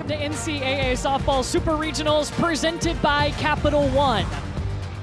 welcome to NCAA Softball Super Regionals presented by Capital One.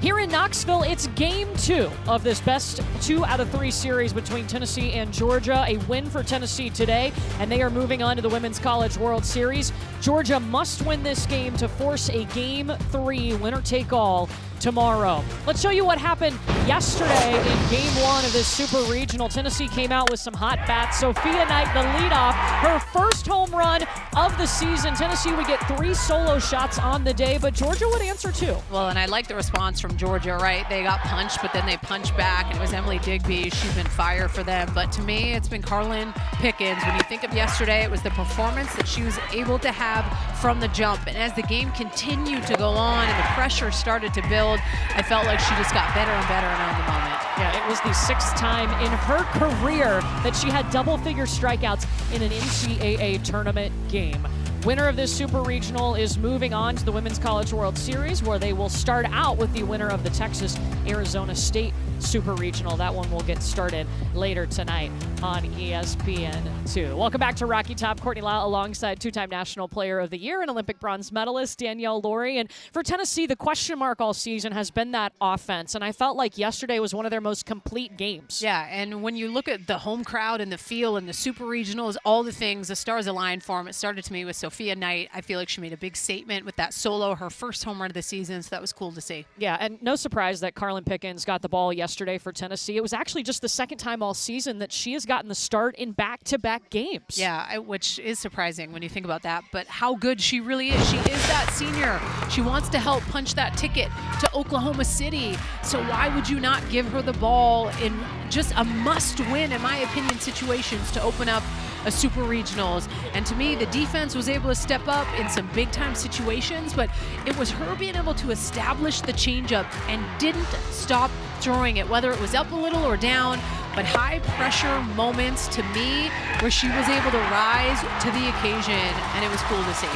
Here in Knoxville, it's game 2 of this best 2 out of 3 series between Tennessee and Georgia. A win for Tennessee today, and they are moving on to the Women's College World Series. Georgia must win this game to force a game 3 winner-take-all tomorrow. Let's show you what happened yesterday in game 1 of this Super Regional. Tennessee came out with some hot bats. Sophia Knight, the leadoff, her first home run of the season. Tennessee would get 3 solo shots on the day, but Georgia would answer 2. Well, and I like the response from Georgia, right? They got punched, but then they punched back, and it was Emily Digby. She's been fire for them. But to me, it's been Carlin Pickens. When you think of yesterday, it was the performance that she was able to have from the jump. And as the game continued to go on and the pressure started to build, I felt like she just got better and better around the moment. Yeah, it was the 6th time in her career that she had double-figure strikeouts in an NCAA tournament game. Winner of this Super Regional is moving on to the Women's College World Series, where they will start out with the winner of the Texas-Arizona State Super Regional. That one will get started later tonight on ESPN2. Welcome back to Rocky Top. Courtney Lau alongside 2-time National Player of the Year and Olympic bronze medalist Danielle Laurie. And for Tennessee, the question mark all season has been that offense. And I felt like yesterday was one of their most complete games. Yeah, and when you look at the home crowd and the feel and the Super Regionals, all the things, the stars aligned for them. It started to me with Sophia Knight. I feel like she made a big statement with that solo, her first home run of the season, so that was cool to see. Yeah, and no surprise that Carlin Pickens got the ball yesterday for Tennessee. It was actually just the 2nd time all season that she has gotten the start in back-to-back games. Yeah, which is surprising when you think about that, but how good she really is. She is that senior. She wants to help punch that ticket to Oklahoma City, so why would you not give her the ball in just a must-win, in my opinion, situations to open up a Super Regionals? And to me, the defense was able to step up in some big-time situations, but it was her being able to establish the changeup and didn't stop throwing it, whether it was up a little or down, but high-pressure moments to me where she was able to rise to the occasion, and it was cool to see.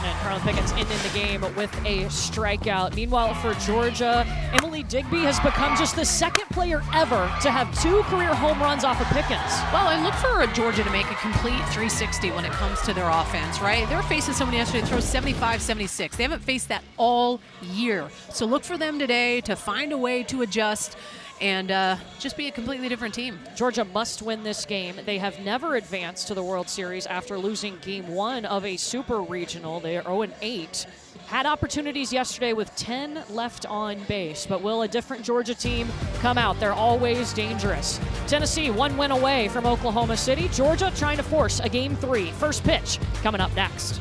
And Carlin Pickens ending the game with a strikeout. Meanwhile, for Georgia, Emily Digby has become just the 2nd player ever to have 2 career home runs off of Pickens. Well, I look for Georgia to make a complete 360 when it comes to their offense, right? They were facing someone yesterday that throws 75, 76. They haven't faced that all year. So look for them today to find a way to adjust and just be a completely different team. Georgia must win this game. They have never advanced to the World Series after losing game 1 of a Super Regional. They are 0-8. Had opportunities yesterday with 10 left on base, but will a different Georgia team come out? They're always dangerous. Tennessee 1 win away from Oklahoma City. Georgia trying to force a game 3. First pitch coming up next.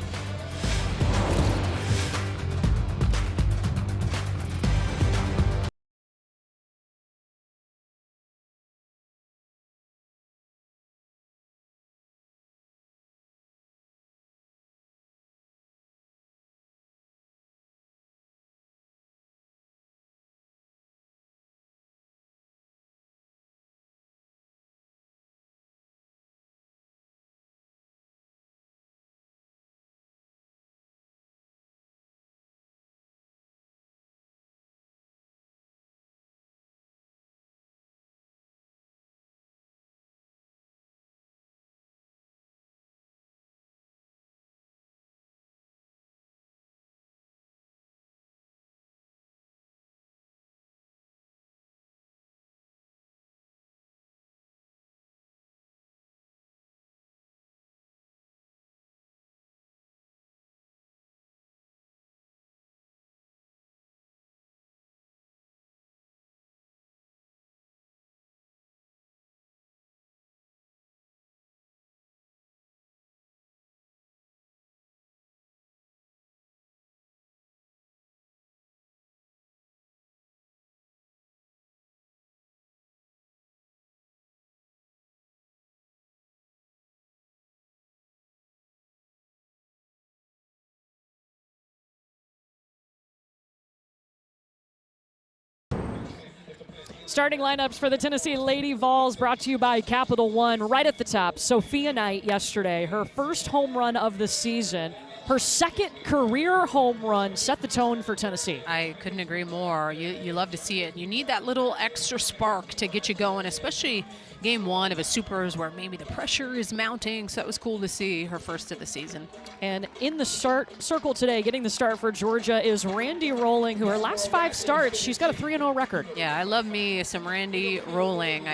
Starting lineups for the Tennessee Lady Vols brought to you by Capital One. Right at the top, Sophia Knight yesterday, her first home run of the season. Her second career home run set the tone for Tennessee. I couldn't agree more. You love to see it. You need that little extra spark to get you going, especially game one of a Supers where maybe the pressure is mounting. So that was cool to see her first of the season. And in the start circle today, getting the start for Georgia is Randy Rolling, who her last 5 starts, she's got a 3-0 record. Yeah, I love me some Randy Rolling.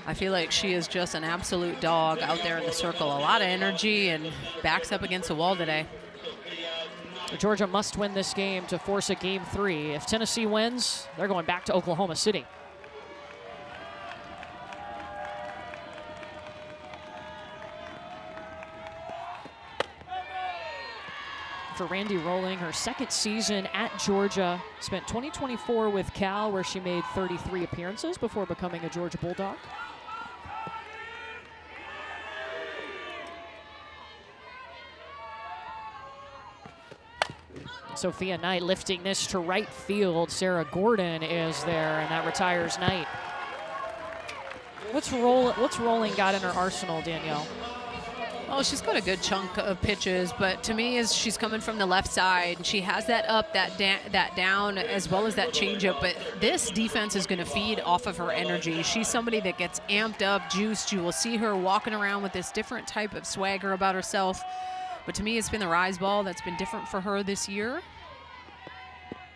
I feel like she is just an absolute dog out there in the circle. A lot of energy and backs up against the wall today. Georgia must win this game to force a game 3. If Tennessee wins, they're going back to Oklahoma City. For Randy Rolling, her second season at Georgia, spent 2024 with Cal, where she made 33 appearances before becoming a Georgia Bulldog. Sophia Knight lifting this to right field. Sarah Gordon is there, and that retires Knight. What's Rolling got in her arsenal, Danielle? Oh, she's got a good chunk of pitches, but to me, as she's coming from the left side, she has that up, that down, as well as that changeup. But this defense is going to feed off of her energy. She's somebody that gets amped up, juiced. You will see her walking around with this different type of swagger about herself. But to me, it's been the rise ball that's been different for her this year.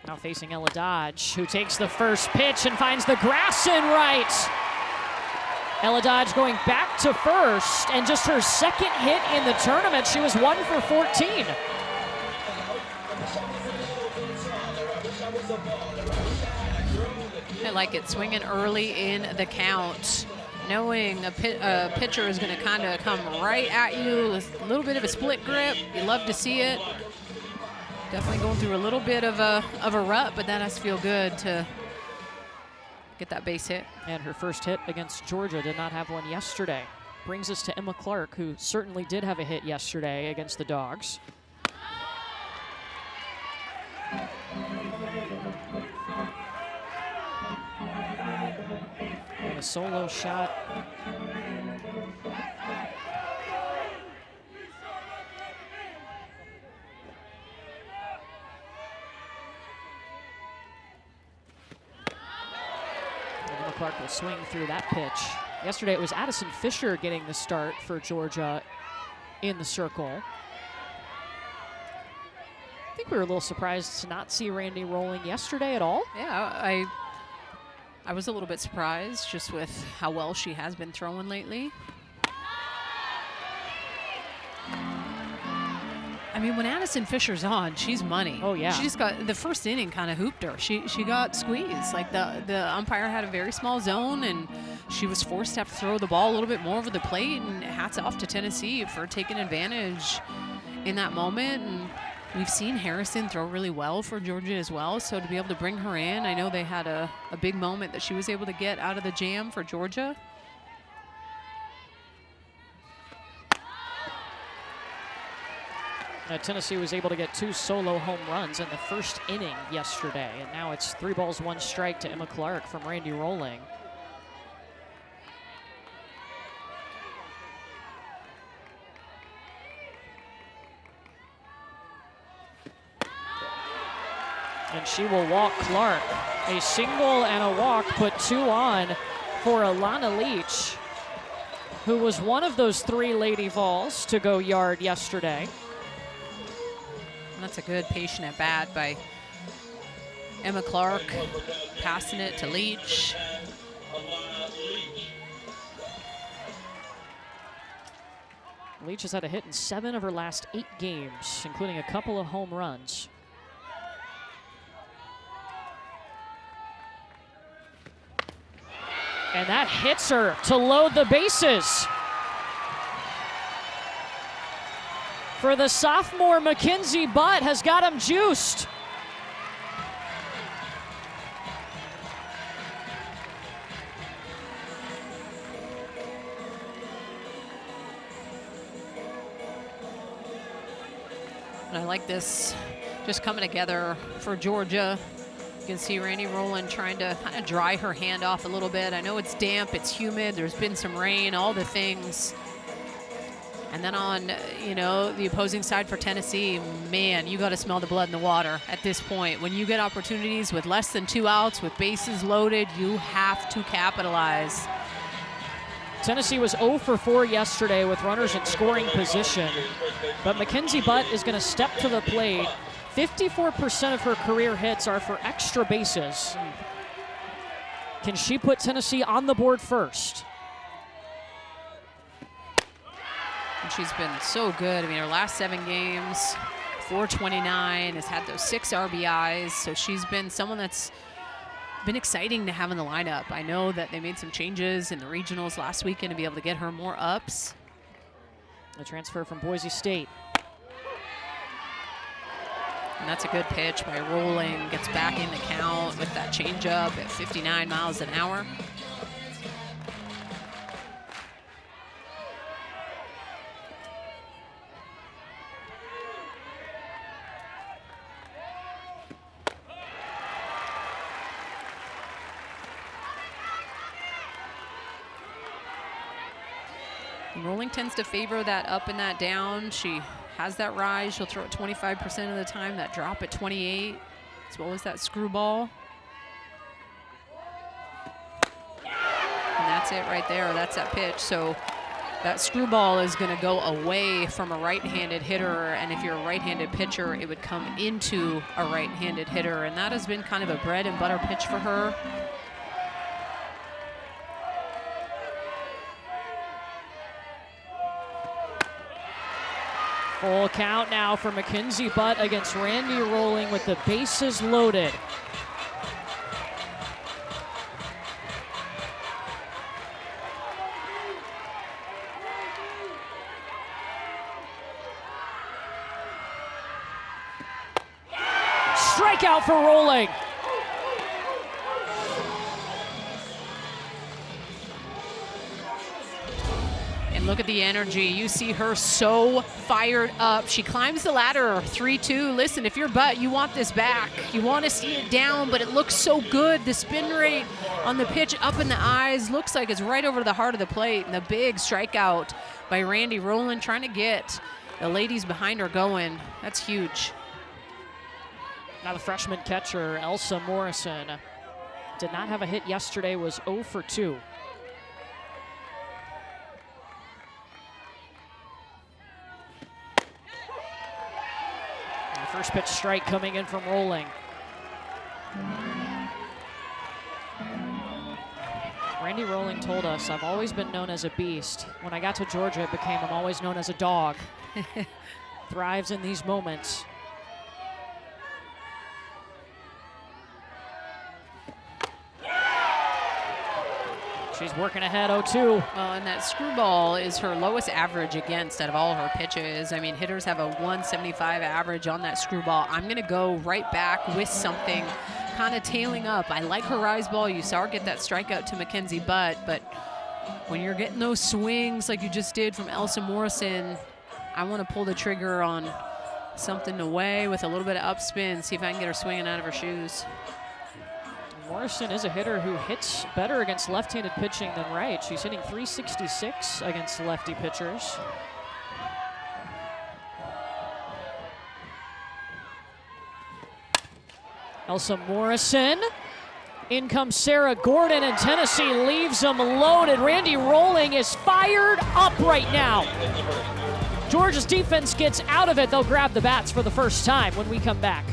Now facing Ella Dodge, who takes the first pitch and finds the grass in right. Ella Dodge going back to first, and just her second hit in the tournament. She was 1 for 14. I like it, swinging early in the count. Knowing a pitcher is going to kind of come right at you, a little bit of a split grip. You love to see it. Definitely going through a little bit of a rut, but that has to feel good to get that base hit. And her first hit against Georgia, did not have one yesterday. Brings us to Emma Clark, who certainly did have a hit yesterday against the Dogs. And a solo shot. Clark will swing through that pitch. Yesterday it was Addison Fisher getting the start for Georgia in the circle. I think we were a little surprised to not see Randy Rolling yesterday at all. Yeah, I was a little bit surprised just with how well she has been throwing lately. I mean, when Addison Fisher's on, she's money. Oh, yeah. She just got, the first inning kind of hooped her. She got squeezed. Like the umpire had a very small zone, and she was forced to have to throw the ball a little bit more over the plate, and hats off to Tennessee for taking advantage in that moment. And we've seen Harrison throw really well for Georgia as well, so to be able to bring her in, I know they had a big moment that she was able to get out of the jam for Georgia. Tennessee was able to get 2 solo home runs in the first inning yesterday, and now it's 3 balls, 1 strike to Emma Clark from Randy Rolling. And she will walk Clark. A single and a walk put 2 on for Alana Leach, who was one of those 3 Lady Vols to go yard yesterday. That's a good patient at bat by Emma Clark, passing it to Leach. Leach has had a hit in 7 of her last 8 games, including a couple of home runs. And that hits her to load the bases. For the sophomore, Mackenzie Butt has got him juiced. And I like this just coming together for Georgia. You can see Randy Rolling trying to kind of dry her hand off a little bit. I know it's damp, it's humid, there's been some rain, all the things. And then on, the opposing side for Tennessee, man, you got to smell the blood in the water at this point. When you get opportunities with less than 2 outs, with bases loaded, you have to capitalize. Tennessee was 0 for 4 yesterday with runners in scoring position, but Mackenzie Butt is going to step to the plate. 54% of her career hits are for extra bases. Can she put Tennessee on the board first? And she's been so good. I mean, her last 7 games, 429, has had those 6 RBIs. So she's been someone that's been exciting to have in the lineup. I know that they made some changes in the regionals last weekend to be able to get her more ups. A transfer from Boise State. And that's a good pitch by Rolling. Gets back in the count with that changeup at 59 miles an hour. Rolling tends to favor that up and that down. She has that rise. She'll throw it 25% of the time. That drop at 28. So what was that screwball? And that's it right there. That's that pitch. So that screwball is going to go away from a right-handed hitter. And if you're a right-handed pitcher, it would come into a right-handed hitter. And that has been kind of a bread and butter pitch for her. Full count now for Mackenzie Butt against Randy Rolling with the bases loaded. Strikeout for Rolling. Look at the energy. You see her so fired up. She climbs the ladder, 3-2. Listen, if you're Butt, you want this back. You want to see it down, but it looks so good. The spin rate on the pitch up in the eyes looks like it's right over the heart of the plate. And the big strikeout by Randy Rolling, trying to get the ladies behind her going. That's huge. Now the freshman catcher, Elsa Morrison, did not have a hit yesterday, was 0 for 2. First pitch strike coming in from Rolling. Randy Rolling told us, I've always been known as a beast. When I got to Georgia, it became I'm always known as a dog. Thrives in these moments. She's working ahead, 0-2. And that screwball is her lowest average against out of all her pitches. I mean, hitters have a 175 average on that screwball. I'm going to go right back with something kind of tailing up. I like her rise ball. You saw her get that strikeout to Mackenzie Butt, but when you're getting those swings like you just did from Elsa Morrison, I want to pull the trigger on something away with a little bit of upspin, see if I can get her swinging out of her shoes. Morrison is a hitter who hits better against left-handed pitching than right. She's hitting .366 against lefty pitchers. Elsa Morrison. In comes Sarah Gordon, and Tennessee leaves them loaded. Randy Rolling is fired up right now. Georgia's defense gets out of it. They'll grab the bats for the first time when we come back.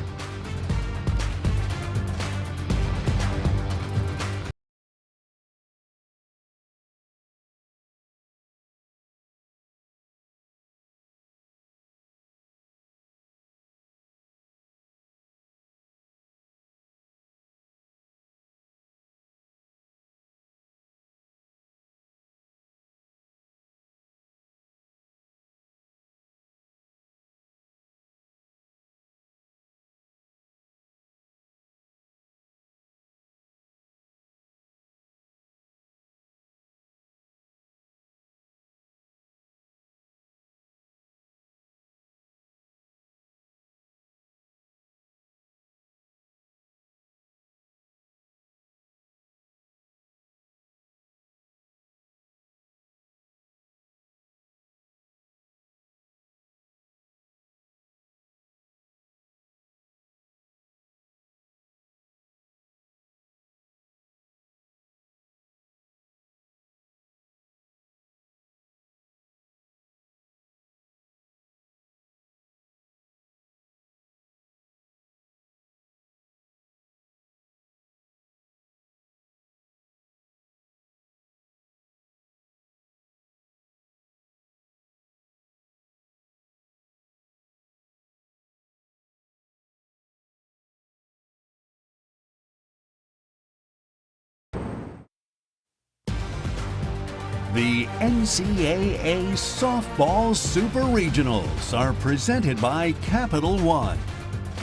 The NCAA Softball Super Regionals are presented by Capital One.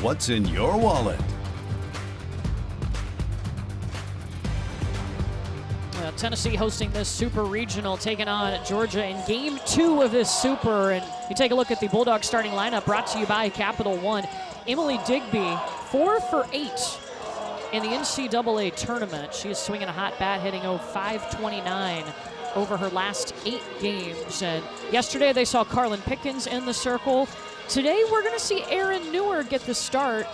What's in your wallet? Tennessee hosting this Super Regional, taking on Georgia in Game 2 of this Super. And you take a look at the Bulldogs starting lineup, brought to you by Capital One. Emily Digby, 4 for 8 in the NCAA tournament. She is swinging a hot bat, hitting .529 over her last 8 games. And yesterday they saw Carlin Pickens in the circle. Today we're going to see Erin Newer get the start.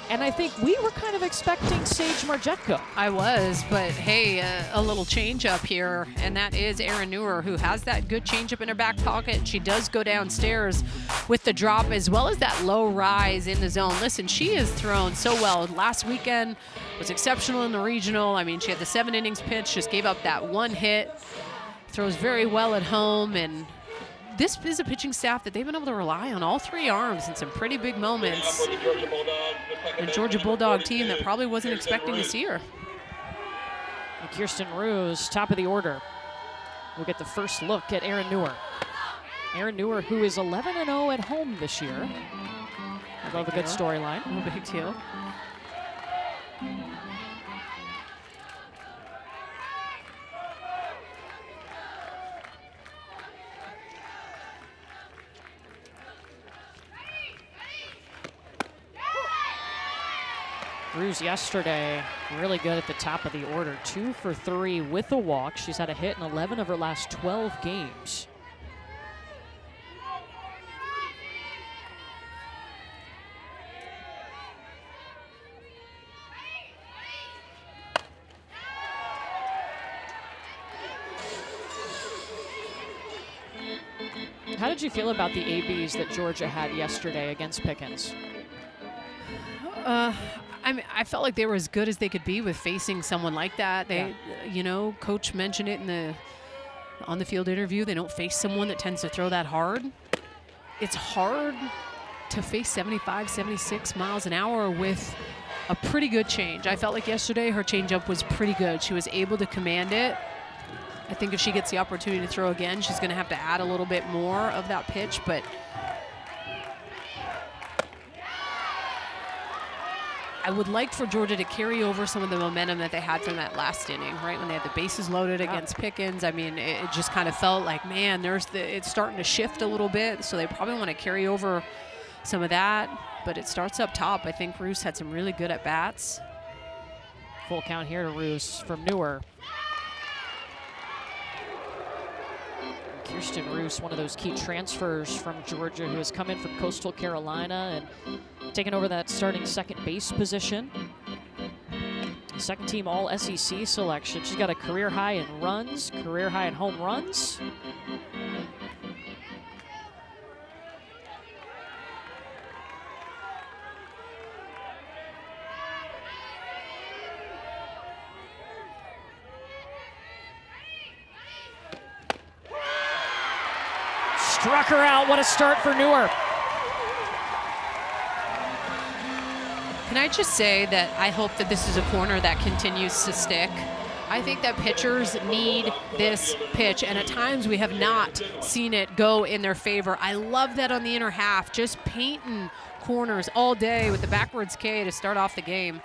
And I think we were kind of expecting Sage Marjetko. I was, but hey, a little change up here, and that is Erin Newer, who has that good changeup in her back pocket. She does go downstairs with the drop, as well as that low rise in the zone. Listen, she has thrown so well. Last weekend was exceptional in the regional. I mean, she had the 7 innings pitch, just gave up that 1 hit, throws very well at home, and this is a pitching staff that they've been able to rely on all 3 arms in some pretty big moments. A Georgia Bulldog team that probably wasn't expecting to see her. And Kirsten Roos, top of the order. We'll get the first look at Erin Newer. Erin Newer, who is 11-0 at home this year. I love a good storyline. No big deal. Roos yesterday, really good at the top of the order. 2 for 3 with a walk. She's had a hit in 11 of her last 12 games. How did you feel about the ABs that Georgia had yesterday against Pickens? I felt like they were as good as they could be with facing someone like that. They, you know, coach mentioned it in the on the field interview. They don't face someone that tends to throw that hard. It's hard to face 75, 76 miles an hour with a pretty good change. I felt like yesterday her changeup was pretty good. She was able to command it. I think if she gets the opportunity to throw again, she's going to have to add a little bit more of that pitch, but I would like for Georgia to carry over some of the momentum that they had from that last inning, right? When they had the bases loaded against Pickens. I mean, it just kind of felt like, man, it's starting to shift a little bit. So they probably want to carry over some of that. But it starts up top. I think Roos had some really good at-bats. Full count here to Roos from Newer. Kirsten Roos, one of those key transfers from Georgia who has come in from Coastal Carolina and taken over that starting second base position. Second team all SEC selection. She's got a career high in runs, career high in home runs. Struck her out. What a start for Newer. Can I just say that I hope that this is a corner that continues to stick? I think that pitchers need this pitch, and at times we have not seen it go in their favor. I love that on the inner half, just painting corners all day with the backwards K to start off the game.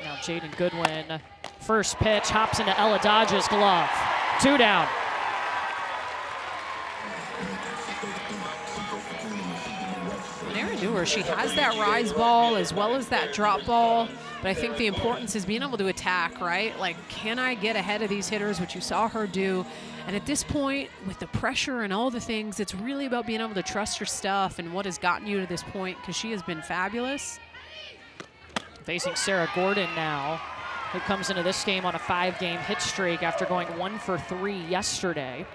Now Jaden Goodwin, first pitch, hops into Ella Dodge's glove. 2 down. Erin Newer, she has that rise ball as well as that drop ball, but I think the importance is being able to attack, right? Like, can I get ahead of these hitters, which you saw her do? And at this point, with the pressure and all the things, it's really about being able to trust your stuff and what has gotten you to this point, because she has been fabulous. Facing Sarah Gordon now, who comes into this game on a 5-game hit streak after going 1 for 3 yesterday.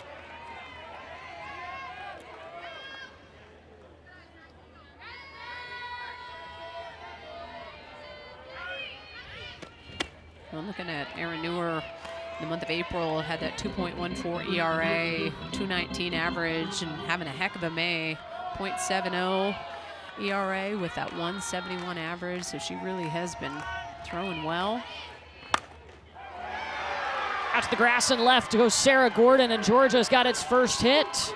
I'm looking at Erin Newer in the month of April, had that 2.14 ERA, 219 average, and having a heck of a May, 0.70 ERA with that 171 average, so she really has been throwing well. Out to the grass and left goes Sarah Gordon, and Georgia's got its first hit.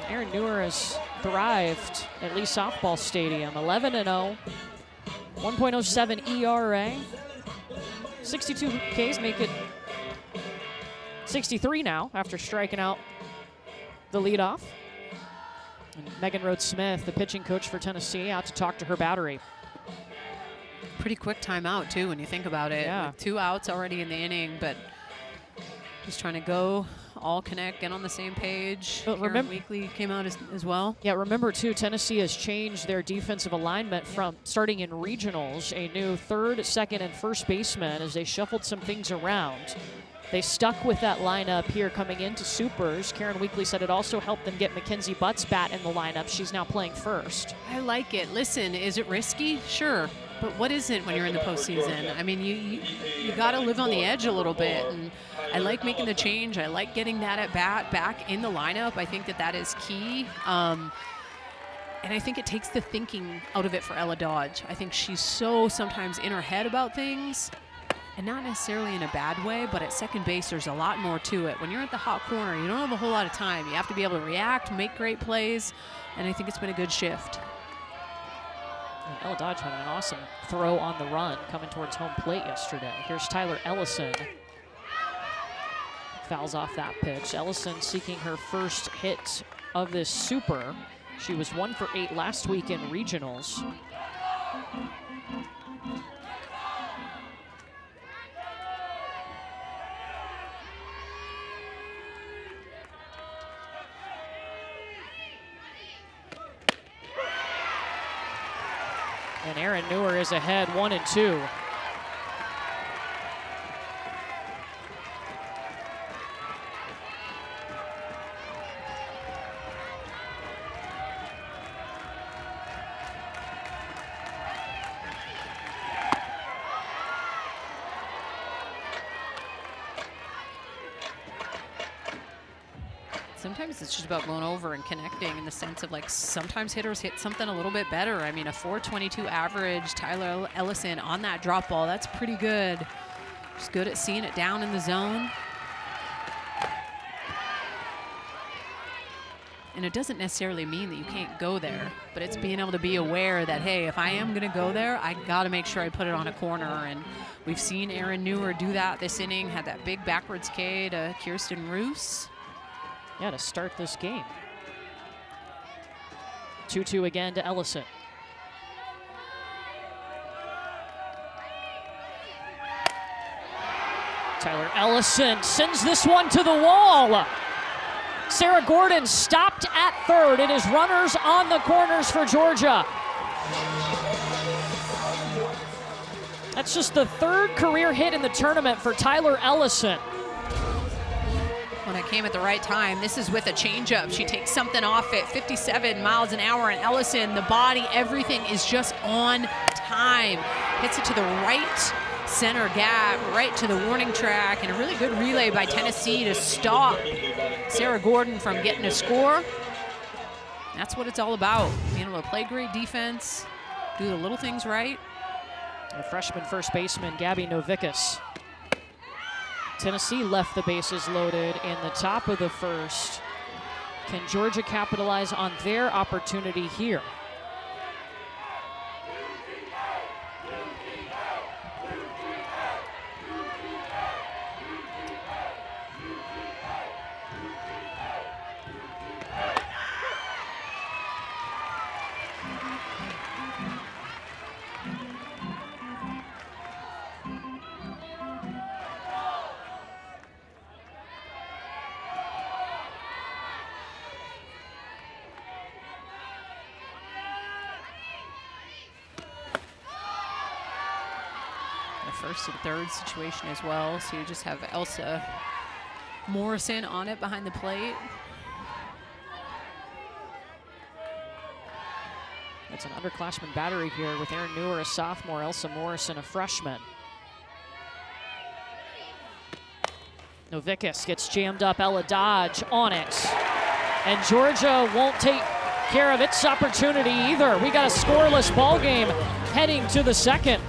Aaron Newer has thrived at Lee Softball Stadium. 11-0, 1.07 ERA. 62 Ks make it 63 now after striking out the leadoff. And Megan Rhodes-Smith, the pitching coach for Tennessee, out to talk to her battery. Pretty quick timeout, too, when you think about it. Yeah. With 2 outs already in the inning, but just trying to go, all connect, get on the same page. But Karen Weekly came out as well. Yeah, remember, too, Tennessee has changed their defensive alignment from starting in regionals, a new third, second, and first baseman as they shuffled some things around. They stuck with that lineup here coming into Supers. Karen Weekly said it also helped them get Mackenzie Butts bat in the lineup. She's now playing first. I like it. Listen, is it risky? Sure. But what isn't when you're in the postseason? I mean, you got to live on the edge a little bit. And I like making the change. I like getting that at bat back in the lineup. I think that is key. And I think it takes the thinking out of it for Ella Dodge. I think she's so sometimes in her head about things. And not necessarily in a bad way, but at second base, there's a lot more to it. When you're at the hot corner, you don't have a whole lot of time. You have to be able to react, make great plays, and I think it's been a good shift. And Ella Dodge had an awesome throw on the run coming towards home plate yesterday. Here's Tyler Ellison. Fouls off that pitch. Ellison seeking her first hit of this Super. She was 1 for 8 last week in regionals. And Aaron Newer is ahead 1-2. Sometimes it's just about going over and connecting in the sense of, like, sometimes hitters hit something a little bit better. I mean, a 422 average, Tyler Ellison on that drop ball, that's pretty good. Just good at seeing it down in the zone. And it doesn't necessarily mean that you can't go there, but it's being able to be aware that, hey, if I am going to go there, I got to make sure I put it on a corner. And we've seen Aaron Newer do that this inning, had that big backwards K to Kirsten Roos. Yeah, to start this game. 2-2 again to Ellison. Tyler Ellison sends this one to the wall. Sarah Gordon stopped at third. It is runners on the corners for Georgia. That's just the third career hit in the tournament for Tyler Ellison. When it came at the right time. This is with a changeup. She takes something off it, 57 miles an hour, and Ellison, the body, everything is just on time. Hits it to the right center gap, right to the warning track, and a really good relay by Tennessee to stop Sarah Gordon from getting a score. That's what it's all about, being able to play great defense, do the little things right. The freshman first baseman, Gabby Novikas. Tennessee left the bases loaded in the top of the first. Can Georgia capitalize on their opportunity here? First and third situation as well. So you just have Elsa Morrison on it behind the plate. That's an underclassman battery here with Aaron Newer, a sophomore, Elsa Morrison, a freshman. Novikas gets jammed up, Ella Dodge on it. And Georgia won't take care of its opportunity either. We got a scoreless ball game heading to the second.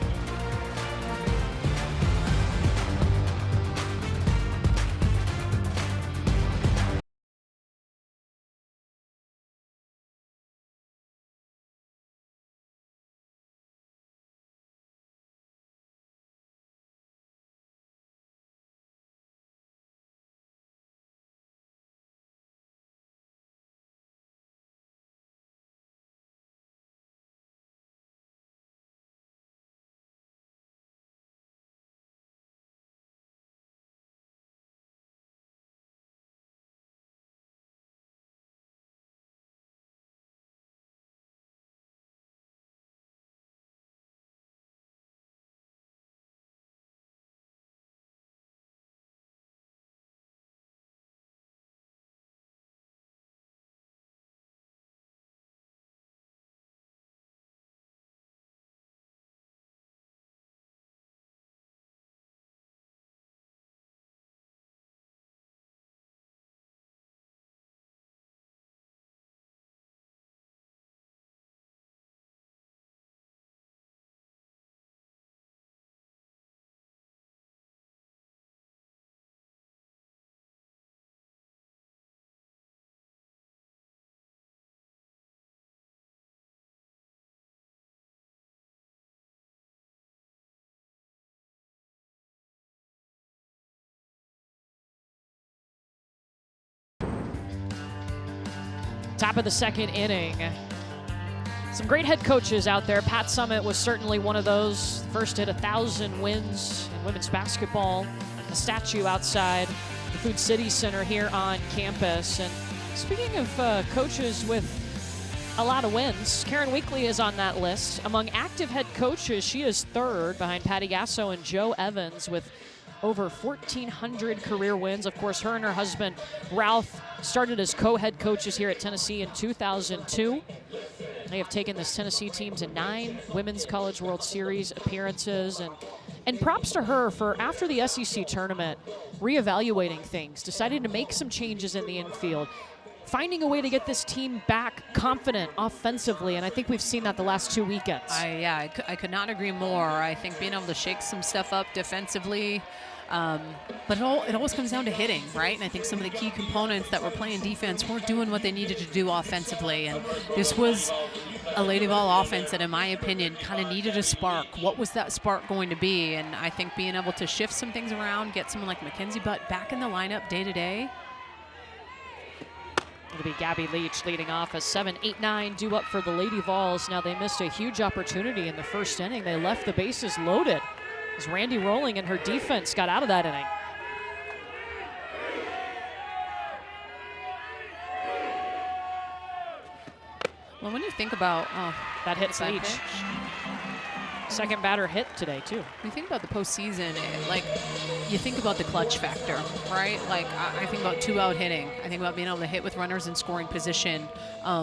Top of the second inning. Some great head coaches out there. Pat Summitt was certainly one of those. First hit 1,000 wins in women's basketball. A statue outside the Food City Center here on campus. And speaking of coaches with a lot of wins, Karen Weekly is on that list. Among active head coaches, she is third behind Patty Gasso and Joe Evans with over 1,400 career wins. Of course, her and her husband, Ralph, started as co-head coaches here at Tennessee in 2002. They have taken this Tennessee team to 9 Women's College World Series appearances. And props to her for, after the SEC tournament, reevaluating things, deciding to make some changes in the infield, finding a way to get this team back confident offensively, and I think we've seen that the last 2 weekends. I could not agree more. I think being able to shake some stuff up defensively, but it always comes down to hitting, right? And I think some of the key components that were playing defense weren't doing what they needed to do offensively, and this was a Lady Vol offense that, in my opinion, kind of needed a spark. What was that spark going to be? And I think being able to shift some things around, get someone like Mackenzie Butt back in the lineup day to day. It'll be Gabby Leach leading off as 7-8-9 due up for the Lady Vols. Now they missed a huge opportunity in the first inning. They left the bases loaded as Randy Rolling and her defense got out of that inning. Well, when you think about that hits Leach. pitch. Second batter hit today, too. When you think about the postseason, like, you think about the clutch factor, right? Like, I think about 2-out hitting. I think about being able to hit with runners in scoring position.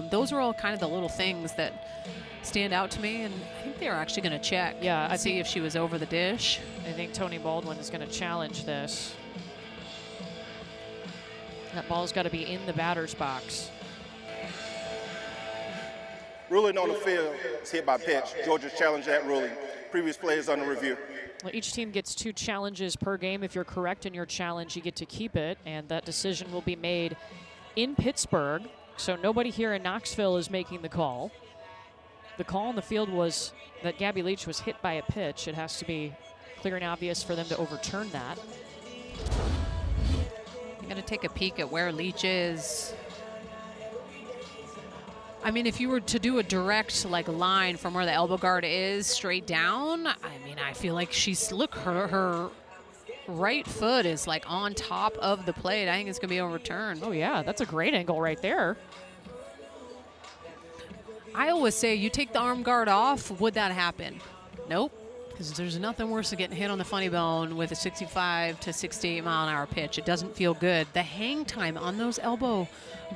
Those are all kind of the little things that stand out to me, and I think they're actually going to check. Yeah, I see if she was over the dish. I think Tony Baldwin is going to challenge this. That ball's got to be in the batter's box. Ruling on the field is hit by pitch. Georgia's challenged that ruling. Previous play is under review. Well, each team gets 2 challenges per game. If you're correct in your challenge, you get to keep it, and that decision will be made in Pittsburgh. So nobody here in Knoxville is making the call. The call on the field was that Gabby Leach was hit by a pitch. It has to be clear and obvious for them to overturn that. You got to take a peek at where Leach is. I mean, if you were to do a direct line from where the elbow guard is straight down, I mean, I feel like her right foot is on top of the plate. I think it's gonna be overturned. Oh yeah, that's a great angle right there. I always say, you take the arm guard off, would that happen? Nope, because there's nothing worse than getting hit on the funny bone with a 65 to 68 mile an hour pitch. It doesn't feel good. The hang time on those elbow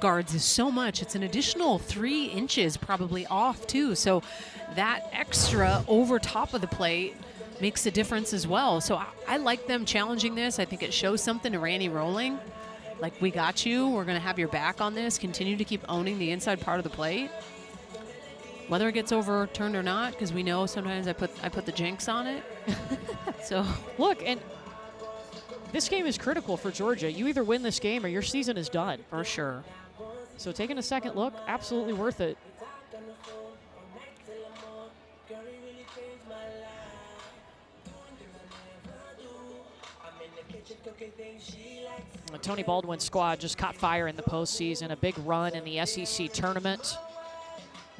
guards is so much. It's an additional 3 inches probably off too. So that extra over top of the plate makes a difference as well. So I like them challenging this. I think it shows something to Randy Rolling. Like, we got you. We're going to have your back on this. Continue to keep owning the inside part of the plate. Whether it gets overturned or not, because we know sometimes I put the jinx on it. So look, and this game is critical for Georgia. You either win this game or your season is done. For sure. So taking a second look, absolutely worth it. The Tony Baldwin squad just caught fire in the postseason, a big run in the SEC tournament.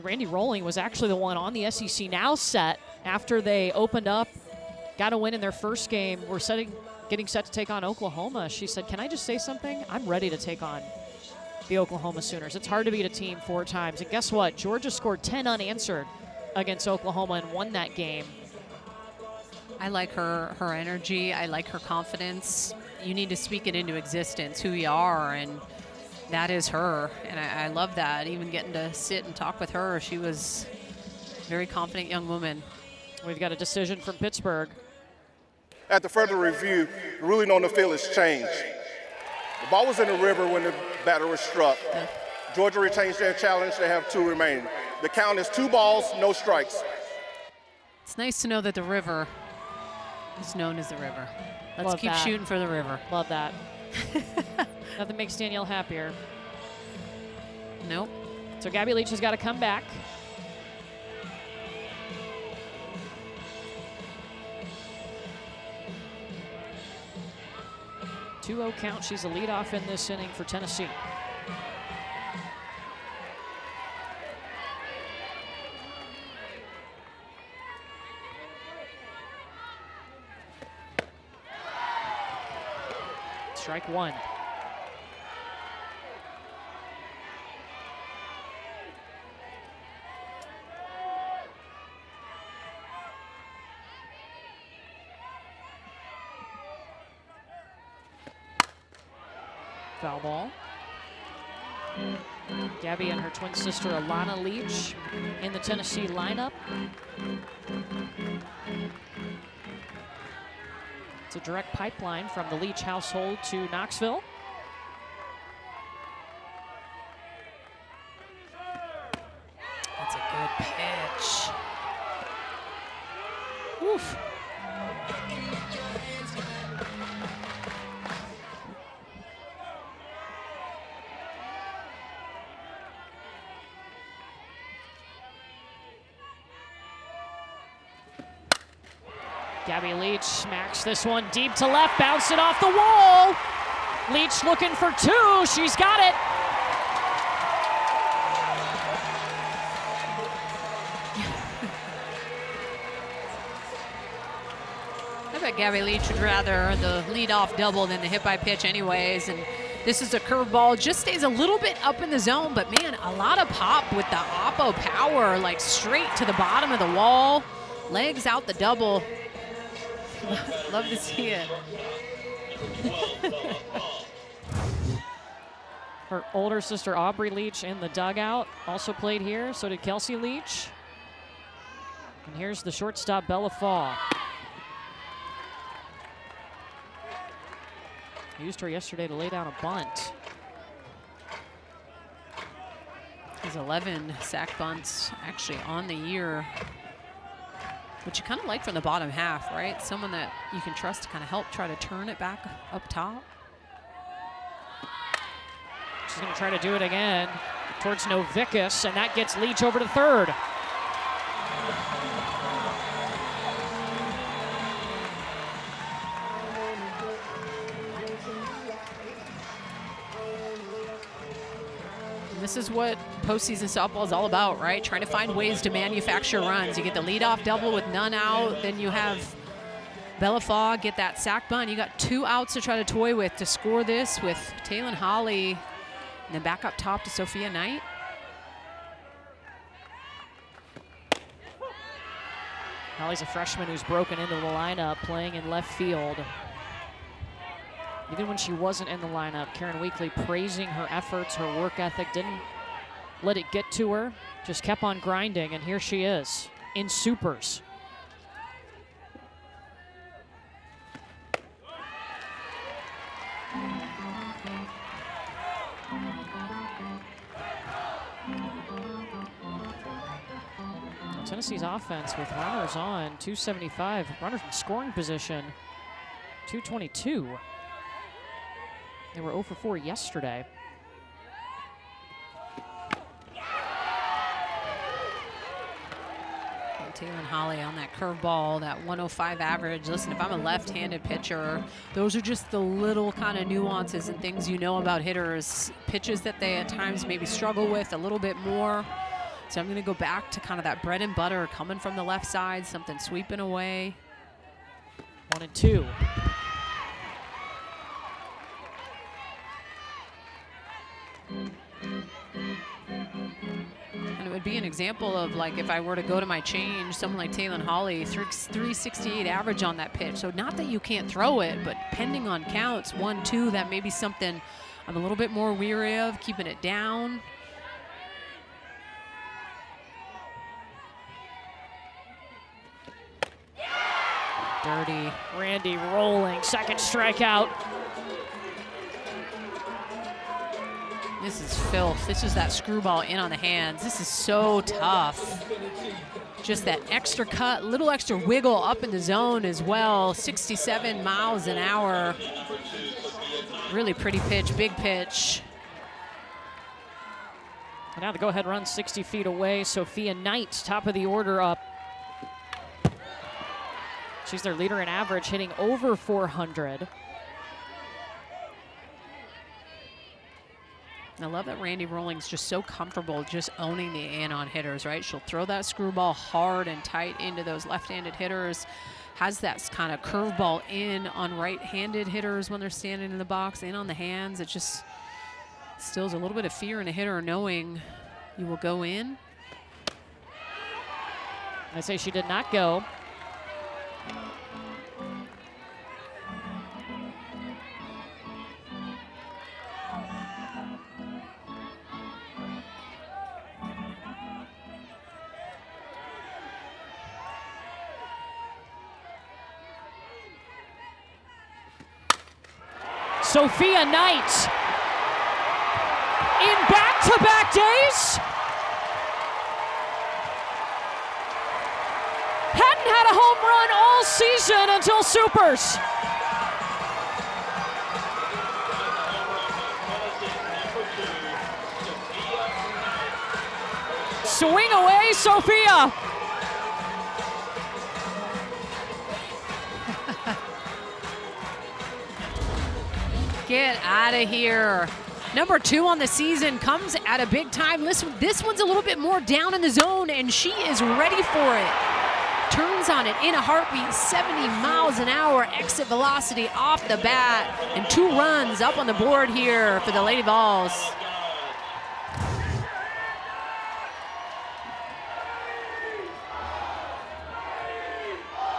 Randy Rolling was actually the one on the SEC Now set after they opened up, got a win in their first game. We're getting set to take on Oklahoma. She said, "Can I just say something? I'm ready to take on the Oklahoma Sooners. It's hard to beat a team 4 times." And guess what? Georgia scored 10 unanswered against Oklahoma and won that game. I like her energy. I like her confidence. You need to speak it into existence, who you are, and that is her. And I love that. Even getting to sit and talk with her, she was a very confident young woman. We've got a decision from Pittsburgh. After further review, the ruling on the field has changed. The ball was in the river when the batter was struck. Georgia retains their challenge. They have 2 remaining. The count is 2 balls, no strikes. It's nice to know that the river is known as the river. Let's Love keep that. shooting for the river. Love that. Nothing makes Danielle happier. Nope. So Gabby Leach has got to come back. .2-0 count. She's a leadoff in this inning for Tennessee. Strike one. Foul ball. Gabby and her twin sister Alana Leach in the Tennessee lineup. It's a direct pipeline from the Leach household to Knoxville. That's a good pitch. Oof. Gabby Leach smacks this one deep to left, bounce it off the wall. Leach looking for two, she's got it. I bet Gabby Leach would rather the leadoff double than the hit by pitch anyways. And this is a curveball, just stays a little bit up in the zone, but man, a lot of pop with the oppo power, like straight to the bottom of the wall. Legs out the double. Love to see it. Her older sister Aubrey Leach in the dugout also played here. So did Kelsey Leach. And here's the shortstop Bella Fall. Used her yesterday to lay down a bunt. He's 11 sack bunts actually on the year, which you kind of like from the bottom half, right? Someone that you can trust to kind of help try to turn it back up top. She's going to try to do it again towards Novicus, and that gets Leach over to third. And this is what postseason softball is all about, right? Trying to find ways to manufacture runs. You get the leadoff double with none out, then you have Bella Fogg get that sack bunt. You got 2 outs to try to toy with to score this with Taylon Holly, and then back up top to Sophia Knight. Holly's a freshman who's broken into the lineup, playing in left field. Even when she wasn't in the lineup, Karen Weekly praising her efforts, her work ethic, didn't let it get to her, just kept on grinding, and here she is in supers. Tennessee's offense with runners on, 275, runners in scoring position, 222. They were 0 for 4 yesterday. Taylon Holly on that curveball, that 105 average. Listen, if I'm a left-handed pitcher, those are just the little kind of nuances and things you know about hitters. Pitches that they at times maybe struggle with a little bit more. So I'm going to go back to kind of that bread and butter coming from the left side, something sweeping away. 1-2. And it would be an example of, like, if I were to go to my change, someone like Taylon Holly, 368 average on that pitch. So not that you can't throw it, but depending on counts, 1-2, that may be something I'm a little bit more weary of, keeping it down. Dirty. Randy rolling, second strikeout. This is filth. This is that screwball in on the hands. This is so tough. Just that extra cut, little extra wiggle up in the zone as well. 67 miles an hour. Really pretty pitch, big pitch. And now the go-ahead run 60 feet away. Sophia Knight, top of the order up. She's their leader in average, hitting over 400. I love that Randy Rolling's just so comfortable just owning the in-on hitters, right? She'll throw that screwball hard and tight into those left-handed hitters. Has that kind of curveball in on right-handed hitters when they're standing in the box, in on the hands. It just instills a little bit of fear in a hitter knowing you will go in. I say she did not go. Sophia Knight in back-to-back days. Hadn't had a home run all season until Supers. Swing away, Sophia. Get out of here. Number 2 on the season comes at a big time. Listen, this one's a little bit more down in the zone, and she is ready for it. Turns on it in a heartbeat, 70 miles an hour exit velocity off the bat, and 2 runs up on the board here for the Lady Vols.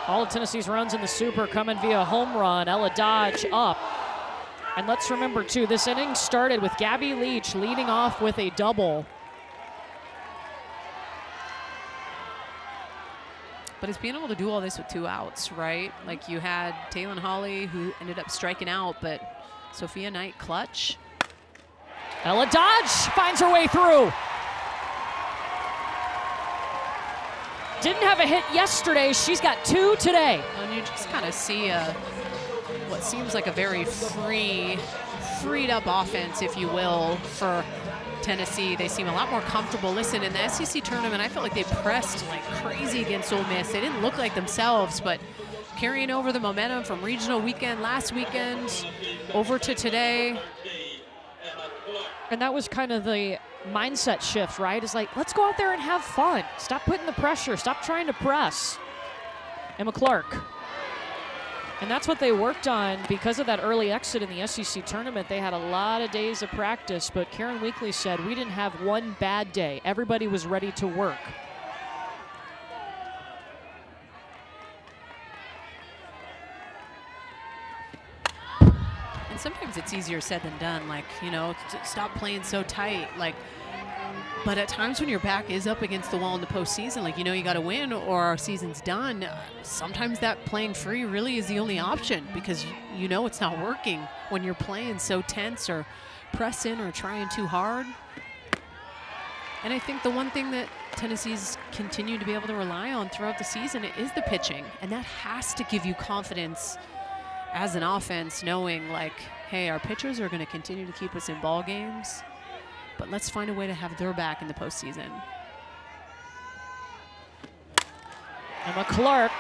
All of Tennessee's runs in the Super coming via home run. Ella Dodge up. And let's remember, too, this inning started with Gabby Leach leading off with a double. But it's being able to do all this with 2 outs, right? Like you had Taylon Holly, who ended up striking out, but Sophia Knight clutch. Ella Dodge finds her way through. Didn't have a hit yesterday. She's got 2 today. And you just kind of see what seems like a very freed up offense, if you will, for Tennessee. They seem a lot more comfortable. Listen, in the SEC tournament, I felt like they pressed like crazy against Ole Miss. They didn't look like themselves, but carrying over the momentum from regional weekend last weekend over to today. And that was kind of the mindset shift, right? It's like, let's go out there and have fun. Stop putting the pressure. Stop trying to press. Emma Clark. And that's what they worked on because of that early exit in the SEC tournament. They had a lot of days of practice, but Karen Weekly said, we didn't have one bad day. Everybody was ready to work. And sometimes it's easier said than done. Like, you know, stop playing so tight. Like, but at times when your back is up against the wall in the postseason, like, you know, you got to win or our season's done. Sometimes that playing free really is the only option because you know it's not working when you're playing so tense or pressing or trying too hard. And I think the one thing that Tennessee's continued to be able to rely on throughout the season is the pitching. And that has to give you confidence as an offense, knowing like, hey, our pitchers are going to continue to keep us in ball games, but let's find a way to have their back in the postseason. Emma Clark,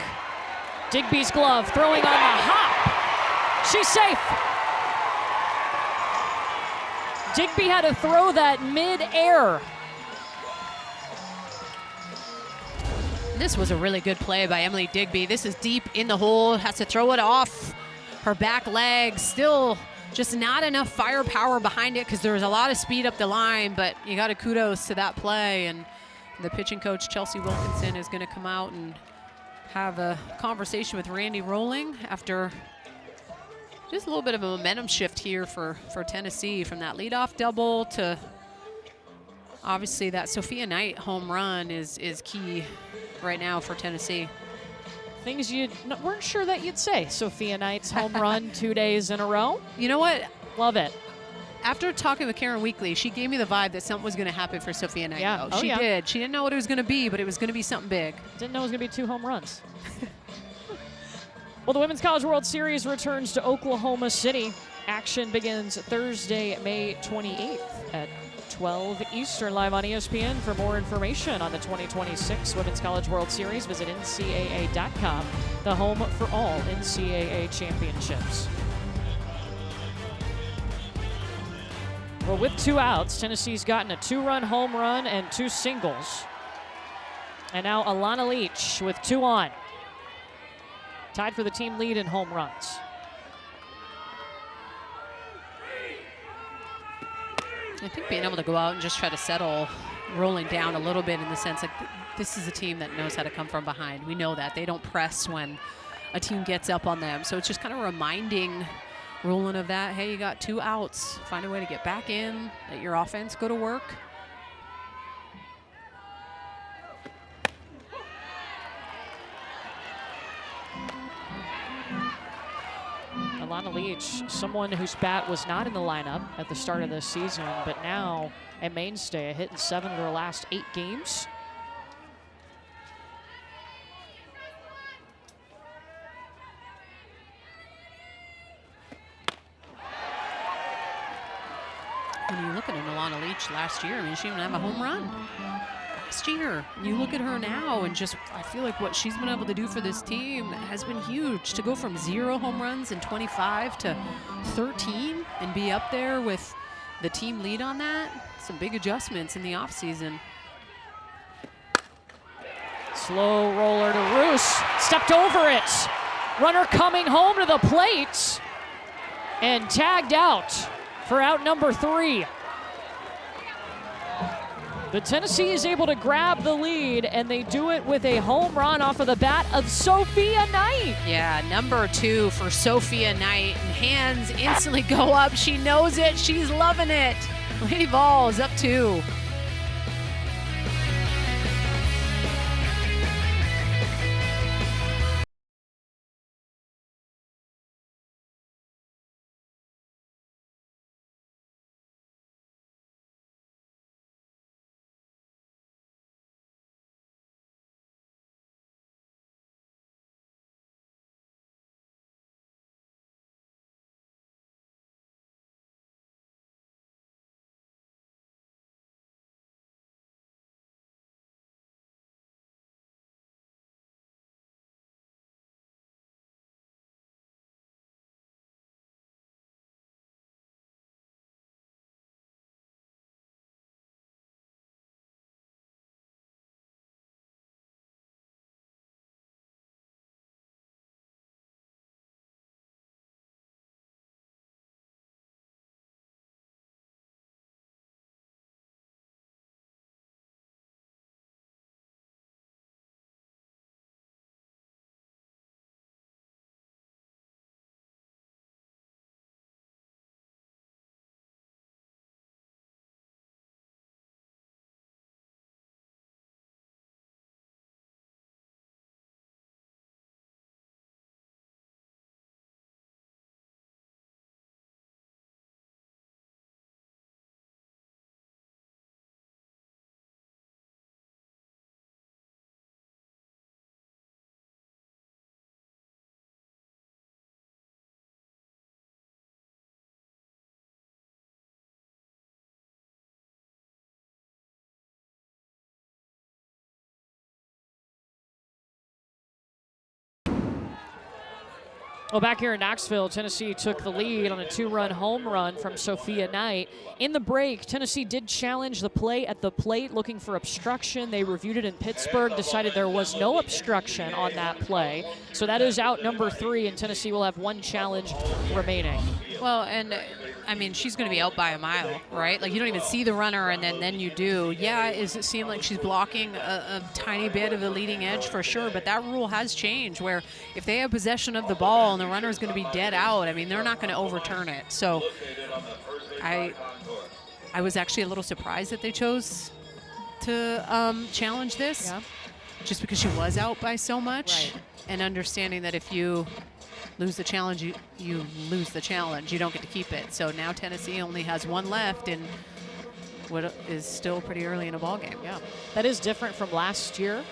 Digby's glove, throwing on the hop. She's safe. Digby had to throw that mid-air. This was a really good play by Emily Digby. This is deep in the hole, has to throw it off her back leg. Still just not enough firepower behind it because there was a lot of speed up the line, but you got to kudos to that play. And the pitching coach, Chelsea Wilkinson, is going to come out and have a conversation with Randy Rolling after just a little bit of a momentum shift here for Tennessee from that leadoff double to obviously that Sophia Knight home run is key right now for Tennessee. Things you weren't sure that you'd say. Sophia Knight's home run 2 days in a row. You know what? Love it. After talking with Karen Weekly, she gave me the vibe that something was going to happen for Sophia Knight. Yeah. She did. She didn't know what it was going to be, but it was going to be something big. Didn't know it was going to be 2 home runs. Well, the Women's College World Series returns to Oklahoma City. Action begins Thursday, May 28th at 12 Eastern, live on ESPN. For more information on the 2026 Women's College World Series, visit ncaa.com, the home for all NCAA championships. Well, with 2 outs, Tennessee's gotten a 2-run home run and 2 singles. And now Alana Leach with 2 on. Tied for the team lead in home runs. I think being able to go out and just try to settle rolling down a little bit in the sense like this is a team that knows how to come from behind. We know that. They don't press when a team gets up on them. So it's just kind of reminding Roland of that. Hey, you got 2 outs. Find a way to get back in. Let your offense go to work. Alana Leach, someone whose bat was not in the lineup at the start of this season, but now a mainstay, a hit in 7 of her last 8 games. When you look at an Alana Leach last year, I mean, she didn't have a home run last year. You look at her now and just, I feel like what she's been able to do for this team has been huge. To go from 0 home runs in 25 to 13 and be up there with the team lead on that, some big adjustments in the offseason. Slow roller to Roos, stepped over it. Runner coming home to the plate and tagged out for out number 3. But Tennessee is able to grab the lead, and they do it with a home run off of the bat of Sophia Knight. Yeah, number 2 for Sophia Knight, and hands instantly go up. She knows it. She's loving it. Lady Ball is up 2. Well, back here in Knoxville, Tennessee took the lead on a 2-run home run from Sophia Knight. In the break, Tennessee did challenge the play at the plate, looking for obstruction. They reviewed it in Pittsburgh, decided there was no obstruction on that play. So that is out number 3, and Tennessee will have 1 challenge remaining. Well, and I mean, she's going to be out by a mile, right? Like, you don't even see the runner, and then you do. Yeah, does it seem like she's blocking a tiny bit of the leading edge for sure, but that rule has changed where if they have possession of the ball and the runner is going to be dead out, I mean, they're not going to overturn it. So I was actually a little surprised that they chose to challenge this, just because she was out by so much, and understanding that if you lose the challenge, you lose the challenge. You don't get to keep it. So now Tennessee only has 1 left in what is still pretty early in a ball game. Yeah, that is different from last year.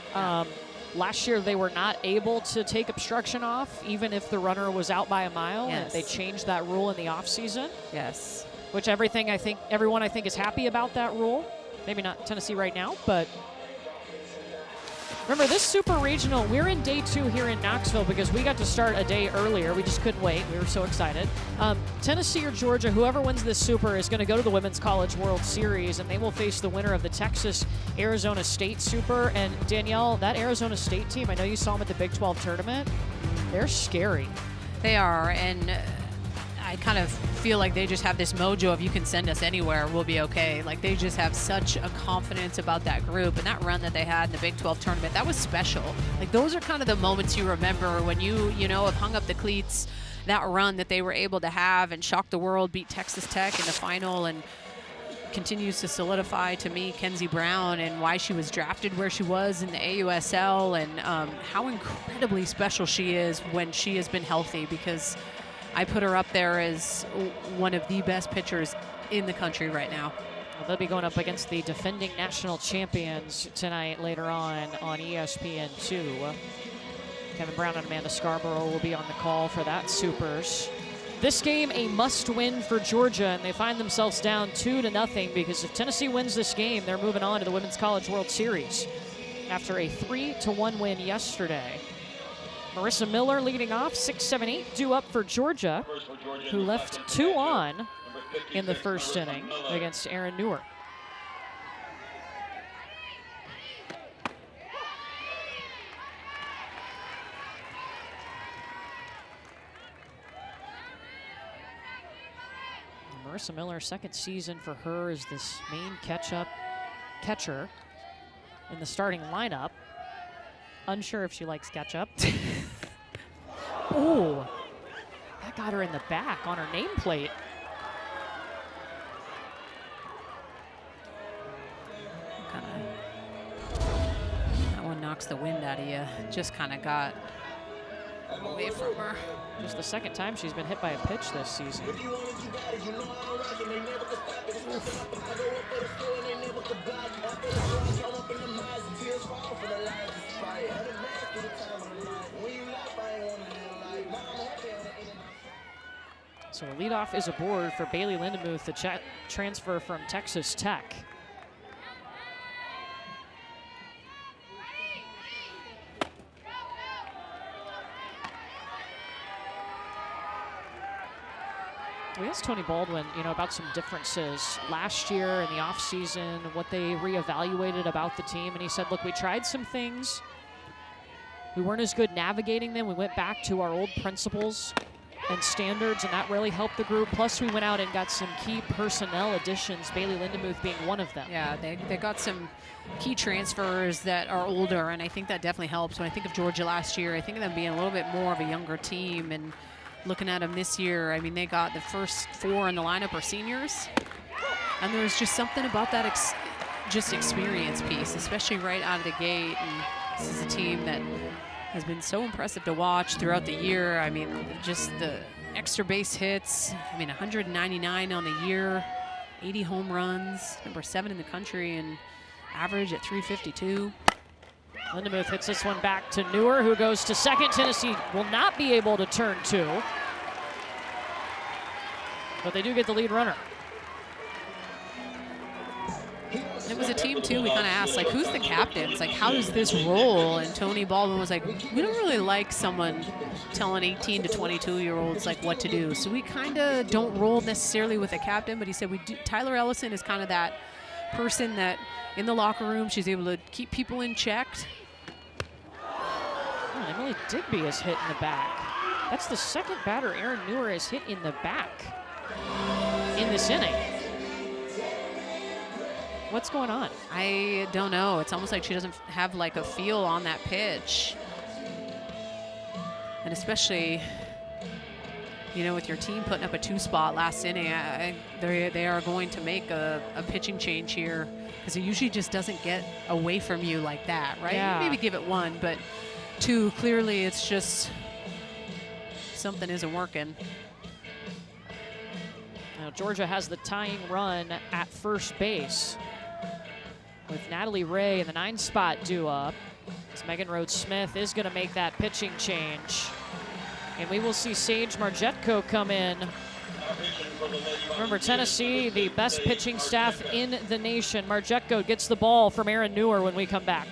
Last year they were not able to take obstruction off, even if the runner was out by a mile. Yes. And they changed that rule in the offseason. Yes. Which everyone I think is happy about that rule. Maybe not Tennessee right now, but Remember, this Super Regional, we're in day 2 here in Knoxville because we got to start a day earlier. We just couldn't wait. We were so excited. Tennessee or Georgia, whoever wins this Super is going to go to the Women's College World Series, and they will face the winner of the Texas-Arizona State Super. And Danielle, that Arizona State team, I know you saw them at the Big 12 tournament. They're scary. They are, and I kind of feel like they just have this mojo of you can send us anywhere, we'll be okay. Like, they just have such a confidence about that group, and that run that they had in the Big 12 tournament, that was special. Like, those are kind of the moments you remember when you have hung up the cleats, that run that they were able to have and shock the world, beat Texas Tech in the final, and continues to solidify to me Kenzie Brown and why she was drafted where she was in the AUSL, and how incredibly special she is when she has been healthy, because I put her up there as one of the best pitchers in the country right now. Well, they'll be going up against the defending national champions tonight later on ESPN2. Kevin Brown and Amanda Scarborough will be on the call for that Supers. This game a must-win for Georgia, and they find themselves down 2-0 because if Tennessee wins this game, they're moving on to the Women's College World Series after a 3-1 win yesterday. Marissa Miller leading off, 6, 7, 8 due up for Georgia, who left 2 on in the first inning against Aaron Newer. Marissa Miller, second season for her as this main catcher in the starting lineup. Unsure if she likes ketchup. Oh, that got her in the back on her nameplate. That one knocks the wind out of you. Just kind of got away from her. Just the second time she's been hit by a pitch this season. So a leadoff is aboard for Bailey Lindemuth, the transfer from Texas Tech. We asked Tony Baldwin, about some differences last year in the offseason, what they reevaluated about the team, and he said, look, we tried some things. We weren't as good navigating them. We went back to our old principles and standards, and that really helped the group. Plus, we went out and got some key personnel additions, Bailey Lindemuth being one of them. Yeah, they got some key transfers that are older, and I think that definitely helps. When I think of Georgia last year, I think of them being a little bit more of a younger team, and looking at them this year, I mean, they got the first 4 in the lineup are seniors, and there's just something about that experience piece, especially right out of the gate. And this is a team that has been so impressive to watch throughout the year. I mean, just the extra base hits. I mean, 199 on the year, 80 home runs, number 7 in the country, and average at 352. Lindemuth hits this one back to Newer, who goes to second. Tennessee will not be able to turn 2, but they do get the lead runner. It was a team, too, we kind of asked, like, who's the captain? It's like, how does this roll? And Tony Baldwin was like, we don't really like someone telling 18 to 22-year-olds, like, what to do. So we kind of don't roll necessarily with a captain, but he said Tyler Ellison is kind of that person that in the locker room, she's able to keep people in check. Oh, Emily Digby is hit in the back. That's the second batter Aaron Newer has hit in the back in this inning. What's going on? I don't know. It's almost like she doesn't have like a feel on that pitch. And especially, with your team putting up a 2-spot last inning, they are going to make a pitching change here, because it usually just doesn't get away from you like that, right? Yeah. Maybe give it 1, but 2, clearly it's just something isn't working. Now Georgia has the tying run at first base with Natalie Ray in the 9 spot due up, as Megan Rhodes-Smith is going to make that pitching change. And we will see Sage Margetko come in. Remember, Tennessee, the best pitching staff in the nation. Margetko gets the ball from Aaron Newer when we come back.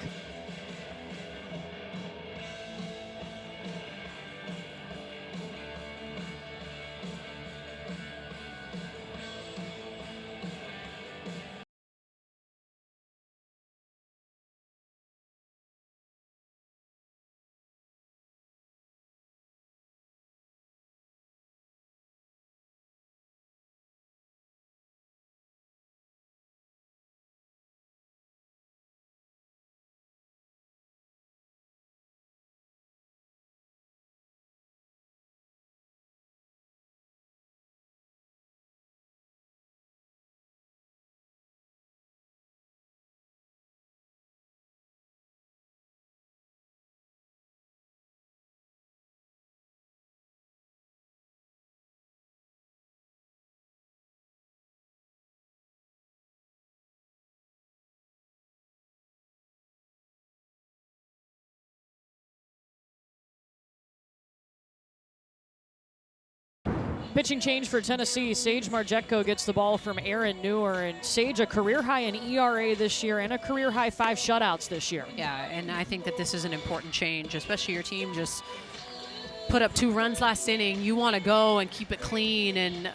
Pitching change for Tennessee. Sage Marjetko gets the ball from Aaron Newer, and Sage a career high in ERA this year and a career high 5 shutouts this year. Yeah, and I think that this is an important change, especially your team just put up 2 runs last inning. You want to go and keep it clean, and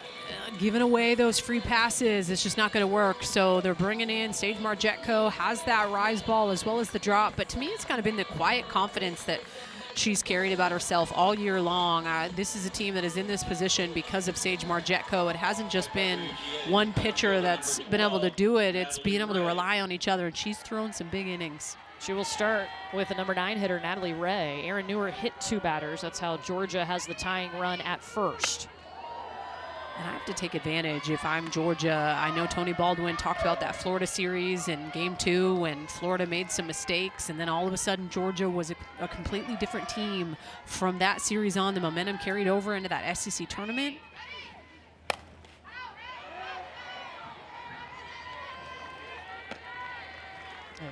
giving away those free passes, it's just not going to work. So they're bringing in Sage Marjetko, has that rise ball as well as the drop. But to me, it's kind of been the quiet confidence that she's carried about herself all year long. This is a team that is in this position because of Sage Marjetko. It hasn't just been one pitcher that's been able to do it. It's being able to rely on each other, and she's thrown some big innings. She will start with the number 9 hitter, Natalie Ray. Aaron Newer hit 2 batters. That's how Georgia has the tying run at first. And I have to take advantage if I'm Georgia. I know Tony Baldwin talked about that Florida series in game 2 when Florida made some mistakes, and then all of a sudden Georgia was a completely different team from that series on. The momentum carried over into that SEC tournament.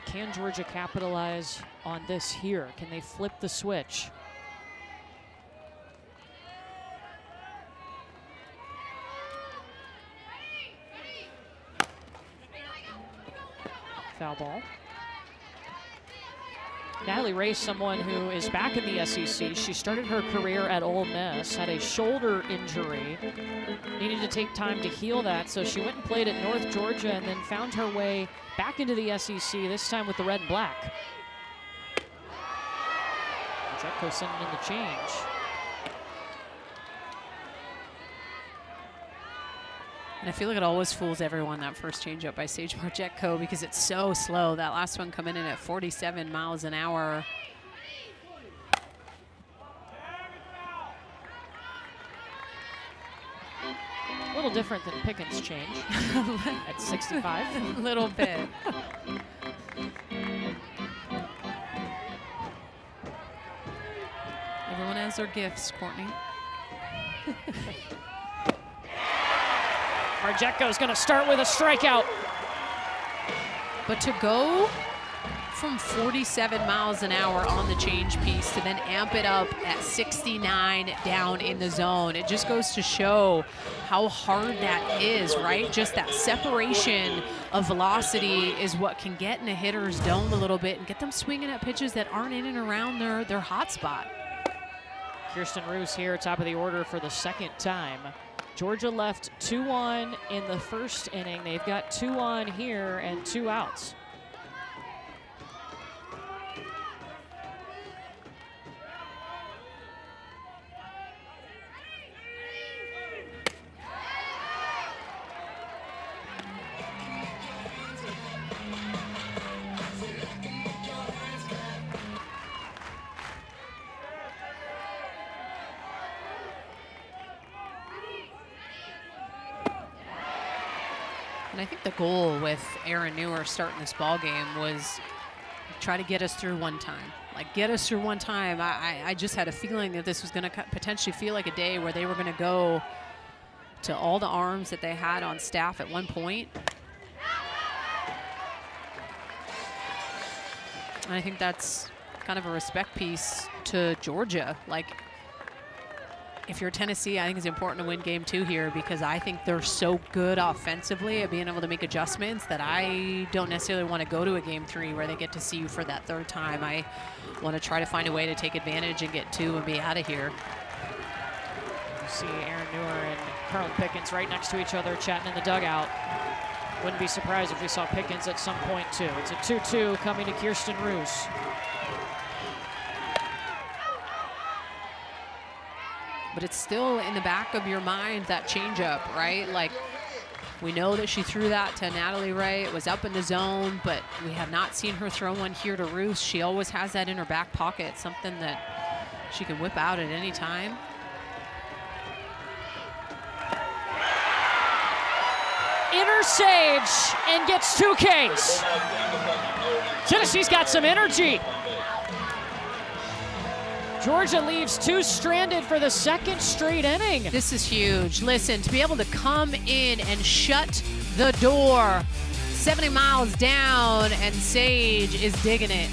Can Georgia capitalize on this here? Can they flip the switch? Foul ball. Natalie Ray, someone who is back in the SEC. She started her career at Ole Miss, had a shoulder injury, needed to take time to heal that, so she went and played at North Georgia and then found her way back into the SEC, this time with the red and black. Jetko sending in the change. And I feel like it always fools everyone, that first changeup by Sage Marjetko, because it's so slow. That last one coming in at 47 miles an hour. A little different than Pickens' change at 65. A little bit. Everyone has their gifts, Courtney. Marjetko's going to start with a strikeout. But to go from 47 miles an hour on the change piece to then amp it up at 69 down in the zone, it just goes to show how hard that is, right? Just that separation of velocity is what can get in a hitter's dome a little bit and get them swinging at pitches that aren't in and around their hot spot. Kirsten Roos here, top of the order for the second time. Georgia left 2 on in the first inning. They've got 2 on here and 2 outs. And I think the goal with Aaron Newer starting this ball game was try to get us through one time. Like, get us through one time. I just had a feeling that this was going to potentially feel like a day where they were going to go to all the arms that they had on staff at one point. And I think that's kind of a respect piece to Georgia. Like, if you're Tennessee, I think it's important to win game 2 here, because I think they're so good offensively at being able to make adjustments that I don't necessarily want to go to a game 3 where they get to see you for that 3rd time. I want to try to find a way to take advantage and get 2 and be out of here. You see Aaron Newer and Carlin Pickens right next to each other chatting in the dugout. Wouldn't be surprised if we saw Pickens at some point too. It's a 2-2 coming to Kirsten Roos. But it's still in the back of your mind, that changeup, right? Like, we know that she threw that to Natalie Ray. It was up in the zone, but we have not seen her throw one here to Roos. She always has that in her back pocket, something that she can whip out at any time. Inner Sage and gets 2 Ks. Tennessee's got some energy. Georgia leaves 2 stranded for the 2nd straight inning. This is huge. Listen, to be able to come in and shut the door 70 miles down, and Sage is digging it.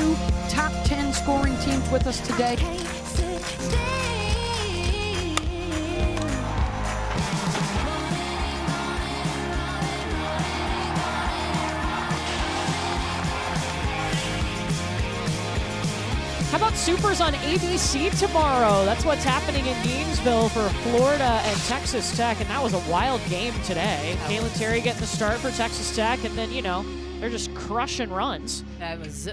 2 top 10 scoring teams with us today. How about Supers on ABC tomorrow? That's what's happening in Gainesville for Florida and Texas Tech, and that was a wild game today. Kalen Terry getting the start for Texas Tech, and then, you know, they're just crushing runs. That was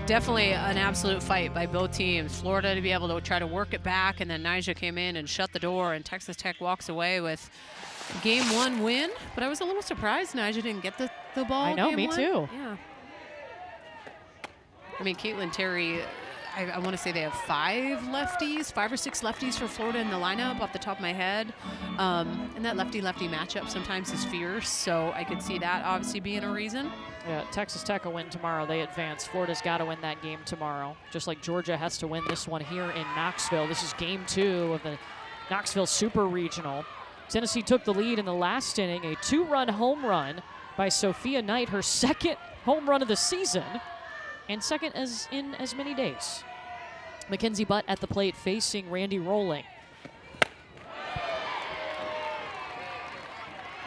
definitely an absolute fight by both teams. Florida to be able to try to work it back, and then Nyjah came in and shut the door, and Texas Tech walks away with game 1 win. But I was a little surprised Nyjah didn't get the ball. I know, game me 1. too. Yeah. I mean, Caitlin Terry, I want to say they have 5 or 6 lefties for Florida in the lineup off the top of my head. And that lefty-lefty matchup sometimes is fierce, so I could see that obviously being a reason. Yeah, Texas Tech will win tomorrow. They advance. Florida's got to win that game tomorrow, just like Georgia has to win this one here in Knoxville. This is game 2 of the Knoxville Super Regional. Tennessee took the lead in the last inning, a 2-run home run by Sophia Knight, her 2nd home run of the season, and 2nd in as many days. Mackenzie Butt at the plate facing Randy Rolling.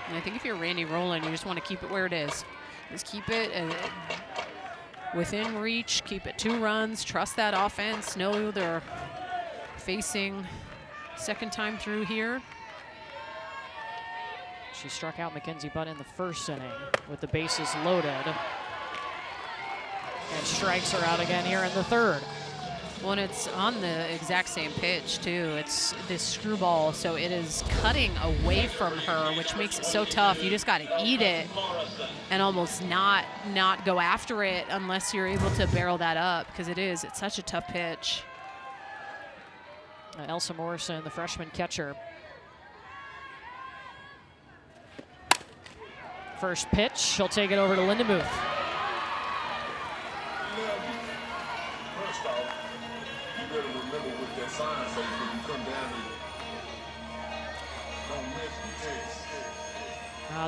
And I think if you're Randy Rolling, you just want to keep it where it is. Just keep it within reach, keep it 2 runs, trust that offense, know they're facing 2nd time through here. She struck out Mackenzie Butt in the 1st inning with the bases loaded. And strikes her out again here in the 3rd. Well, and it's on the exact same pitch, too. It's this screwball, so it is cutting away from her, which makes it so tough. You just got to eat it and almost not go after it unless you're able to barrel that up, because it's such a tough pitch. Elsa Morrison, the freshman catcher. First pitch, she'll take it over to Linda Muth.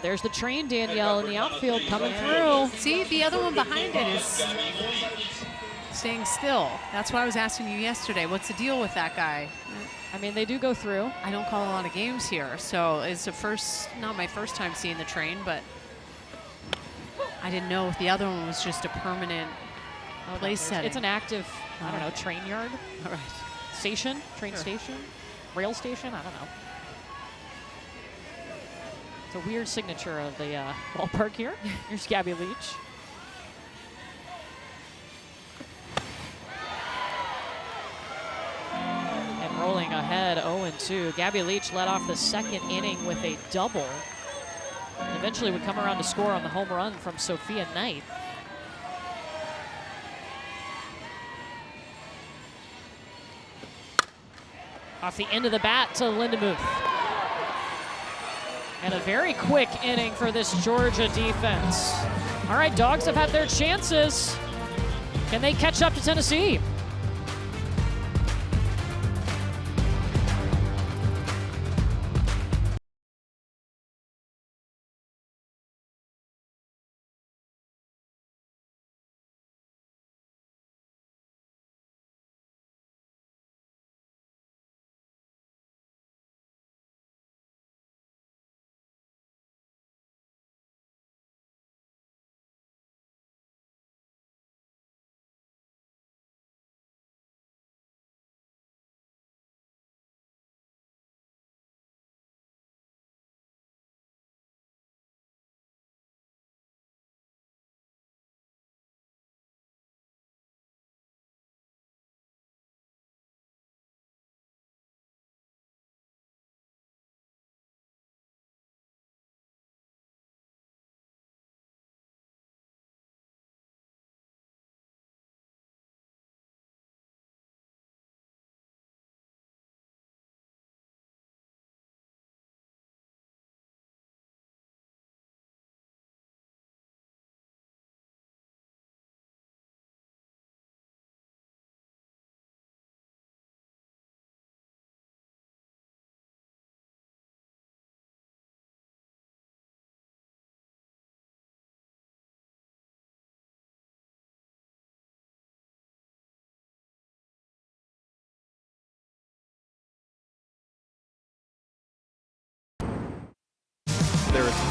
There's the train, Danielle, in the outfield coming through. See, the other one behind it is staying still. That's why I was asking you yesterday. What's the deal with that guy? I mean, they do go through. I don't call a lot of games here, so it's not my first time seeing the train, but I didn't know if the other one was just a permanent place setting. It's an active, I don't know, train yard? All right. Station? Train station? Rail station? I don't know. It's a weird signature of the ballpark here. Here's Gabby Leach. And rolling ahead 0-2. Gabby Leach led off the 2nd inning with a double. And eventually would come around to score on the home run from Sophia Knight. Off the end of the bat to Linda Muth. And a very quick inning for this Georgia defense. All right, Dogs have had their chances. Can they catch up to Tennessee?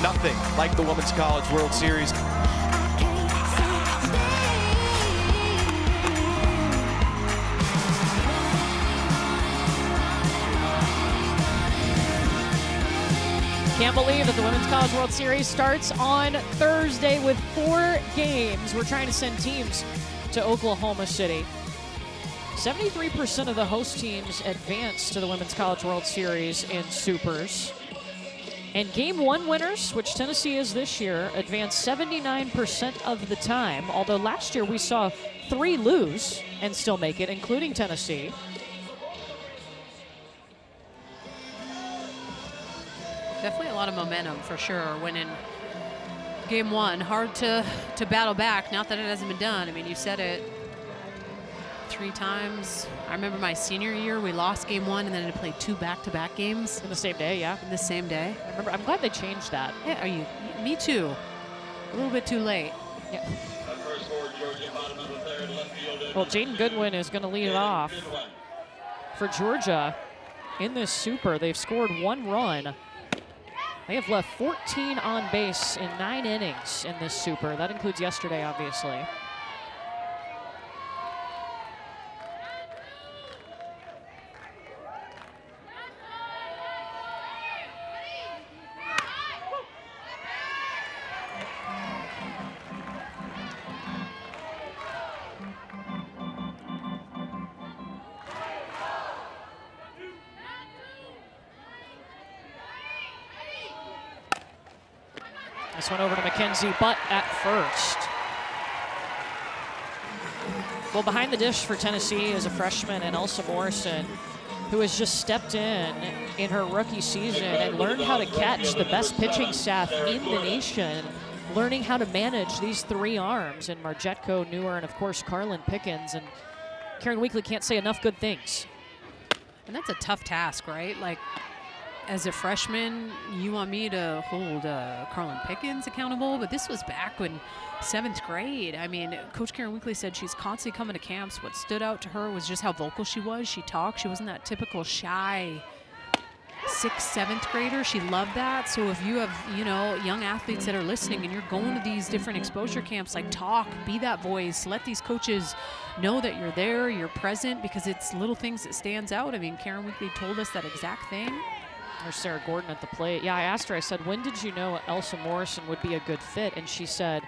nothing like the Women's College World Series. Can't believe that the Women's College World Series starts on Thursday with 4 games. We're trying to send teams to Oklahoma City. 73% of the host teams advance to the Women's College World Series in Supers. And Game 1 winners, which Tennessee is this year, advance 79% of the time. Although last year we saw 3 lose and still make it, including Tennessee. Definitely a lot of momentum for sure. Winning Game 1, hard to battle back. Not that it hasn't been done. I mean, you said it 3 times. I remember my senior year, we lost Game 1 and then had to play 2 back-to-back games. In the same day, yeah. In the same day. I remember. I'm glad they changed that. Yeah, me too. A little bit too late. Yeah. Well, Jaden Goodwin is going to lead it off for Georgia in this Super. They've scored 1 run. They have left 14 on base in 9 innings in this Super. That includes yesterday, obviously. This one over to Mackenzie Butt at first. Well, behind the dish for Tennessee is a freshman, and Elsa Morrison, who has just stepped in her rookie season and learned how to catch the best pitching staff in the nation, learning how to manage these 3 arms, and Marjetko, Newer, and of course Carlin Pickens. And Karen Weekly can't say enough good things. And that's a tough task, right? Like, as a freshman, you want me to hold Carlin Pickens accountable, but this was back when 7th grade. I mean, Coach Karen Weekly said she's constantly coming to camps. What stood out to her was just how vocal she was. She talked. She wasn't that typical shy 6th, 7th grader. She loved that. So if you have, young athletes that are listening and you're going to these different exposure camps, like, talk, be that voice, let these coaches know that you're there, you're present, because it's little things that stands out. I mean, Karen Weekly told us that exact thing. There's Sarah Gordon at the plate. Yeah, I asked her, I said, when did you know Elsa Morrison would be a good fit? And she said,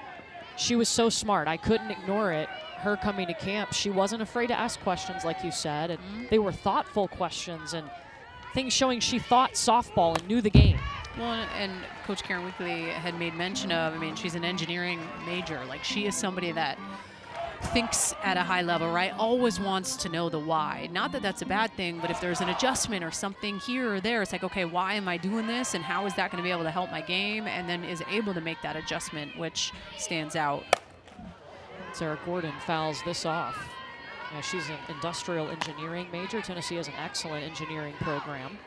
she was so smart. I couldn't ignore it, her coming to camp. She wasn't afraid to ask questions, like you said, and they were thoughtful questions and things showing she thought softball and knew the game. Well, and Coach Karen Weekly had made mention of, I mean, she's an engineering major. Like, she is somebody that thinks at a high level, right? Always wants to know the why. Not that that's a bad thing, but if there's an adjustment or something here or there, it's like, okay, why am I doing this, and how is that going to be able to help my game? And then is able to make that adjustment, which stands out. Sarah Gordon fouls this off. She's an industrial engineering major. Tennessee has an excellent engineering program.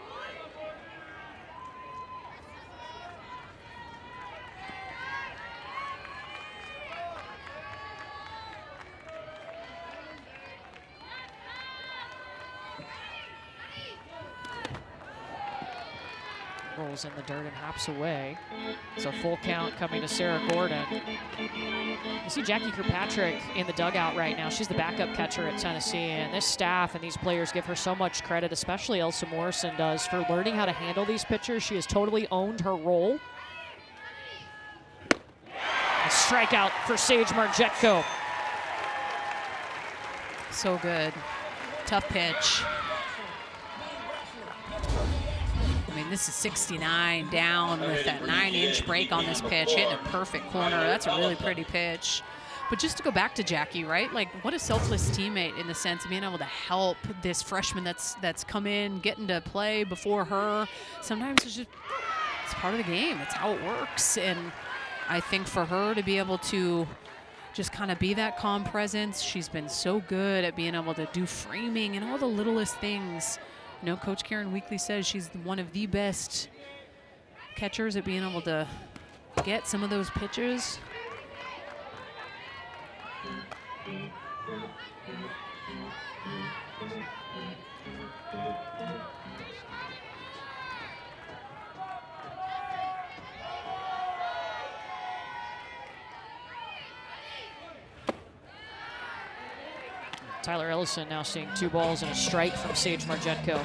Rolls in the dirt and hops away. So full count coming to Sarah Gordon. You see Jackie Kirkpatrick in the dugout right now. She's the backup catcher at Tennessee, and this staff and these players give her so much credit, especially Elsa Morrison does, for learning how to handle these pitchers. She has totally owned her role. A strikeout for Sage Marjetko. So good. Tough pitch. I mean, this is 69 down with that 9-inch break on this pitch, hitting a perfect corner. That's a really pretty pitch. But just to go back to Jackie, right? Like, what a selfless teammate in the sense of being able to help this freshman that's come in, getting to play before her. Sometimes it's part of the game. It's how it works. And I think for her to be able to just kind of be that calm presence, she's been so good at being able to do framing and all the littlest things. You know, Coach Karen Weekly says she's one of the best catchers at being able to get some of those pitches. Tyler Ellison now seeing 2 balls and a strike from Sage Margetko.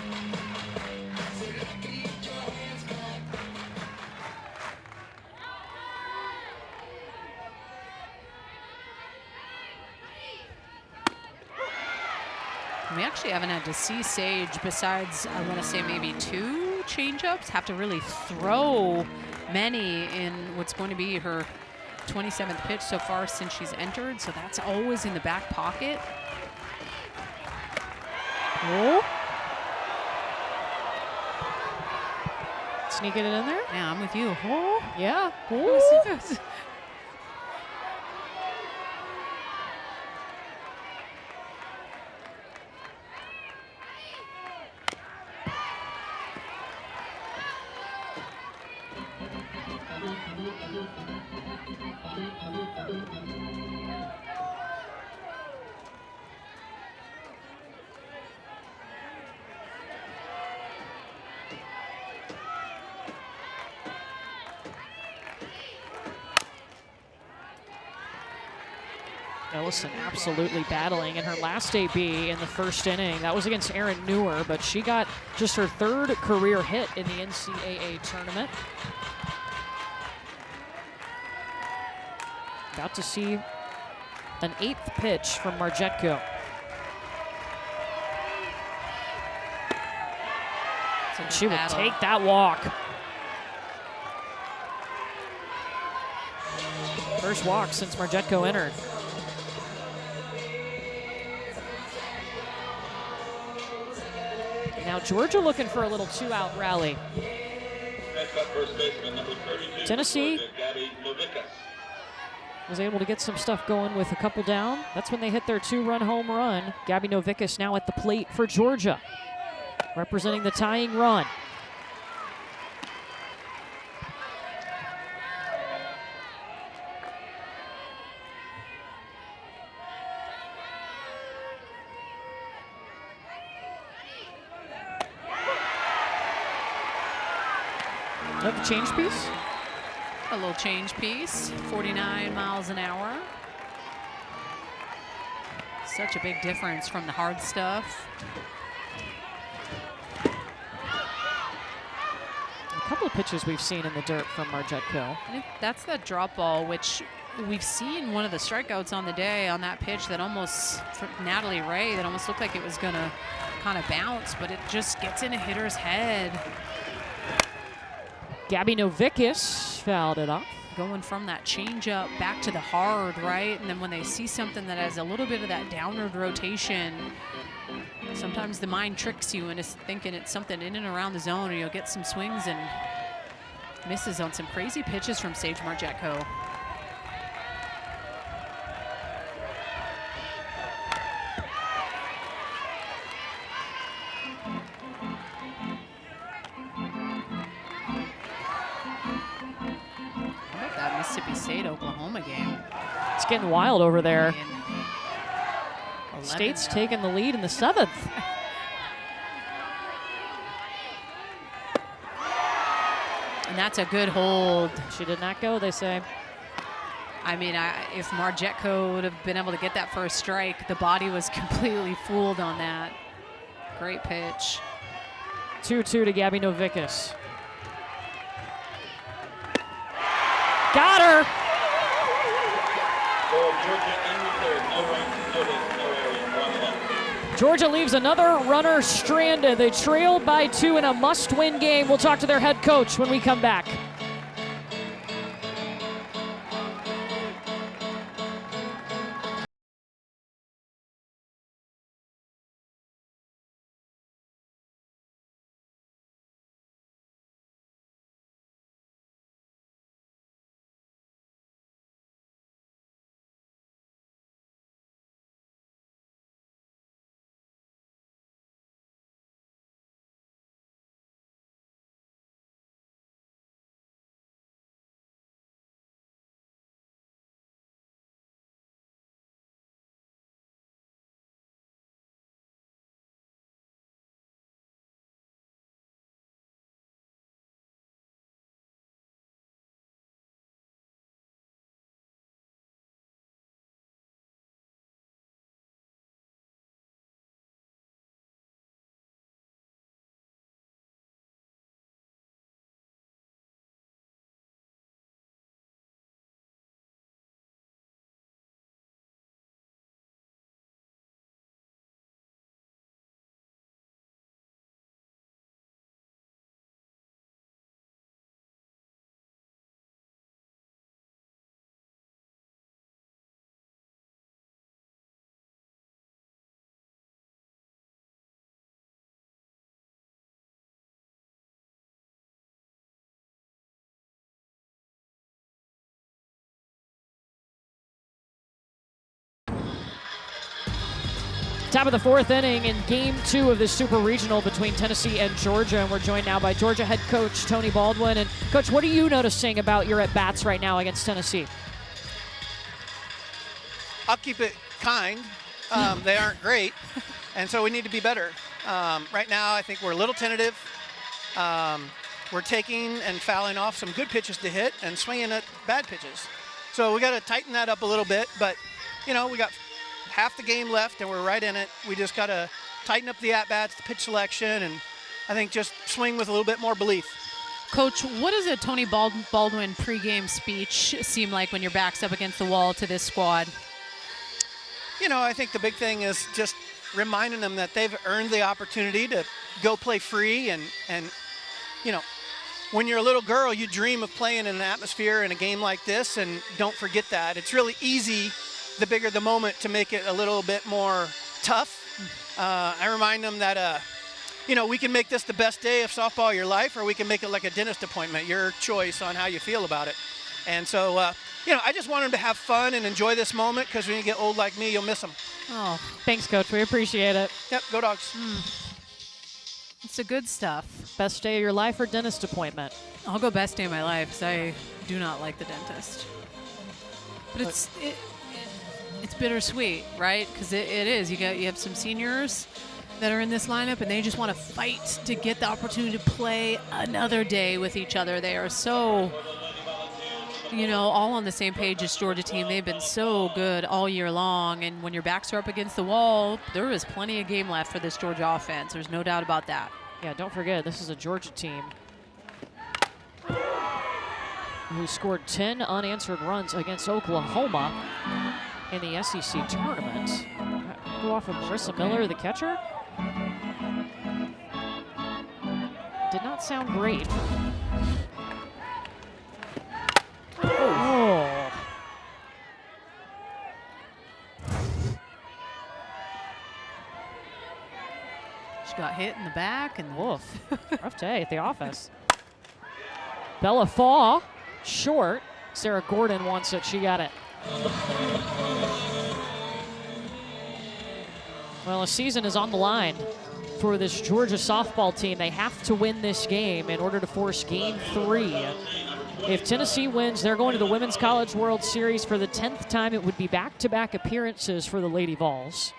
We actually haven't had to see Sage, besides, I want to say maybe 2 changeups, have to really throw many in what's going to be her 27th pitch so far since she's entered. So that's always in the back pocket. Oh. Sneaking it in there? Yeah, I'm with you. Oh. Yeah. Oh. Ellison absolutely battling in her last AB in the first inning. That was against Erin Newer, but she got just her 3rd career hit in the NCAA tournament. About to see an 8th pitch from Margetko. She will take that walk. First walk since Margetko entered. Now Georgia looking for a little 2-out rally. Tennessee was able to get some stuff going with a couple down. That's when they hit their 2-run home run. Gabby Novickas now at the plate for Georgia, representing the tying run. Another change piece? A little change piece, 49 miles an hour. Such a big difference from the hard stuff. A couple of pitches we've seen in the dirt from Margetko. And that's that drop ball, which we've seen one of the strikeouts on the day on that pitch that almost, for Natalie Ray, that almost looked like it was gonna kind of bounce, but it just gets in a hitter's head. Gabby Novickas fouled it off. Going from that changeup back to the hard, right? And then when they see something that has a little bit of that downward rotation, sometimes the mind tricks you into thinking it's something in and around the zone, or you'll get some swings and misses on some crazy pitches from Sage Margetko. Mississippi State, Oklahoma game. It's getting wild over there. State's taking the lead in the 7th. And that's a good hold. She did not go, they say. I mean, if Margetko would have been able to get that first strike, the body was completely fooled on that. Great pitch. 2-2 to Gabby Novickas. Got her. Georgia leaves another runner stranded. They trailed by 2 in a must-win game. We'll talk to their head coach when we come back. Top of the 4th inning in Game 2 of this Super Regional between Tennessee and Georgia, and we're joined now by Georgia head coach Tony Baldwin. And Coach, what are you noticing about your at-bats right now against Tennessee? I'll keep it kind. They aren't great, and so we need to be better. Right now, I think we're a little tentative. We're taking and fouling off some good pitches to hit and swinging at bad pitches. So we got to tighten that up a little bit, but, you know, we got half the game left and we're right in it. We just got to tighten up the at-bats, the pitch selection, and I think just swing with a little bit more belief. Coach, what does a Tony Baldwin pregame speech seem like when your back's up against the wall to this squad? You know, I think the big thing is just reminding them that they've earned the opportunity to go play free, and you know, when you're a little girl, you dream of playing in an atmosphere in a game like this, and don't forget that. It's really easy, the bigger the moment, to make it a little bit more tough. I remind them that, you know, we can make this the best day of softball of your life, or we can make it like a dentist appointment, your choice on how you feel about it. And so, you know, I just want them to have fun and enjoy this moment, because when you get old like me, you'll miss them. Oh, thanks, Coach. We appreciate it. Yep, go Dogs. It's the good stuff. Best day of your life or dentist appointment? I'll go best day of my life because I do not like the dentist. But it's bittersweet, right? Because it is. You have some seniors that are in this lineup, and they just want to fight to get the opportunity to play another day with each other. They are so, you know, all on the same page as Georgia team. They've been so good all year long, and when your backs are up against the wall, there is plenty of game left for this Georgia offense. There's no doubt about that. Yeah, don't forget, this is a Georgia team who scored 10 unanswered runs against Oklahoma in the SEC tournament. Go off of Marissa Miller, the catcher. Did not sound great. Oh. She got hit in the back, and woof. Rough day at the office. Bella Faw, short. Sarah Gordon wants it. She got it. Well, a season is on the line for this Georgia softball team. They have to win this game in order to force Game 3. If Tennessee wins, they're going to the Women's College World Series for the 10th time. It would be back-to-back appearances for the Lady Vols.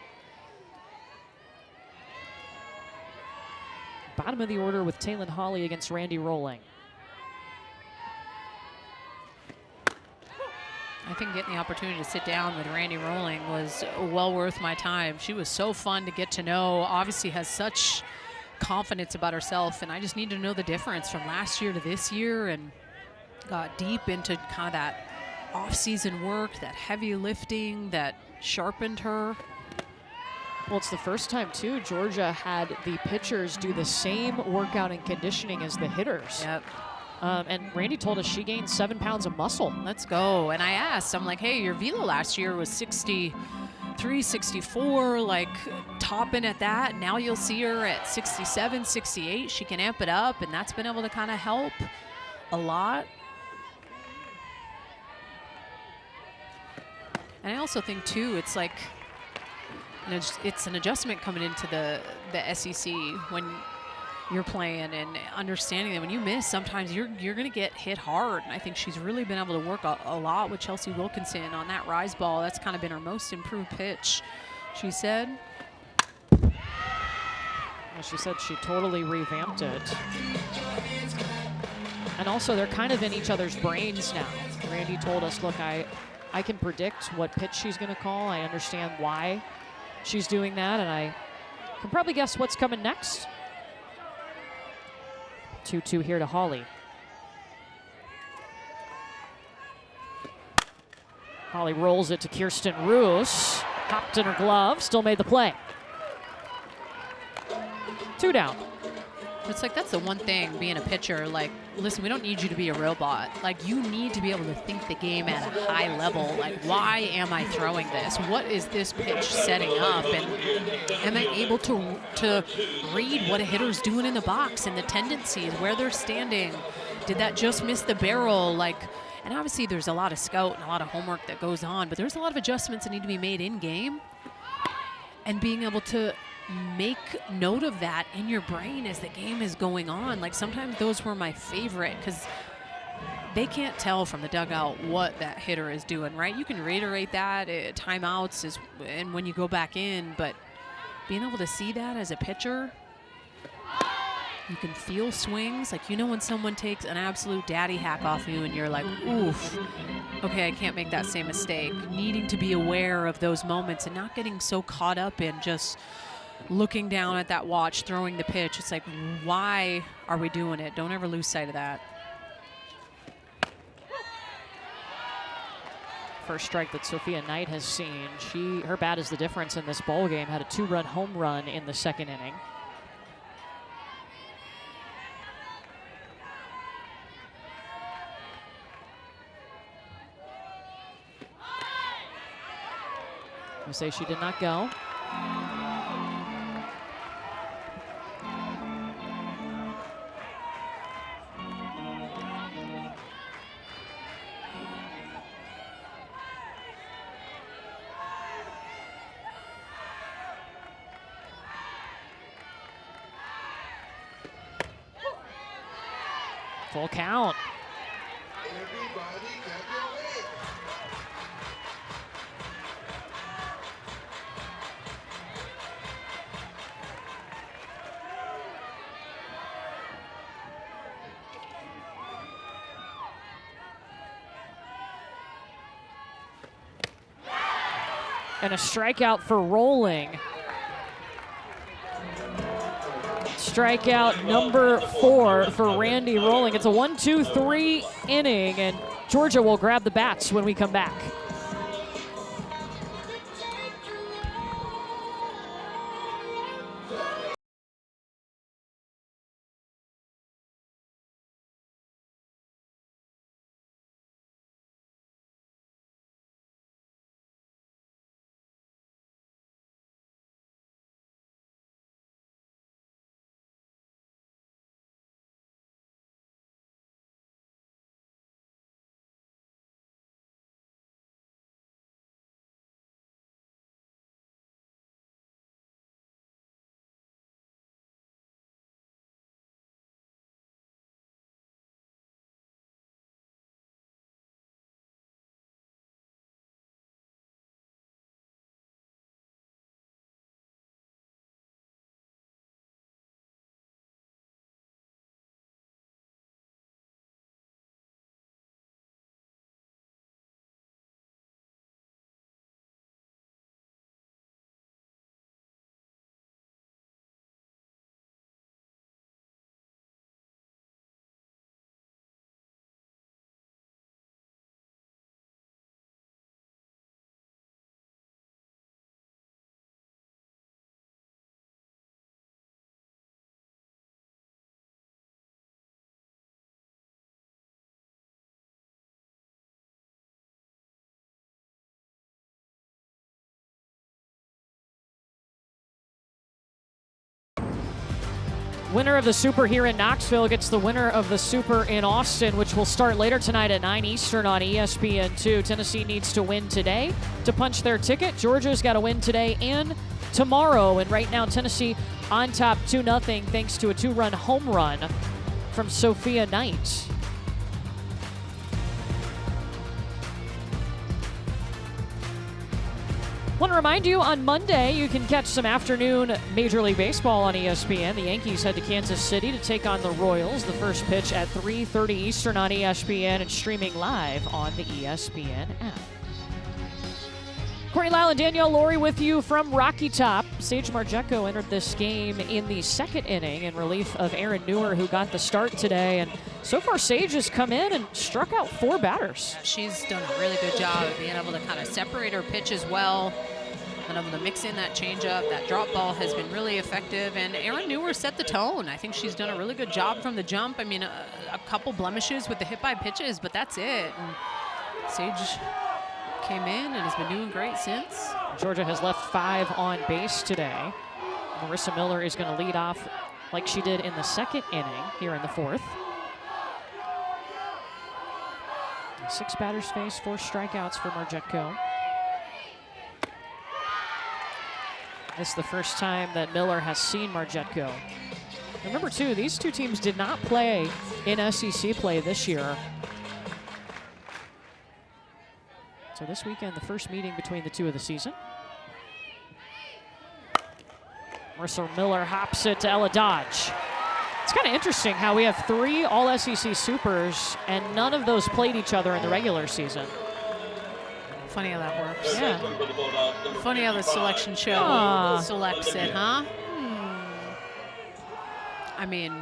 Bottom of the order with Taylin Hawley against Randy Rolling. I think getting the opportunity to sit down with Randy Rolling was well worth my time. She was so fun to get to know. Obviously has such confidence about herself, and I just need to know the difference from last year to this year, and got deep into kind of that off-season work, that heavy lifting that sharpened her. Well, it's the first time, too, Georgia had the pitchers do the same workout and conditioning as the hitters. Yep. And Randy told us she gained 7 pounds of muscle. Let's go. And I asked, I'm like, hey, your velo last year was 63, 64, like topping at that. Now you'll see her at 67, 68. She can amp it up, and that's been able to kind of help a lot. And I also think, too, it's like, it's an adjustment coming into the SEC when you're playing, and understanding that when you miss, sometimes you're going to get hit hard. And I think she's really been able to work a lot with Chelsea Wilkinson on that rise ball. That's kind of been her most improved pitch, she said. Well, she said she totally revamped it. And also, they're kind of in each other's brains now. Randy told us, look, I can predict what pitch she's going to call. I understand why she's doing that, and I can probably guess what's coming next. 2-2 here to Hawley. Hawley rolls it to Kirsten Roos. Hopped in her glove, still made the play. 2 down. It's like, that's the one thing being a pitcher. Like, listen, we don't need you to be a robot. Like, you need to be able to think the game at a high level. Like, why am I throwing this? What is this pitch setting up? And am I able to read what a hitter's doing in the box and the tendencies, where they're standing? Did that just miss the barrel? Like, and obviously there's a lot of scout and a lot of homework that goes on, but there's a lot of adjustments that need to be made in game. and being able to make note of that in your brain as the game is going on. Like sometimes those were my favorite because they can't tell from the dugout what that hitter is doing, right? You can reiterate that, timeouts is, and when you go back in, but being able to see that as a pitcher, you can feel swings. Like, you know when someone takes an absolute daddy hack off you and you're like, oof, okay, I can't make that same mistake. Needing to be aware of those moments and not getting so caught up in just looking down at that watch, throwing the pitch. It's like, why are we doing it? Don't ever lose sight of that. First strike that Sophia Knight has seen. Her bat is the difference in this ball game. Had a 2-run home run in the second inning. You say she did not go. Full count. And a strikeout for Rolling. Strikeout number 4 for Randy Rolling. It's a 1-2-3 inning, and Georgia will grab the bats when we come back. Winner of the Super here in Knoxville gets the winner of the Super in Austin, which will start later tonight at 9 Eastern on ESPN2. Tennessee needs to win today to punch their ticket. Georgia's got to win today and tomorrow. And right now, Tennessee on top 2-0 thanks to a 2-run home run from Sophia Knight. Want to remind you, on Monday, you can catch some afternoon Major League Baseball on ESPN. The Yankees head to Kansas City to take on the Royals. The first pitch at 3:30 Eastern on ESPN and streaming live on the ESPN app. Courtney Lyle and Danielle Laurie with you from Rocky Top. Sage Margecko entered this game in the second inning in relief of Aaron Newer, who got the start today. And so far, Sage has come in and struck out 4 batters. She's done a really good job of being able to kind of separate her pitch as well, and able to mix in that changeup. That drop ball has been really effective, and Aaron Newer set the tone. I think she's done a really good job from the jump. I mean, a couple blemishes with the hit-by pitches, but that's it. And Sage came in and has been doing great since. Georgia has left 5 on base today. Marissa Miller is going to lead off like she did in the second inning here in the 4th. 6 batters face, 4 strikeouts for Margecko. This is the first time that Miller has seen Margetco. Remember, too, these two teams did not play in SEC play this year. So this weekend, the first meeting between the two of the season. Marissa Miller hops it to Ella Dodge. It's kind of interesting how we have 3 All-SEC Supers, and none of those played each other in the regular season. Funny how that works. Yeah. Funny how the selection show selects it, huh? I mean,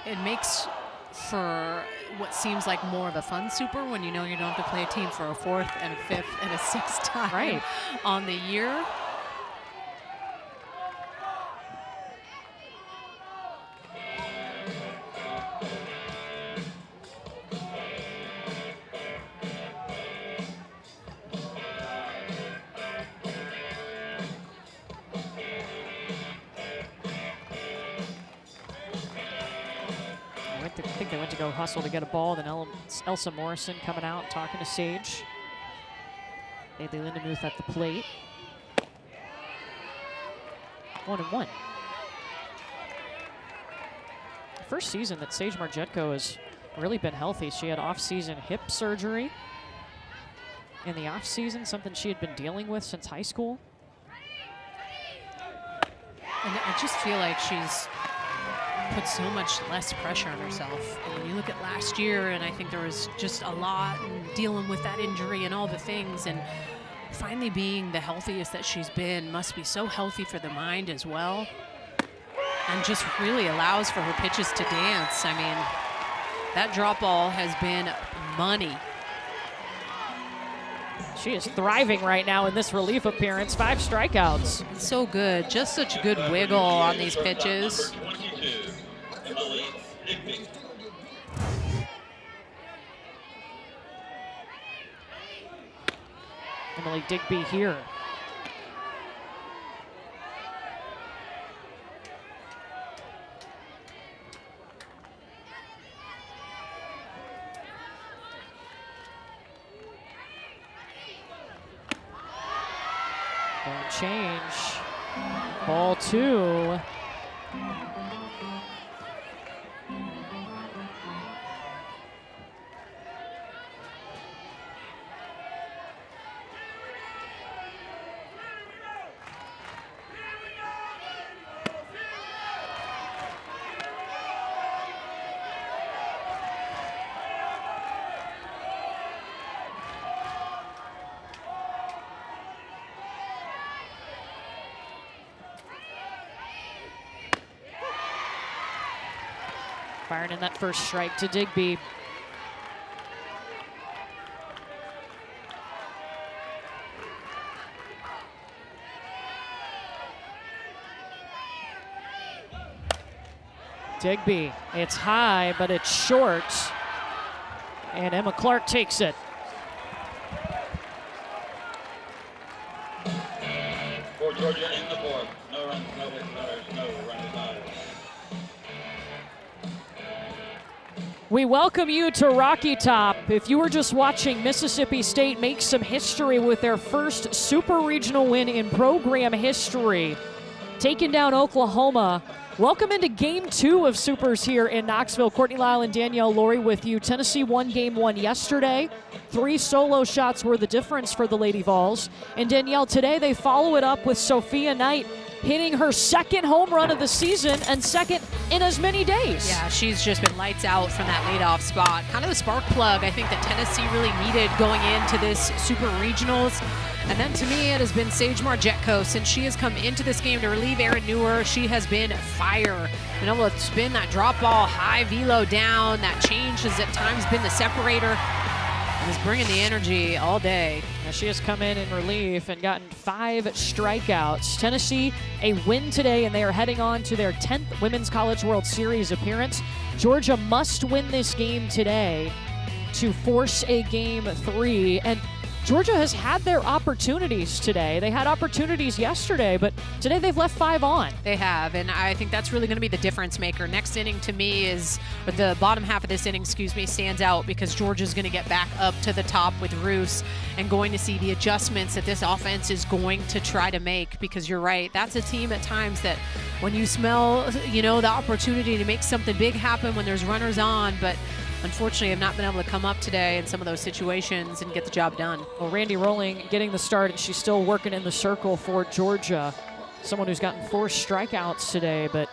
it makes for what seems like more of a fun Super when you know you don't have to play a team for a 4th and a 5th and a 6th time on the year. I think they went to go hustle to get a ball. Then Elsa Morrison coming out talking to Sage. Bailey Lindemuth at the plate. 1-1. First season that Sage Margetco has really been healthy. She had off-season hip surgery in the off-season, something she had been dealing with since high school. And I just feel like she's put so much less pressure on herself. And when you look at last year, and I think there was just a lot and dealing with that injury and all the things, and finally being the healthiest that she's been must be so healthy for the mind as well, and just really allows for her pitches to dance. I mean, that drop ball has been money. She is thriving right now in this relief appearance. 5 strikeouts. So good. Just such good wiggle on these pitches. Emily Digby here. Don't change. Ball 2. Firing in that first strike to Digby. Digby, it's high, but it's short. And Emma Clark takes it. For Georgia in the 4th. No runs, no hits, no runs, no. We welcome you to Rocky Top. If you were just watching Mississippi State make some history with their first super regional win in program history, taking down Oklahoma. Welcome into Game 2 of Supers here in Knoxville. Courtney Lyle and Danielle Laurie with you. Tennessee won Game 1 yesterday. 3 solo shots were the difference for the Lady Vols. And Danielle, today they follow it up with Sophia Knight hitting her 2nd home run of the season and 2nd in as many days. Yeah, she's just been lights out from that leadoff spot. Kind of the spark plug I think that Tennessee really needed going into this Super Regionals. And then to me, it has been Sage Margetco. Since she has come into this game to relieve Erin Newer, she has been fire. Been able to spin that drop ball high velo down. That change has at times been the separator. And is bringing the energy all day. Now she has come in relief and gotten 5 strikeouts. Tennessee, a win today, and they are heading on to their 10th Women's College World Series appearance. Georgia must win this game today to force a Game 3. And Georgia has had their opportunities today. They had opportunities yesterday, but today they've left 5 on. They have, and I think that's really going to be the difference maker. Next inning to me is, or the bottom half of this inning, stands out because Georgia's going to get back up to the top with Roos and going to see the adjustments that this offense is going to try to make, because you're right, that's a team at times that when you smell, the opportunity to make something big happen when there's runners on, but unfortunately, I've not been able to come up today in some of those situations and get the job done. Well, Randy Rolling getting the start, and she's still working in the circle for Georgia. Someone who's gotten 4 strikeouts today, but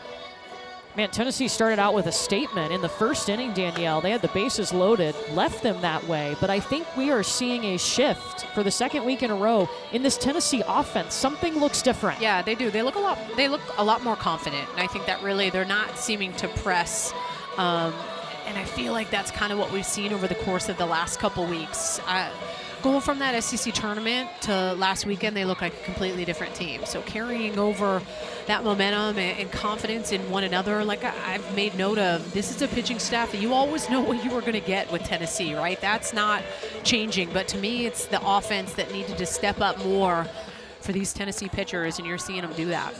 man, Tennessee started out with a statement in the first inning, Danielle. They had the bases loaded, left them that way, but I think we are seeing a shift for the second week in a row in this Tennessee offense. Something looks different. Yeah, they do. They look a lot more confident, and I think that really they're not seeming to press. And I feel like that's kind of what we've seen over the course of the last couple weeks. Going from that SEC tournament to last weekend, they look like a completely different team. So carrying over that momentum and confidence in one another, like I've made note of, this is a pitching staff that you always know what you were going to get with Tennessee, right? That's not changing. But to me, it's the offense that needed to step up more for these Tennessee pitchers, and you're seeing them do that.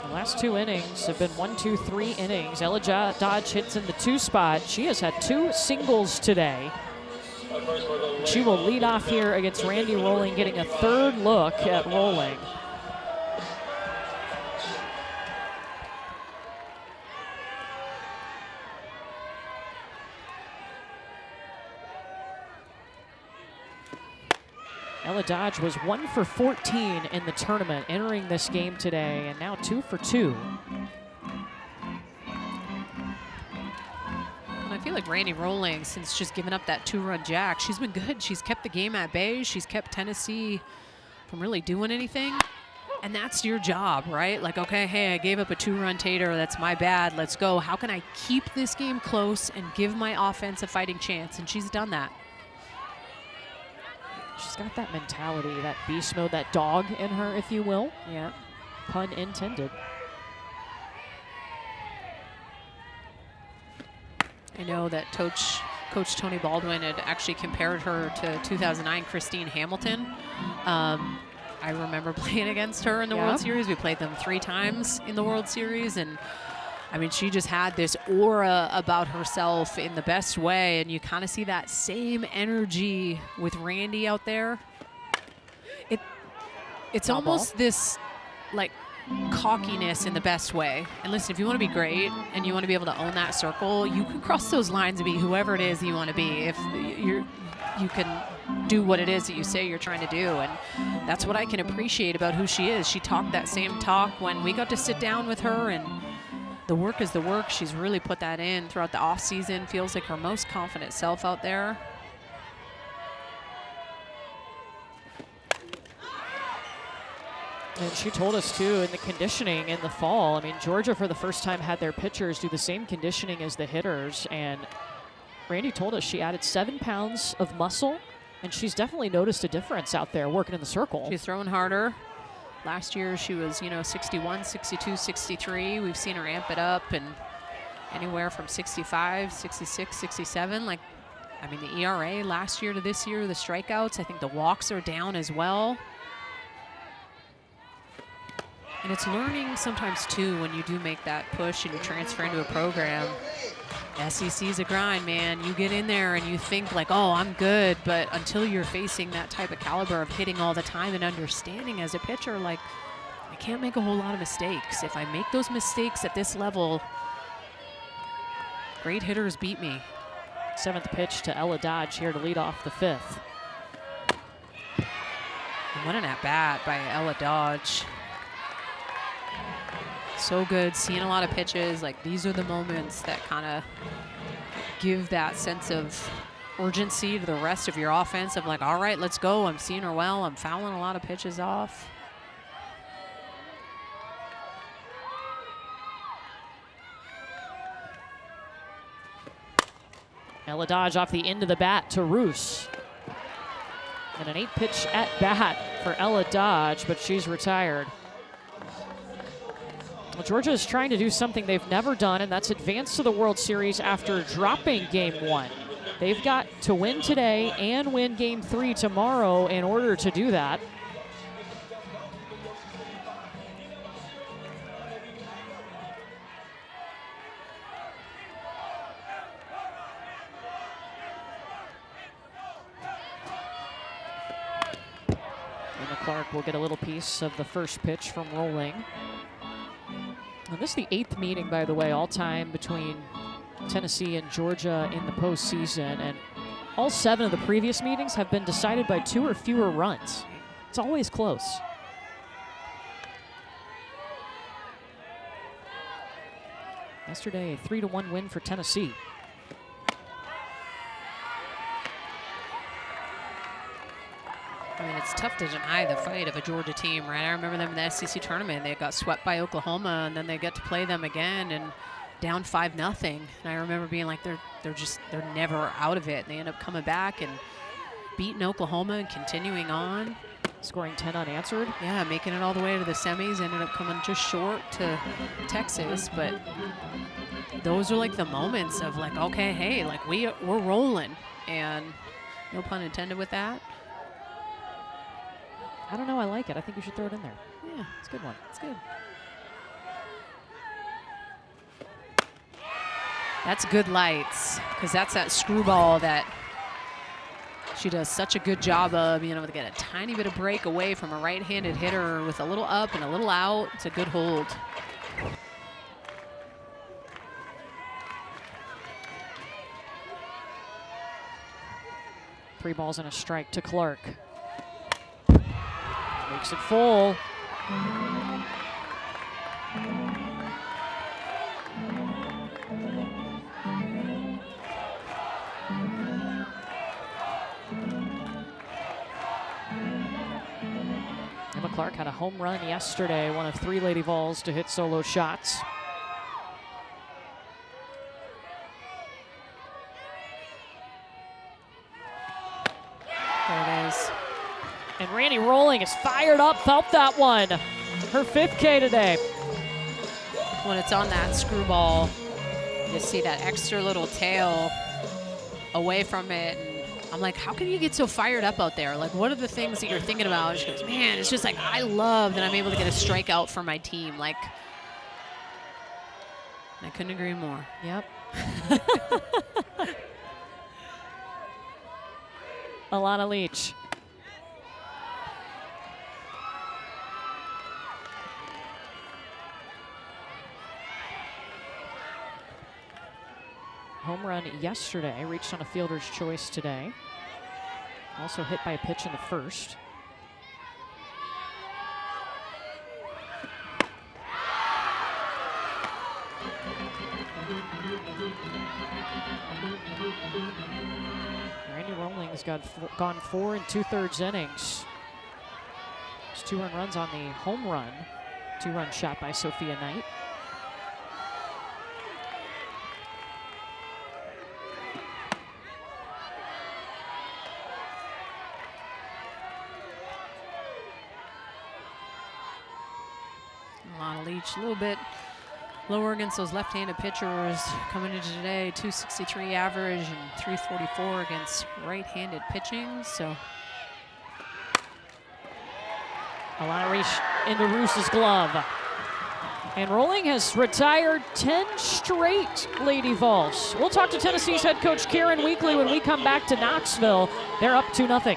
The last 2 innings have been 1, 2, 3 innings. Ella Dodge hits in the 2 spot. She has had 2 singles today. She will lead off here against Randy Rolling, getting a 3rd look at Rolling. Ella Dodge was 1 for 14 in the tournament entering this game today, and now 2 for 2. And I feel like Randy Rolling, since just giving up that 2-run jack, she's been good. She's kept the game at bay. She's kept Tennessee from really doing anything. And that's your job, right? Like, okay, hey, I gave up a 2-run tater. That's my bad. Let's go. How can I keep this game close and give my offense a fighting chance? And she's done that. She's got that mentality, that beast mode, that dog in her, if you will. Yeah. Pun intended. I know that Coach Tony Baldwin had actually compared her to 2009 Christine Hamilton. I remember playing against her in the World Series. We played them 3 times in the World Series, and I mean, she just had this aura about herself in the best way, and you kind of see that same energy with Randy out there. It's almost this, like, cockiness in the best way. And listen, if you want to be great and you want to be able to own that circle, you can cross those lines and be whoever it is that you want to be. If you can do what it is that you say you're trying to do, and that's what I can appreciate about who she is. She talked that same talk when we got to sit down with her, and the work is the work. She's really put that in throughout the off season. Feels like her most confident self out there. And she told us, too, in the conditioning in the fall, I mean, Georgia for the first time had their pitchers do the same conditioning as the hitters. And Randy told us she added 7 pounds of muscle, and she's definitely noticed a difference out there working in the circle. She's throwing harder. Last year she was, 61, 62, 63. We've seen her amp it up, and anywhere from 65, 66, 67. Like, I mean, the ERA last year to this year, the strikeouts, I think the walks are down as well. And it's learning sometimes, too, when you do make that push and you transfer into a program. SEC's a grind, man. You get in there and you think like, oh, I'm good. But until you're facing that type of caliber of hitting all the time and understanding as a pitcher, like, I can't make a whole lot of mistakes. If I make those mistakes at this level, great hitters beat me. 7th pitch to Ella Dodge here to lead off the 5th. And what an at-bat by Ella Dodge. So good, seeing a lot of pitches. Like, these are the moments that kind of give that sense of urgency to the rest of your offense of like, all right, let's go. I'm seeing her well. I'm fouling a lot of pitches off. Ella Dodge off the end of the bat to Roos. And an 8-pitch at bat for Ella Dodge, but she's retired. Well, Georgia is trying to do something they've never done, and that's advance to the World Series after dropping Game 1. They've got to win today and win Game 3 tomorrow in order to do that. Emma Clark will get a little piece of the first pitch from Rolling. And this is the 8th meeting, by the way, all time between Tennessee and Georgia in the postseason, and all 7 of the previous meetings have been decided by 2 or fewer runs. It's always close. Yesterday, a 3-1 win for Tennessee. I mean, it's tough to deny the fight of a Georgia team, right? I remember them in the SEC tournament. They got swept by Oklahoma, and then they get to play them again and down 5-0. And I remember being like, they're never out of it. And they end up coming back and beating Oklahoma and continuing on. Scoring 10 unanswered. Yeah, making it all the way to the semis. Ended up coming just short to Texas. But those are like the moments of like, okay, hey, like we're rolling. And no pun intended with that. I don't know, I like it. I think you should throw it in there. Yeah, it's a good one. It's good. That's good lights, because that's that screwball that she does such a good job of being able to get a tiny bit of break away from a right-handed hitter with a little up and a little out. It's a good hold. Three balls and a strike to Clark. Makes it full. Emma Clark had a home run yesterday, one of 3 Lady Vols to hit solo shots. There it is. And Randy Rolling is fired up, felt that one. Her 5th K today. When it's on that screwball, you see that extra little tail away from it. And I'm like, how can you get so fired up out there? Like, what are the things that you're thinking about? And she goes, man, it's just like, I love that I'm able to get a strikeout for my team. Like, I couldn't agree more. Yep. Alana Leach. Home run yesterday, reached on a fielder's choice today. Also hit by a pitch in the first. Randy Rolling has gone 4 2/3 innings. There's 2 earned runs on the home run. 2-run shot by Sophia Knight. Alana Leach, a little bit lower against those left-handed pitchers coming into today. 263 average and 344 against right-handed pitching. So Alana Leach into Roos's glove. And Rolling has retired 10 straight Lady Vols. We'll talk to Tennessee's head coach Karen Weekly when we come back to Knoxville. They're up 2-0.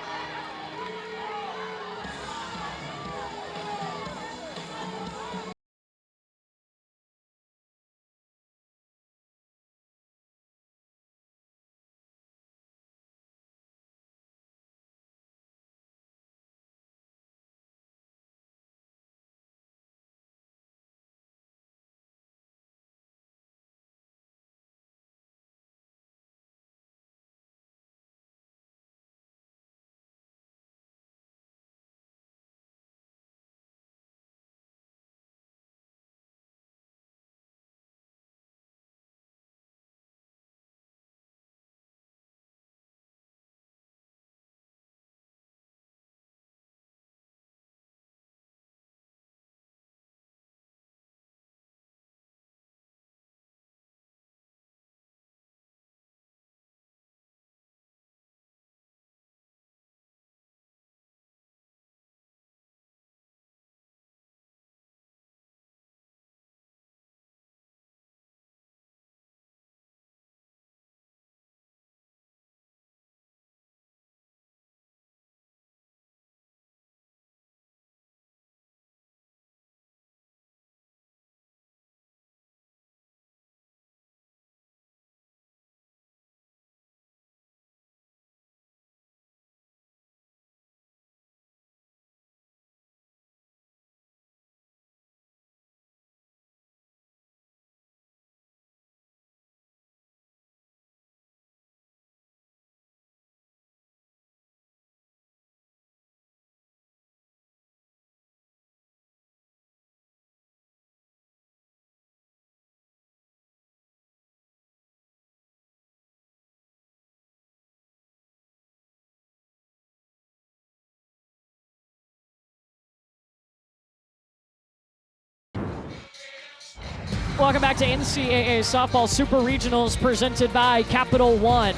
Welcome back to NCAA Softball Super Regionals presented by Capital One.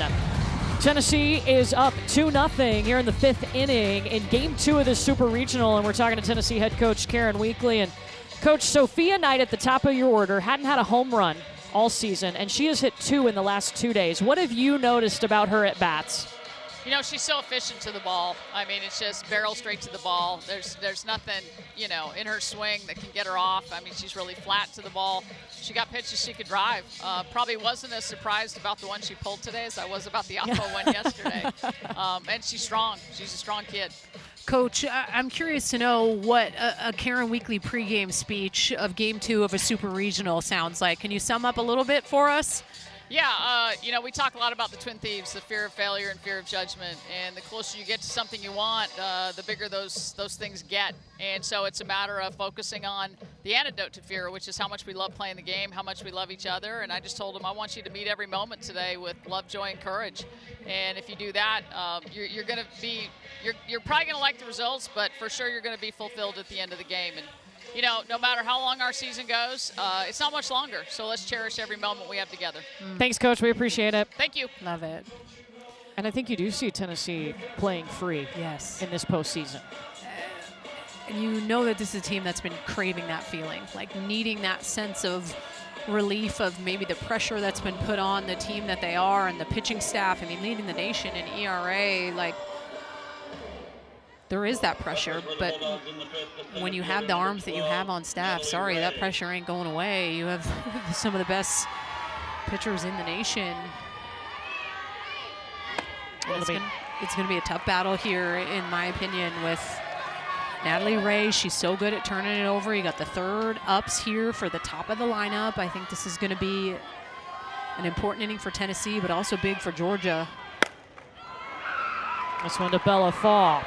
Tennessee is up 2-0 here in the 5th inning in Game 2 of this Super Regional, and we're talking to Tennessee head coach Karen Weekly. And Coach, Sophia Knight at the top of your order hadn't had a home run all season, and she has hit 2 in the last 2 days. What have you noticed about her at bats? You know, she's so efficient to the ball. I mean, it's just barrel straight to the ball. There's nothing, you know, in her swing that can get her off. I mean, she's really flat to the ball. She got pitches she could drive. Probably wasn't as surprised about the one she pulled today as I was about the Oppo one yesterday. And she's strong. She's a strong kid. Coach, I'm curious to know what a Karen Weekly pregame speech of Game 2 of a Super Regional sounds like. Can you sum up a little bit for us? Yeah, you know, we talk a lot about the twin thieves, the fear of failure and fear of judgment. And the closer you get to something you want, the bigger those things get. And so it's a matter of focusing on the antidote to fear, which is how much we love playing the game, how much we love each other. And I just told them, I want you to meet every moment today with love, joy, and courage. And if you do that, you're going to be, you're probably going to like the results, but for sure you're going to be fulfilled at the end of the game. And you know, no matter how long our season goes, it's not much longer. So let's cherish every moment we have together. Thanks, Coach. We appreciate it. Thank you. Love it. And I think you do see Tennessee playing free Yes. in this postseason. And you know that this is a team that's been craving that feeling, like needing that sense of relief of maybe the pressure that's been put on the team that they are and the pitching staff. I mean, leading the nation in ERA, like, there is that pressure, but when you have the arms that you have on staff, sorry, that pressure ain't going away. You have some of the best pitchers in the nation. It's going to be a tough battle here, in my opinion, with Natalie Ray. She's so good at turning it over. You got the third ups here for the top of the lineup. I think this is going to be an important inning for Tennessee, but also big for Georgia. This one to Bella Fall.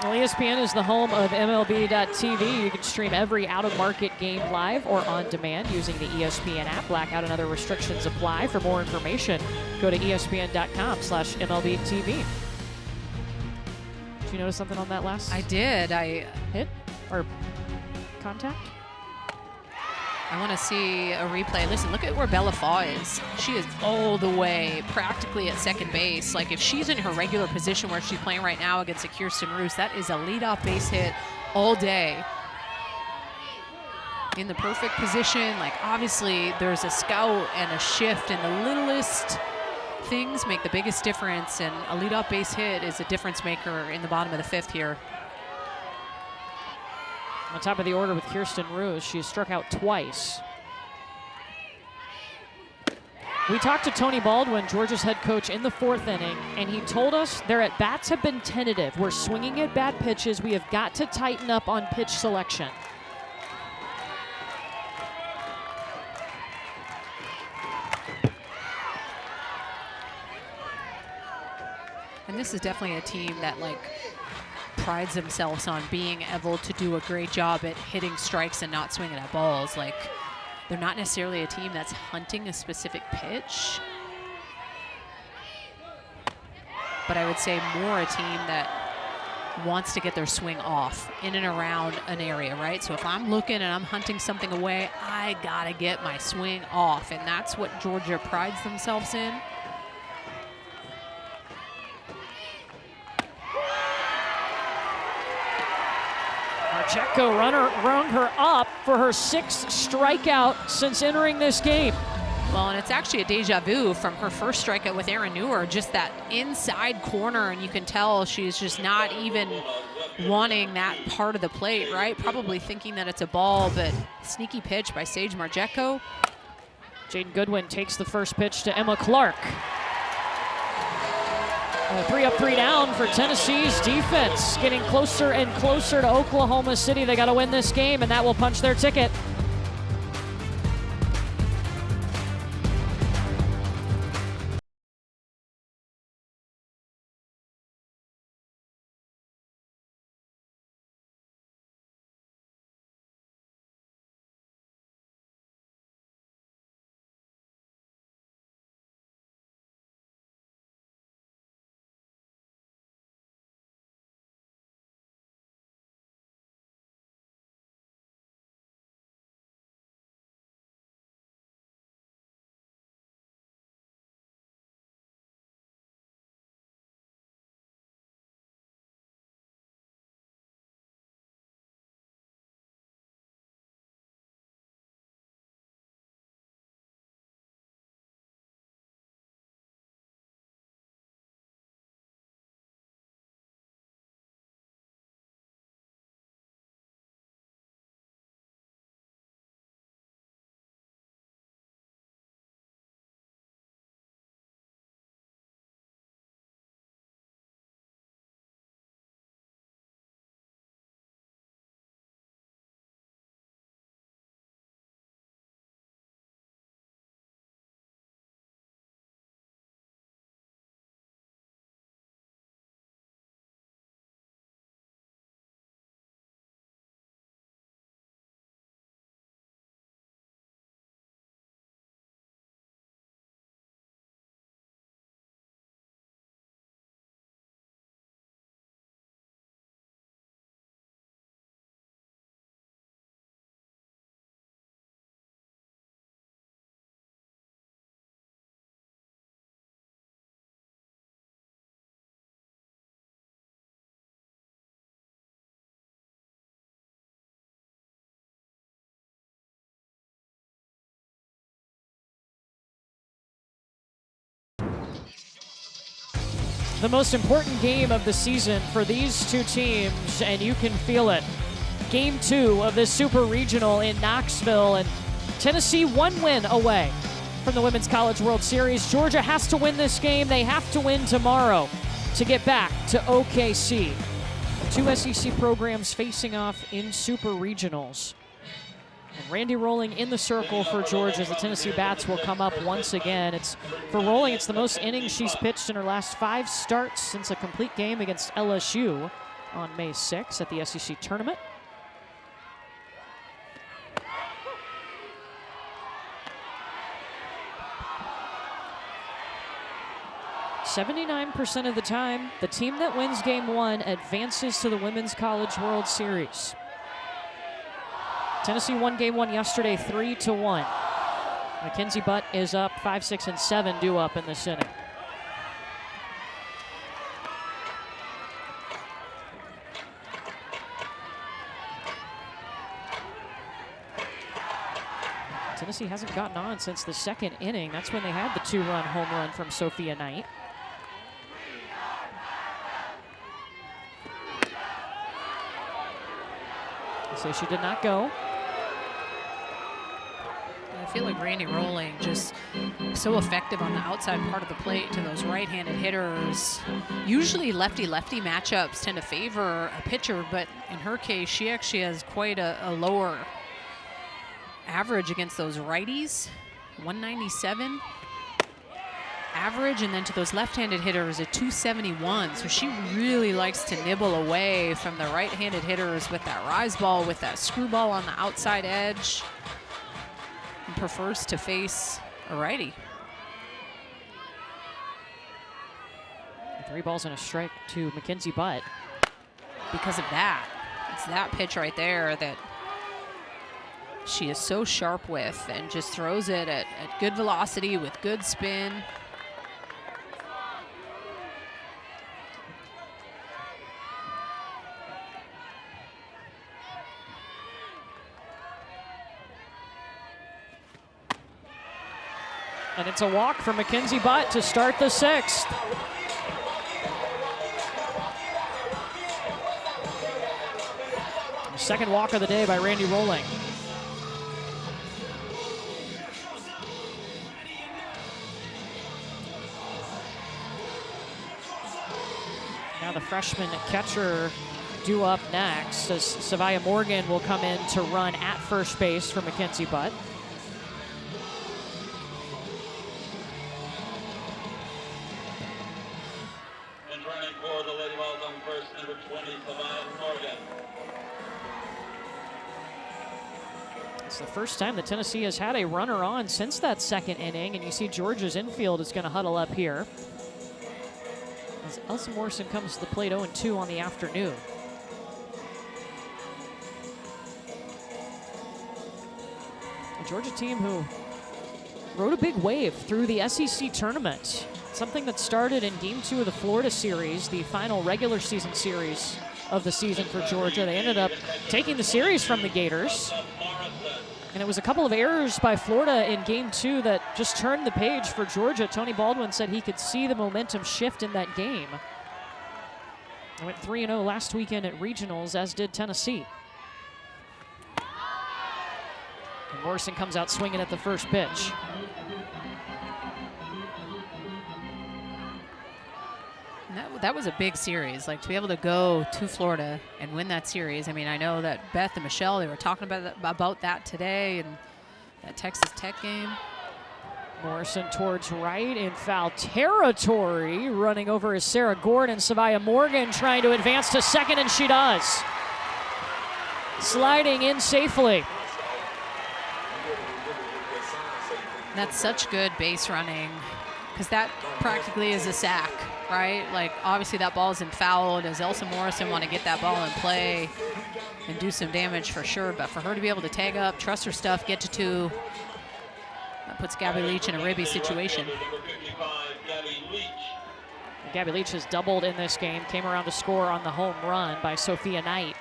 Well, ESPN is the home of MLB.TV. You can stream every out-of-market game live or on demand using the ESPN app. Blackout and other restrictions apply. For more information, go to ESPN.com/MLB.TV. Did you notice something on that last? I did. Hit or contact? I want to see a replay. Listen, look at where Bella Faw is. She is all the way practically at second base. Like, if she's in her regular position where she's playing right now against a Kirsten Roos, that is a leadoff base hit all day. In the perfect position. Like, obviously, there's a scout and a shift, and the littlest things make the biggest difference, and a leadoff base hit is a difference maker in the bottom of the 5th here. On top of the order with Kirsten Roos, she has struck out twice. We talked to Tony Baldwin, Georgia's head coach, in the 4th inning, and he told us their at-bats have been tentative. We're swinging at bad pitches. We have got to tighten up on pitch selection. And this is definitely a team that, like, prides themselves on being able to do a great job at hitting strikes and not swinging at balls. Like, they're not necessarily a team that's hunting a specific pitch, but I would say more a team that wants to get their swing off in and around an area, right? So if I'm looking and I'm hunting something away, I gotta get my swing off, and that's what Georgia prides themselves in. Marchetko rung her up for her 6th strikeout since entering this game. Well, and it's actually a deja vu from her first strikeout with Aaron Newer, just that inside corner, and you can tell she's just not even wanting that part of the plate, right? Probably thinking that it's a ball, but sneaky pitch by Sage Marchetko. Jaden Goodwin takes the first pitch to Emma Clark. 3 up, 3 down for Tennessee's defense. Getting closer and closer to Oklahoma City. They got to win this game, and that will punch their ticket. the most important game of the season for these two teams, and you can feel it. Game 2 of this Super Regional in Knoxville, and Tennessee 1 win away from the Women's College World Series. Georgia has to win this game. They have to win tomorrow to get back to OKC. Two SEC programs facing off in Super Regionals. And Randy Rolling in the circle for Georgia as the Tennessee Bats will come up once again. For Rolling, it's the most innings she's pitched in her last 5 starts since a complete game against LSU on May 6th at the SEC tournament. "79% of the time, the team that wins Game 1 advances to the Women's College World Series." Tennessee won Game 1 yesterday 3-1. Mackenzie Butt is up 5, 6, and 7 due up in this inning. Tennessee hasn't gotten on since the 2nd inning. That's when they had the 2-run home run from Sophia Knight. So she did not go. I feel like Randy Rolling just so effective on the outside part of the plate to those right-handed hitters. Usually lefty-lefty matchups tend to favor a pitcher, but in her case, she actually has quite a lower average against those righties. 197 average, and then to those left-handed hitters a 271. So she really likes to nibble away from the right-handed hitters with that rise ball, with that screwball on the outside edge, and prefers to face a righty. 3 balls and a strike to Mackenzie Butt. Because of that, it's that pitch right there that she is so sharp with and just throws it at good velocity with good spin. And it's a walk for Mackenzie Butt to start the 6th. Second walk of the day by Randy Rolling. Now the freshman catcher due up next, as Savia Morgan will come in to run at first base for Mackenzie Butt. It's the first time that Tennessee has had a runner on since that 2nd inning, and you see Georgia's infield is going to huddle up here as Elsa Morrison comes to the plate 0-2 on the afternoon. A Georgia team who rode a big wave through the SEC tournament, something that started in Game 2 of the Florida series, the final regular season series of the season for Georgia. They ended up taking the series from the Gators. And it was a couple of errors by Florida in Game 2 that just turned the page for Georgia. Tony Baldwin said he could see the momentum shift in that game. They went 3-0 last weekend at regionals, as did Tennessee. And Morrison comes out swinging at the first pitch. That was a big series, like to be able to go to Florida and win that series. I mean, I know that Beth and Michelle, they were talking about that today and that Texas Tech game. Morrison towards right in foul territory. Running over is Sarah Gordon. Savia Morgan trying to advance to second, and she does. Sliding in safely. That's such good base running, because that practically is a sack, right? Like, obviously that ball isn't foul. Does Elsa Morrison want to get that ball in play and do some damage for sure? But for her to be able to tag up, trust her stuff, get to 2, that puts Gabby Leach in a ribby situation. Gabby Leach has doubled in this game, came around to score on the home run by Sophia Knight.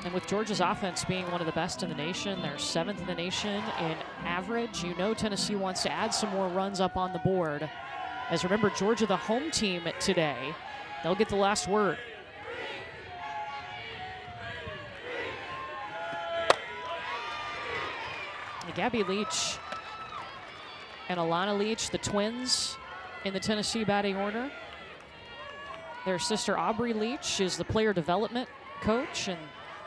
And with Georgia's offense being one of the best in the nation, they're 7th in the nation in average, you know Tennessee wants to add some more runs up on the board. As remember, Georgia, the home team today, they'll get the last word. Gabby Leach and Alana Leach, the twins in the Tennessee batting order. Their sister Aubrey Leach is the player development coach, and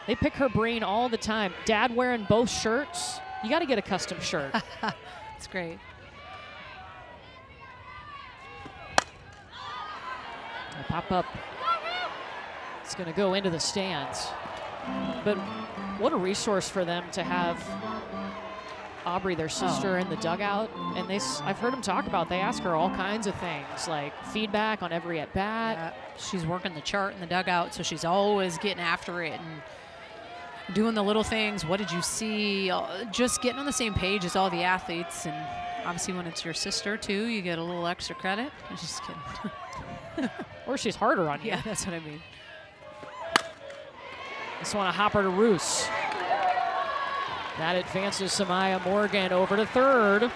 they pick her brain all the time. Dad wearing both shirts. You got to get a custom shirt. It's great. A pop up. It's going to go into the stands. But what a resource for them to have Aubrey, their sister, in the dugout. And I've heard them talk about, they ask her all kinds of things, like feedback on every at-bat. Yeah, she's working the chart in the dugout, so she's always getting after it and doing the little things. What did you see? Just getting on the same page as all the athletes. And obviously when it's your sister, too, you get a little extra credit. I'm just kidding. Or she's harder on you. Yeah, that's what I mean. This one a hopper to Roos. That advances Samaya Morgan over to third.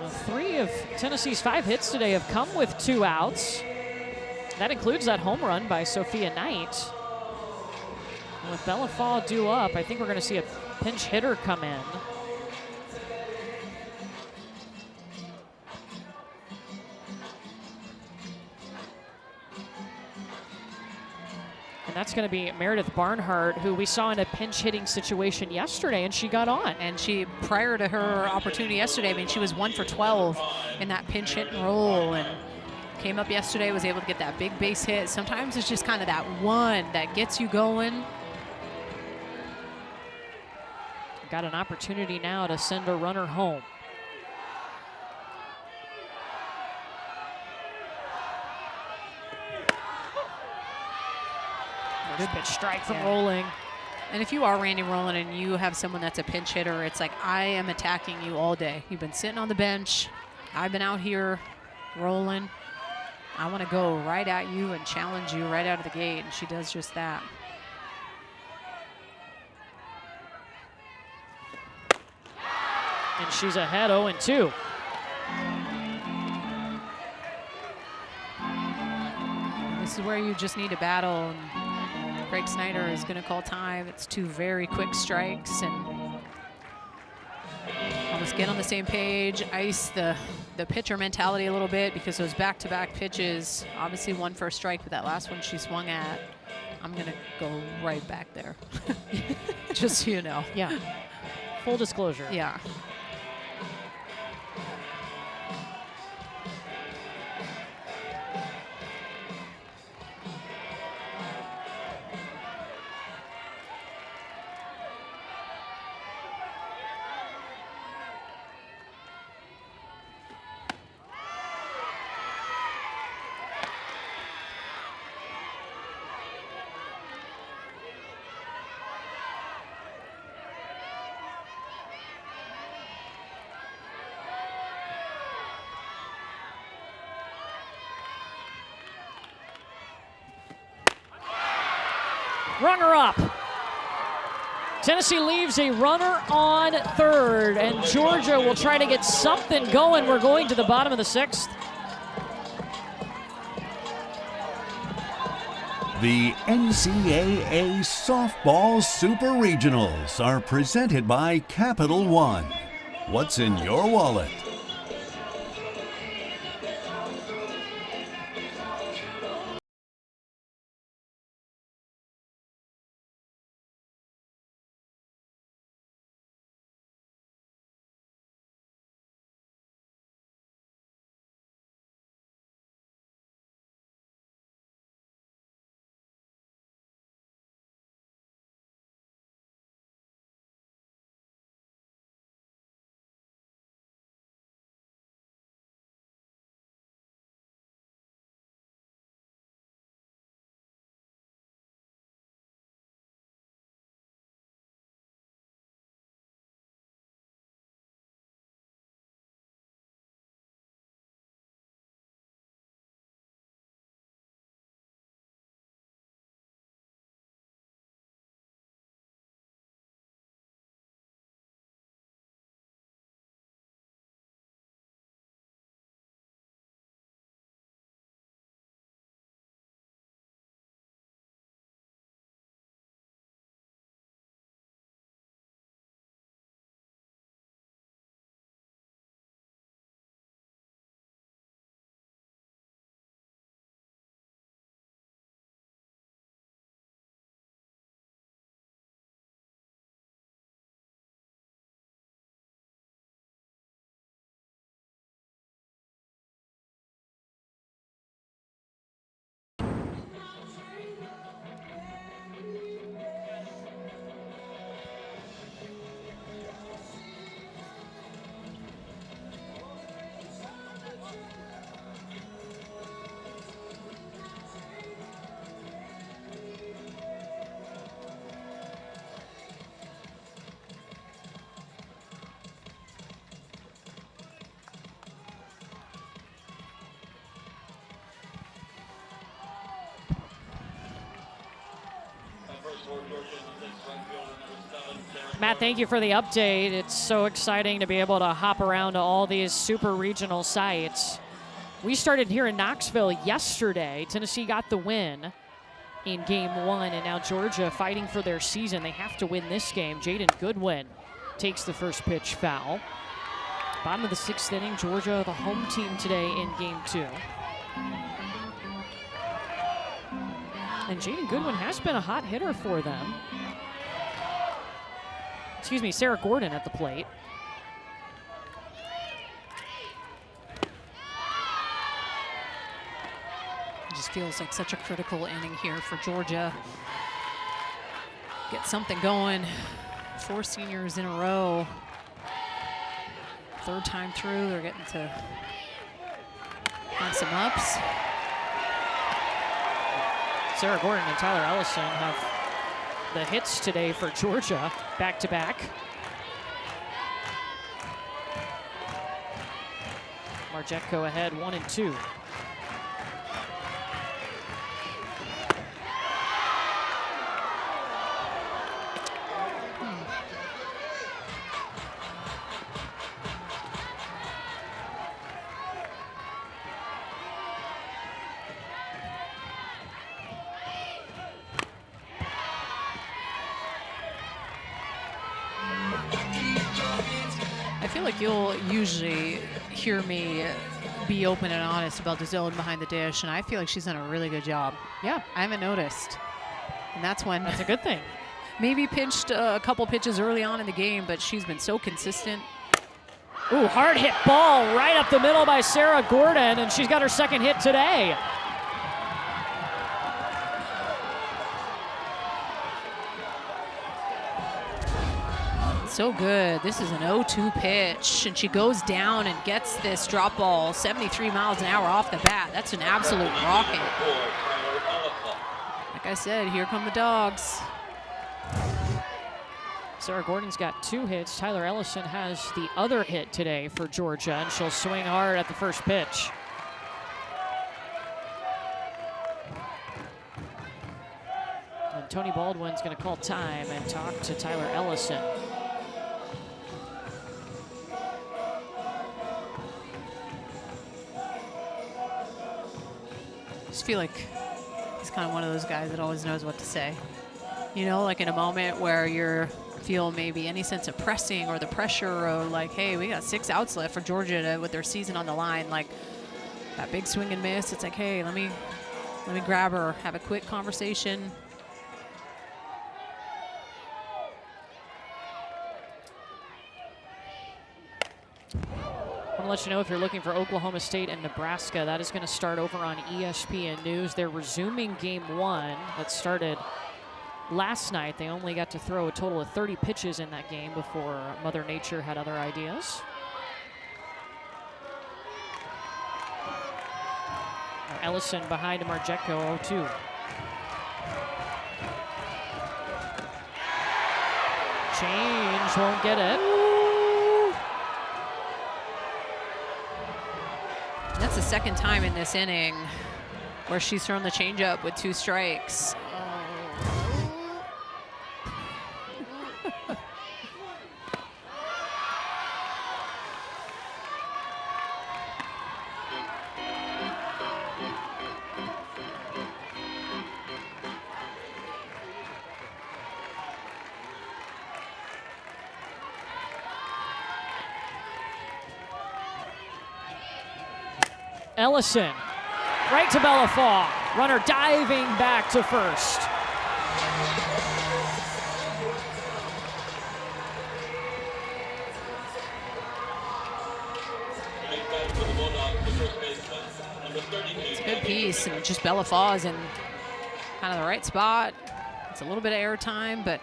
Now, 3 of Tennessee's 5 hits today have come with 2 outs. That includes that home run by Sophia Knight. And with Bella Fall due up, I think we're going to see a pinch hitter come in. And that's going to be Meredith Barnhart, who we saw in a pinch hitting situation yesterday, and she got on. And she, prior to her opportunity yesterday, I mean, she was 1 for 12 in that pinch hit and roll, and came up yesterday, was able to get that big base hit. Sometimes it's just kind of that one that gets you going. Got an opportunity now to send a runner home. Good pitch strike from Rolling. And if you are Randy Rowland and you have someone that's a pinch hitter, it's like, I am attacking you all day. You've been sitting on the bench. I've been out here rolling. I want to go right at you and challenge you right out of the gate. And she does just that. And she's ahead 0-2. This is where you just need to battle. And Craig Snyder is going to call time. It's 2 very quick strikes, and almost get on the same page, ice the pitcher mentality a little bit, because those back-to-back pitches, obviously 1 for a strike, but that last one she swung at, I'm going to go right back there. Just so you know. Yeah. Full disclosure. Yeah. Runner up. Tennessee leaves a runner on third, and Georgia will try to get something going. We're going to the bottom of the 6th. The NCAA Softball Super Regionals are presented by Capital One. What's in your wallet? Matt, thank you for the update. It's so exciting to be able to hop around to all these super regional sites. We started here in Knoxville yesterday. Tennessee got the win in game 1, and now Georgia fighting for their season. They have to win this game. Jaden Goodwin takes the first pitch foul. Bottom of the 6th inning, Georgia the home team today in game 2. And Jaden Goodwin has been a hot hitter for them. Excuse me, Sarah Gordon at the plate. It just feels like such a critical inning here for Georgia. Get something going. 4 seniors in a row. 3rd time through, they're getting to find some ups. Sarah Gordon and Tyler Ellison have the hits today for Georgia, back-to-back. Marjetko ahead 1-2. I feel like you'll usually hear me be open and honest about the zone behind the dish, and I feel like she's done a really good job. Yeah, I haven't noticed. And that's when that's a good thing. Maybe pinched a couple pitches early on in the game, but she's been so consistent. Ooh, hard hit ball right up the middle by Sarah Gordon, and she's got her 2nd hit today. So good. This is an 0-2 pitch, and she goes down and gets this drop ball 73 miles an hour off the bat. That's an absolute rocket. Like I said, here come the dogs. Sarah Gordon's got 2 hits. Tyler Ellison has the other hit today for Georgia, and she'll swing hard at the first pitch. And Tony Baldwin's going to call time and talk to Tyler Ellison. I just feel like he's kind of one of those guys that always knows what to say. You know, like in a moment where you feel maybe any sense of pressing or the pressure of like, hey, we got 6 outs left for Georgia with their season on the line. Like that big swing and miss, it's like, hey, let me grab her, have a quick conversation. I want to let you know if you're looking for Oklahoma State and Nebraska, that is going to start over on ESPN News. They're resuming game 1 that started last night. They only got to throw a total of 30 pitches in that game before Mother Nature had other ideas. Ellison behind Marjetko, 0-2. Change, won't get it. That's the 2nd time in this inning where she's thrown the changeup with 2 strikes. Ellison, right to Bellafaw. Runner diving back to first. It's a good piece, and just Bellafaw is in kind of the right spot. It's a little bit of air time, but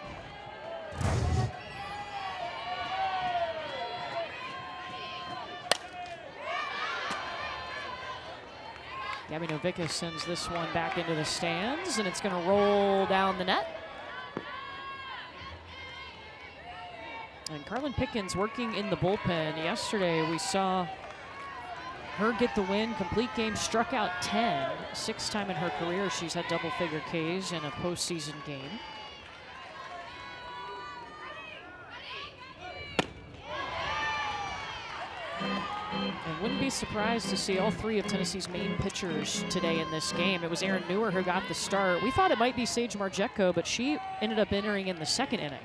Gabby Novica sends this one back into the stands, and it's going to roll down the net. And Carlin Pickens working in the bullpen. Yesterday we saw her get the win, complete game, struck out 10. 6th time in her career she's had double-figure Ks in a postseason game. And wouldn't be surprised to see all 3 of Tennessee's main pitchers today in this game. It was Aaron Newer who got the start. We thought it might be Sage Margetko, but she ended up entering in the 2nd inning.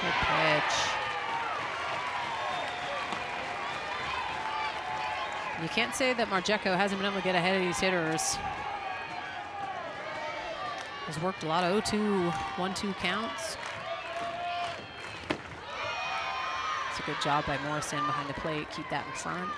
Good pitch. You can't say that Margetko hasn't been able to get ahead of these hitters. Has worked a lot of 0-2, 1-2 counts. It's a good job by Morrison behind the plate. Keep that in front.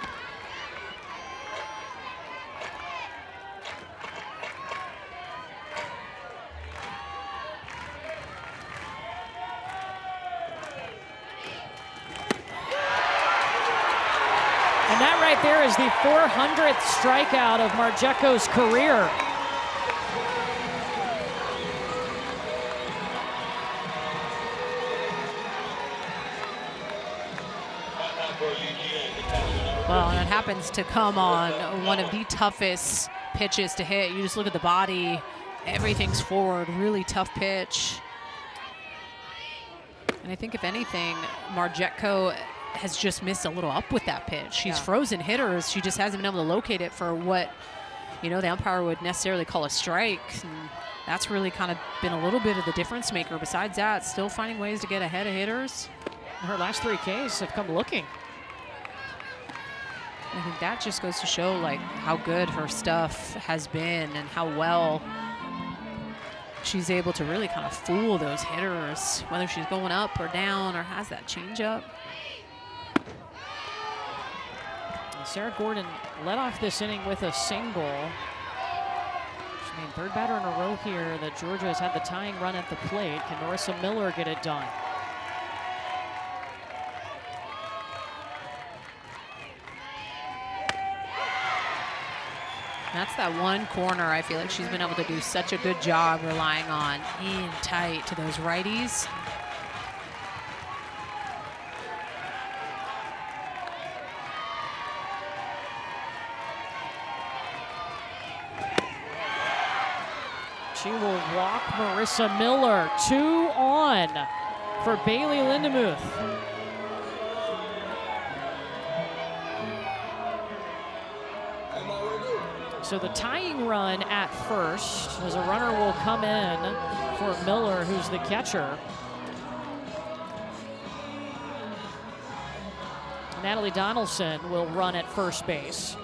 And that right there is the 400th strikeout of Margetko's career. Well, and it happens to come on one of the toughest pitches to hit. You just look at the body, everything's forward, really tough pitch. And I think if anything, Margetko has just missed a little up with that pitch. She's frozen hitters. She just hasn't been able to locate it for what, you know, the umpire would necessarily call a strike. And that's really kind of been a little bit of the difference maker. Besides that, still finding ways to get ahead of hitters. Her last 3 Ks have come looking. I think that just goes to show like how good her stuff has been and how well she's able to really kind of fool those hitters, whether she's going up or down or has that changeup. Sarah Gordon led off this inning with a single. She made 3rd batter in a row here that Georgia has had the tying run at the plate. Can Norissa Miller get it done? That's that one corner I feel like she's been able to do such a good job relying on in tight to those righties. She will walk Marissa Miller. 2 on for Bailey Lindemuth. So the tying run at first, as a runner will come in for Miller, who's the catcher. Natalie Donaldson will run at first base.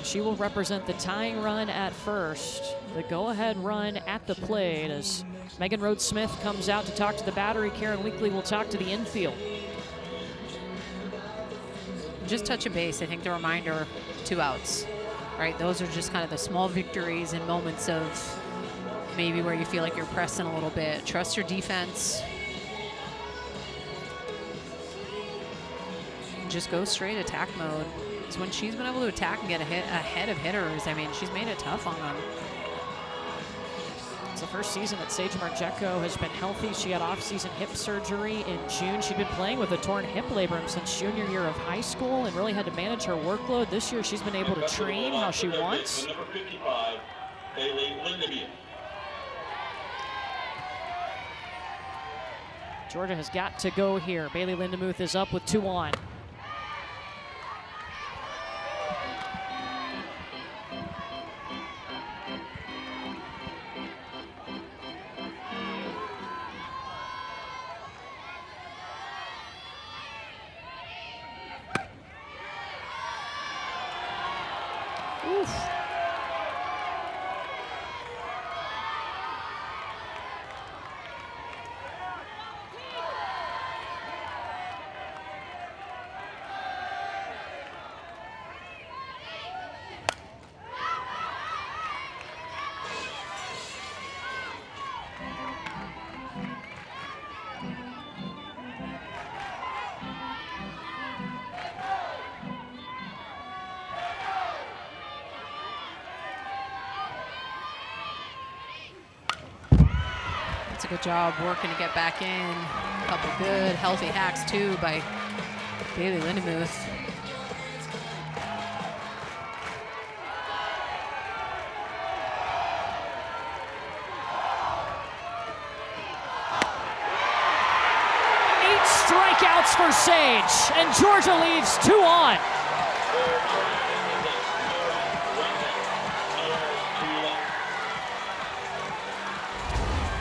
She will represent the tying run at first. The go-ahead run at the plate as Megan Rhodes-Smith comes out to talk to the battery. Karen Weekly will talk to the infield. Just touch a base, I think the reminder, 2 outs, right? Those are just kind of the small victories and moments of maybe where you feel like you're pressing a little bit. Trust your defense. Just go straight attack mode. It's when she's been able to attack and get ahead of hitters. I mean, she's made it tough on them. It's the first season that Sage Margetko has been healthy. She had off-season hip surgery in June. She'd been playing with a torn hip labrum since junior year of high school and really had to manage her workload. This year, she's been able to train how she wants. Number 55, Bailey Lindemuth. Georgia has got to go here. Bailey Lindemuth is up with 2 on. Oof. It's a good job working to get back in. A couple good, healthy hacks, too, by Bailey Lindemuth. for Sage, and Georgia leaves 2 on.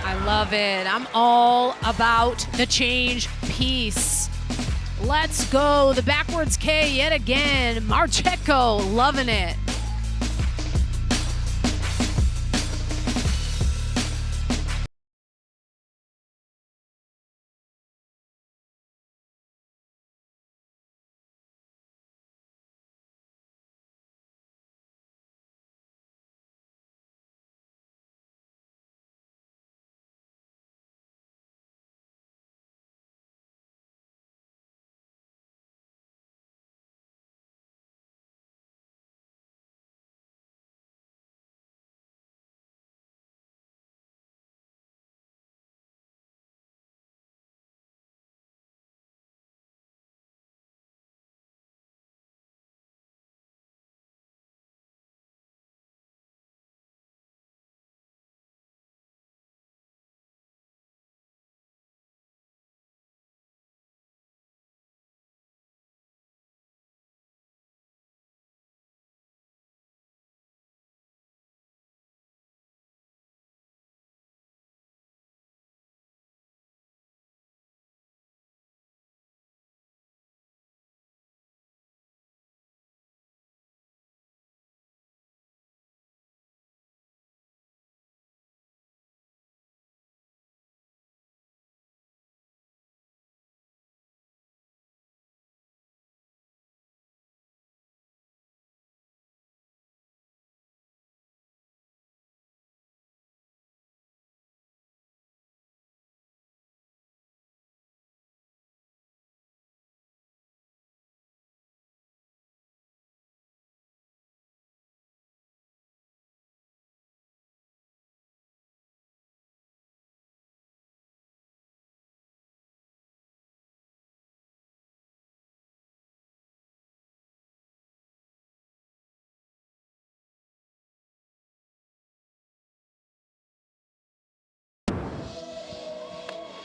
I love it. I'm all about the change piece. Let's go. The backwards K yet again. Marcheco loving it.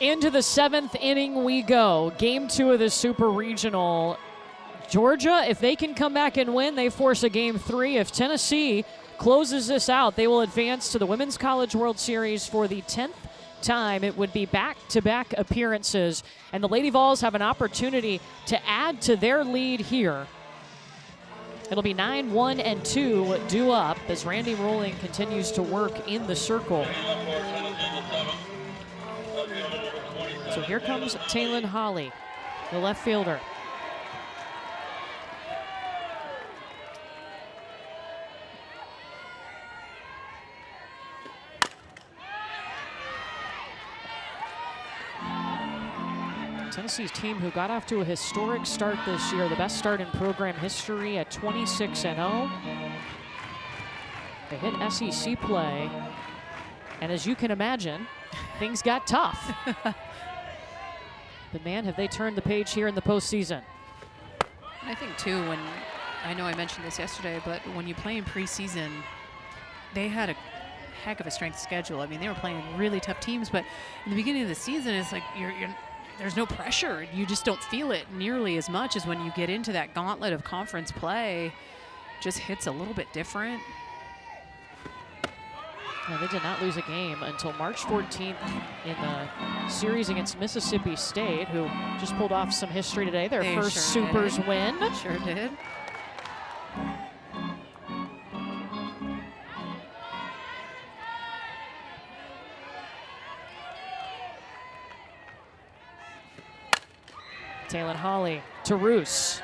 Into the 7th inning we go. Game 2 of the Super Regional. Georgia, if they can come back and win, they force a Game 3. If Tennessee closes this out, they will advance to the Women's College World Series for the 10th time. It would be back-to-back appearances. And the Lady Vols have an opportunity to add to their lead here. It'll be 9-1-2 due up as Randy Rolling continues to work in the circle. So here comes Taylin Holly, the left fielder. Tennessee's team who got off to a historic start this year, the best start in program history at 26-0. They hit SEC play, and as you can imagine, things got tough. But man, have they turned the page here in the postseason. I think too, when, I know I mentioned this yesterday, but when you play in preseason, they had a heck of a strength schedule. I mean, they were playing really tough teams, but in the beginning of the season, it's like there's no pressure. You just don't feel it nearly as much as when you get into that gauntlet of conference play. Just hits a little bit different. Yeah, they did not lose a game until March 14th in the series against Mississippi State, who just pulled off some history today. Their first Supers win. Sure did. Taylin Holly to Roos.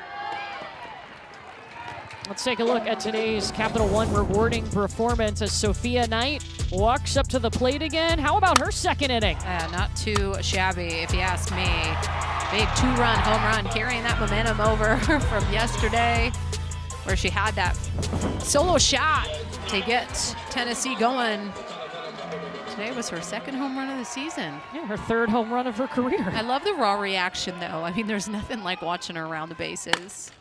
Let's take a look at today's Capital One rewarding performance as Sophia Knight walks up to the plate again. How about her second inning? Not too shabby, if you ask me. Big 2-run home run, carrying that momentum over from yesterday, where she had that solo shot to get Tennessee going. Today was her second home run of the season. Yeah, her third home run of her career. I love the raw reaction, though. I mean, there's nothing like watching her around the bases.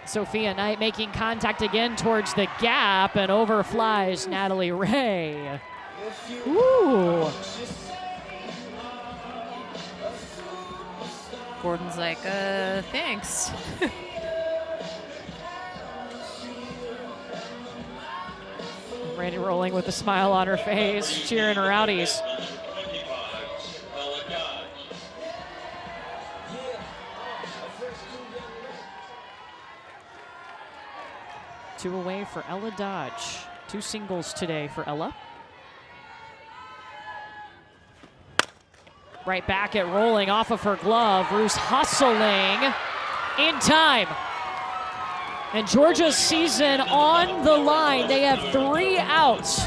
Sophia Knight making contact again towards the gap, and over flies Natalie Ray. Ooh. Gordon's like, thanks. Randy rolling with a smile on her face, cheering her Rowdies. Two away for Ella Dodge. 2 singles today for Ella. Right back at rolling off of her glove. Roos hustling in time. And Georgia's season on the line. They have 3 outs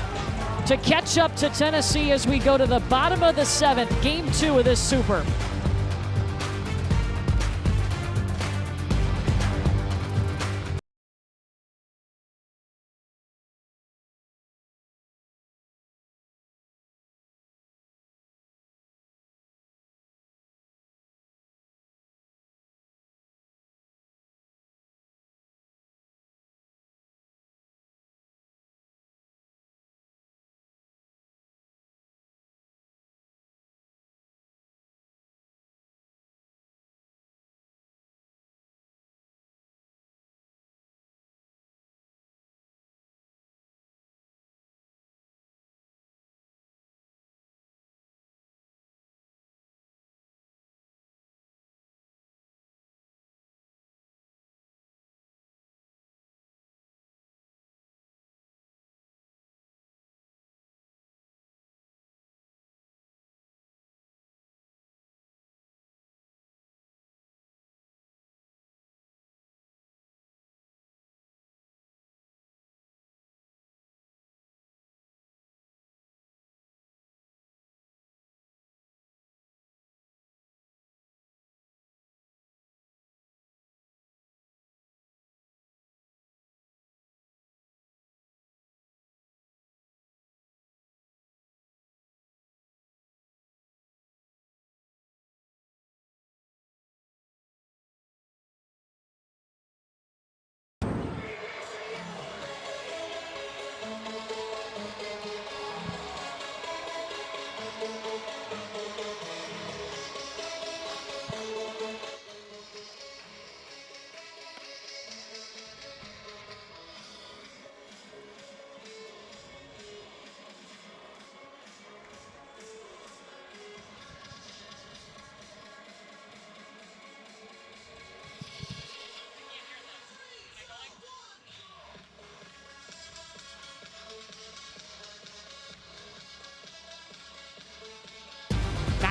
to catch up to Tennessee as we go to the bottom of the 7th, game 2 of this Super.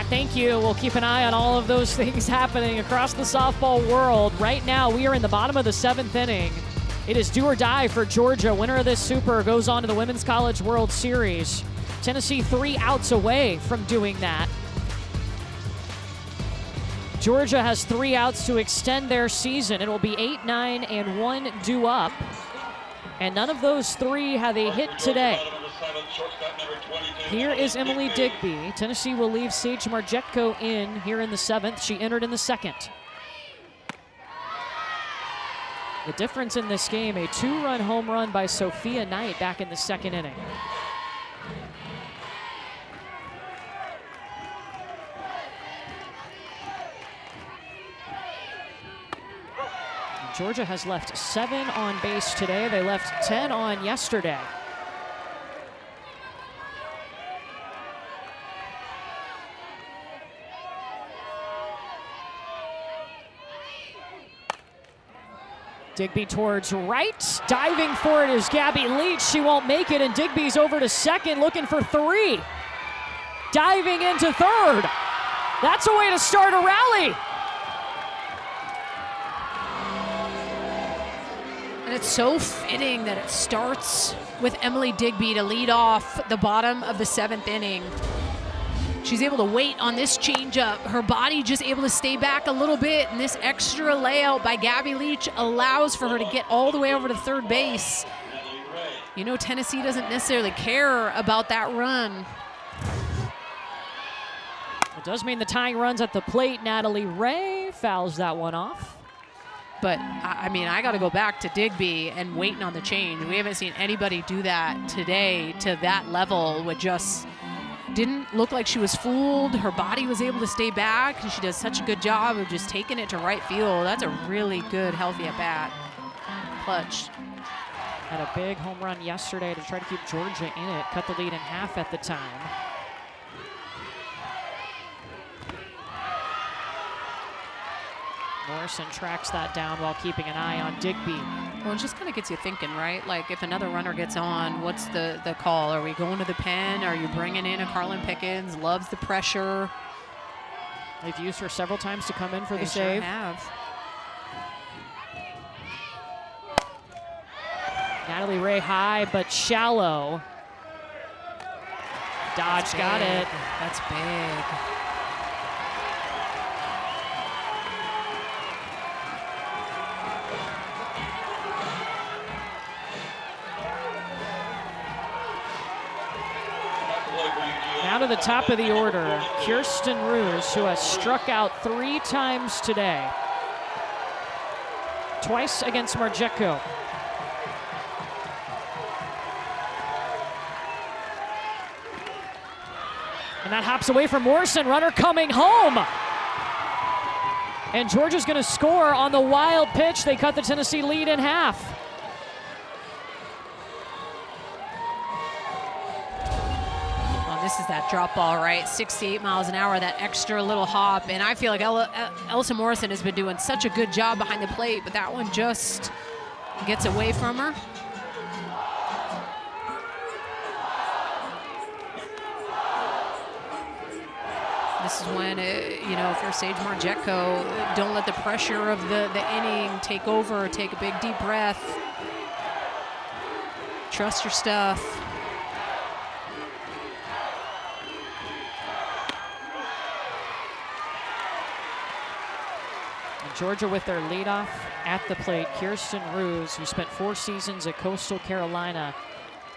Thank you. We'll keep an eye on all of those things happening across the softball world. Right now, we are in the bottom of the 7th inning. It is do or die for Georgia. Winner of this Super goes on to the Women's College World Series. Tennessee 3 outs away from doing that. Georgia has 3 outs to extend their season. It will be 8, 9, and 1 due up. And none of those 3 have a hit today. Here is Emily Digby. Tennessee will leave Sage Marjetko in here in the 7th. She entered in the 2nd. The difference in this game, a 2-run home run by Sophia Knight back in the 2nd inning. Georgia has left 7 on base today. They left 10 on yesterday. Digby towards right. Diving for it is Gabby Leach. She won't make it, and Digby's over to second looking for 3. Diving into third. That's a way to start a rally. And it's so fitting that it starts with Emily Digby to lead off the bottom of the 7th inning. She's able to wait on this changeup. Her body just able to stay back a little bit, and this extra layout by Gabby Leach allows for her to get all the way over to third base. You know, Tennessee doesn't necessarily care about that run. It does mean the tying runs at the plate. Natalie Ray fouls that one off. But, I mean, I got to go back to Digby and waiting on the change. We haven't seen anybody do that today to that level with just didn't look like she was fooled. Her body was able to stay back, and she does such a good job of just taking it to right field. That's a really good, healthy at-bat. Clutch. Had a big home run yesterday to try to keep Georgia in it. Cut the lead in half at the time. Morrison tracks that down while keeping an eye on Digby. Well, it just kind of gets you thinking, right? Like, if another runner gets on, what's the call? Are we going to the pen? Are you bringing in a Carlin Pickens? Loves the pressure. They've used her several times to come in for the They save. sure have. Natalie Ray high, but shallow. Dodge got it. That's big. Now to the top of the order, Kirsten Roos, who has struck out 3 times today. Twice against Marjecko. And that hops away from Morrison, runner coming home. And Georgia's gonna score on the wild pitch. They cut the Tennessee lead in half. This is that drop ball, right? 68 miles an hour, that extra little hop. And I feel like Elsa Morrison has been doing such a good job behind the plate, but that one just gets away from her. This is when, you know, if you're Sage Marjecko, don't let the pressure of the inning take over. Take a big deep breath. Trust your stuff. Georgia with their leadoff at the plate, Kirsten Roos, who spent 4 seasons at Coastal Carolina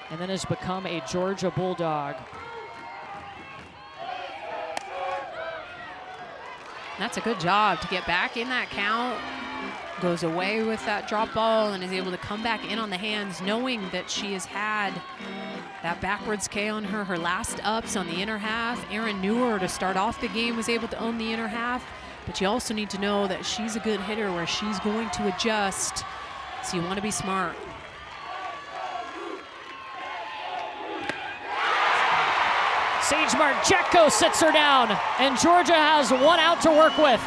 and then has become a Georgia Bulldog. That's a good job to get back in that count. Goes away with that drop ball and is able to come back in on the hands, knowing that she has had that backwards K on her. Her last ups on the inner half. Erin Newer to start off the game was able to own the inner half. But you also need to know that she's a good hitter where she's going to adjust. So you want to be smart. Sage Marjecko sits her down, and Georgia has 1 out to work with.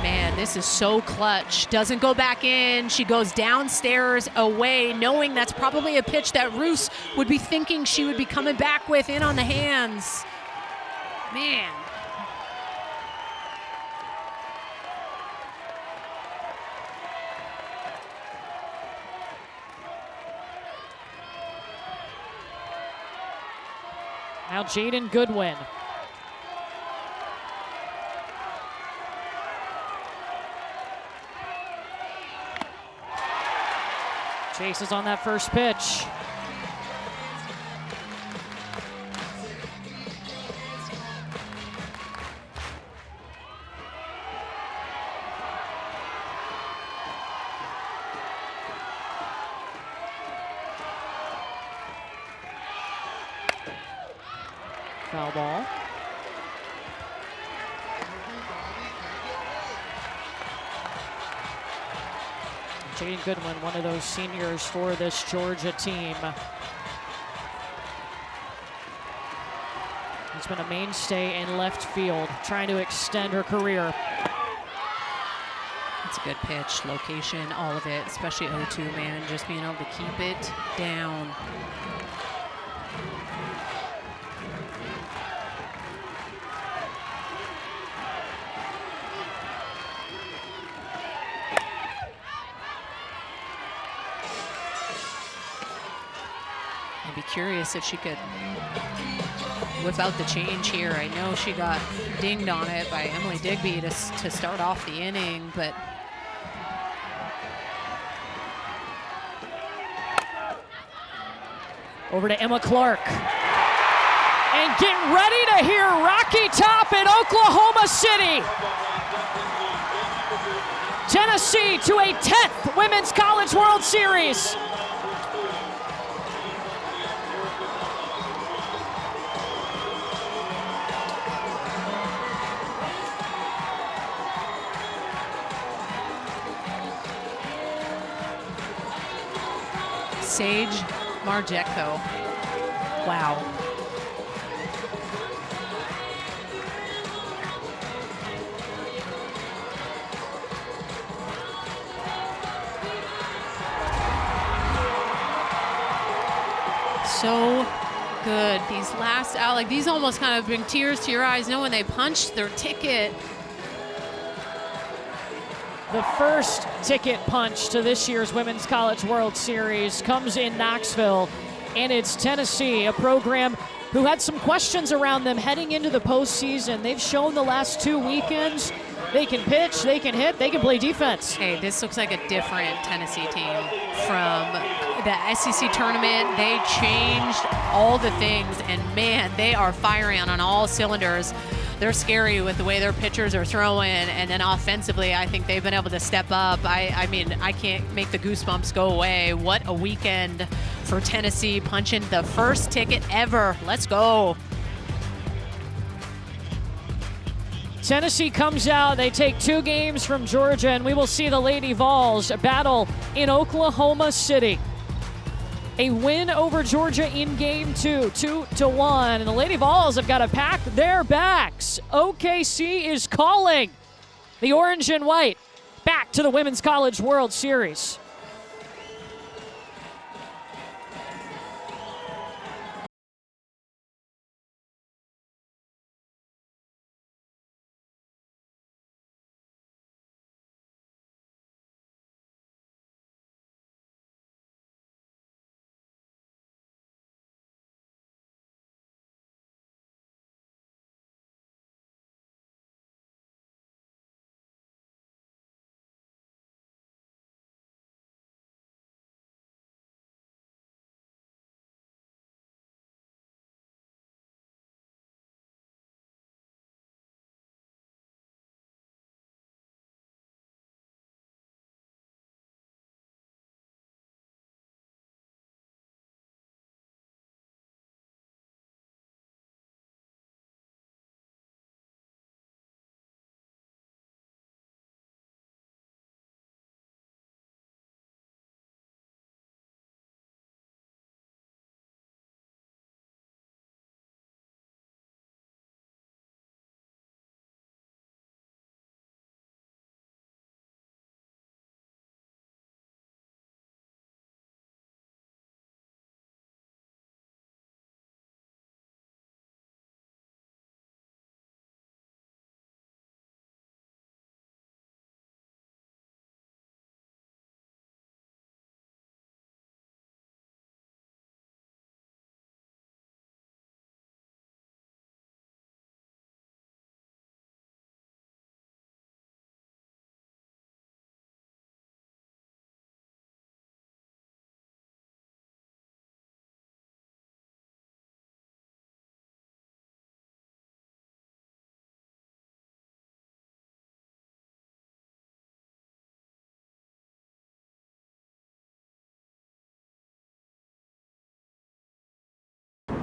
Man, this is so clutch. Doesn't go back in. She goes downstairs away, knowing that's probably a pitch that Roos would be thinking she would be coming back with in on the hands. Man. Now Jaden Goodwin. Chases on that first pitch. Foul ball. Jaden Goodwin, one of those seniors for this Georgia team. He's been a mainstay in left field, trying to extend her career. It's a good pitch, location, all of it, especially 0-2, man. Just being able to keep it down. I'd be curious if she could whip out the change here. I know she got dinged on it by Emily Digby to start off the inning, but over to Emma Clark. And get ready to hear Rocky Top in Oklahoma City. Tennessee to a 10th Women's College World Series. Sage Margetko. Wow. So good. These last out, like these almost kind of bring tears to your eyes, knowing they punched their ticket. The first ticket punch to this year's Women's College World Series comes in Knoxville, and it's Tennessee, a program who had some questions around them heading into the postseason. They've shown the last 2 weekends they can pitch, they can hit, they can play defense. Hey, this looks like a different Tennessee team from the SEC tournament. They changed all the things, and man, they are firing on all cylinders. They're scary with the way their pitchers are throwing, and then offensively, I think they've been able to step up. I mean, I can't make the goosebumps go away. What a weekend for Tennessee, punching the first ticket ever. Let's go. Tennessee comes out, they take 2 games from Georgia, and we will see the Lady Vols battle in Oklahoma City. A win over Georgia in game 2, 2-1, and the Lady Vols have got to pack their backs. OKC is calling the orange and white back to the Women's College World Series.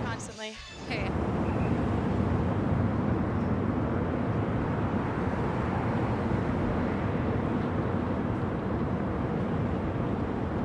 Constantly. Hey,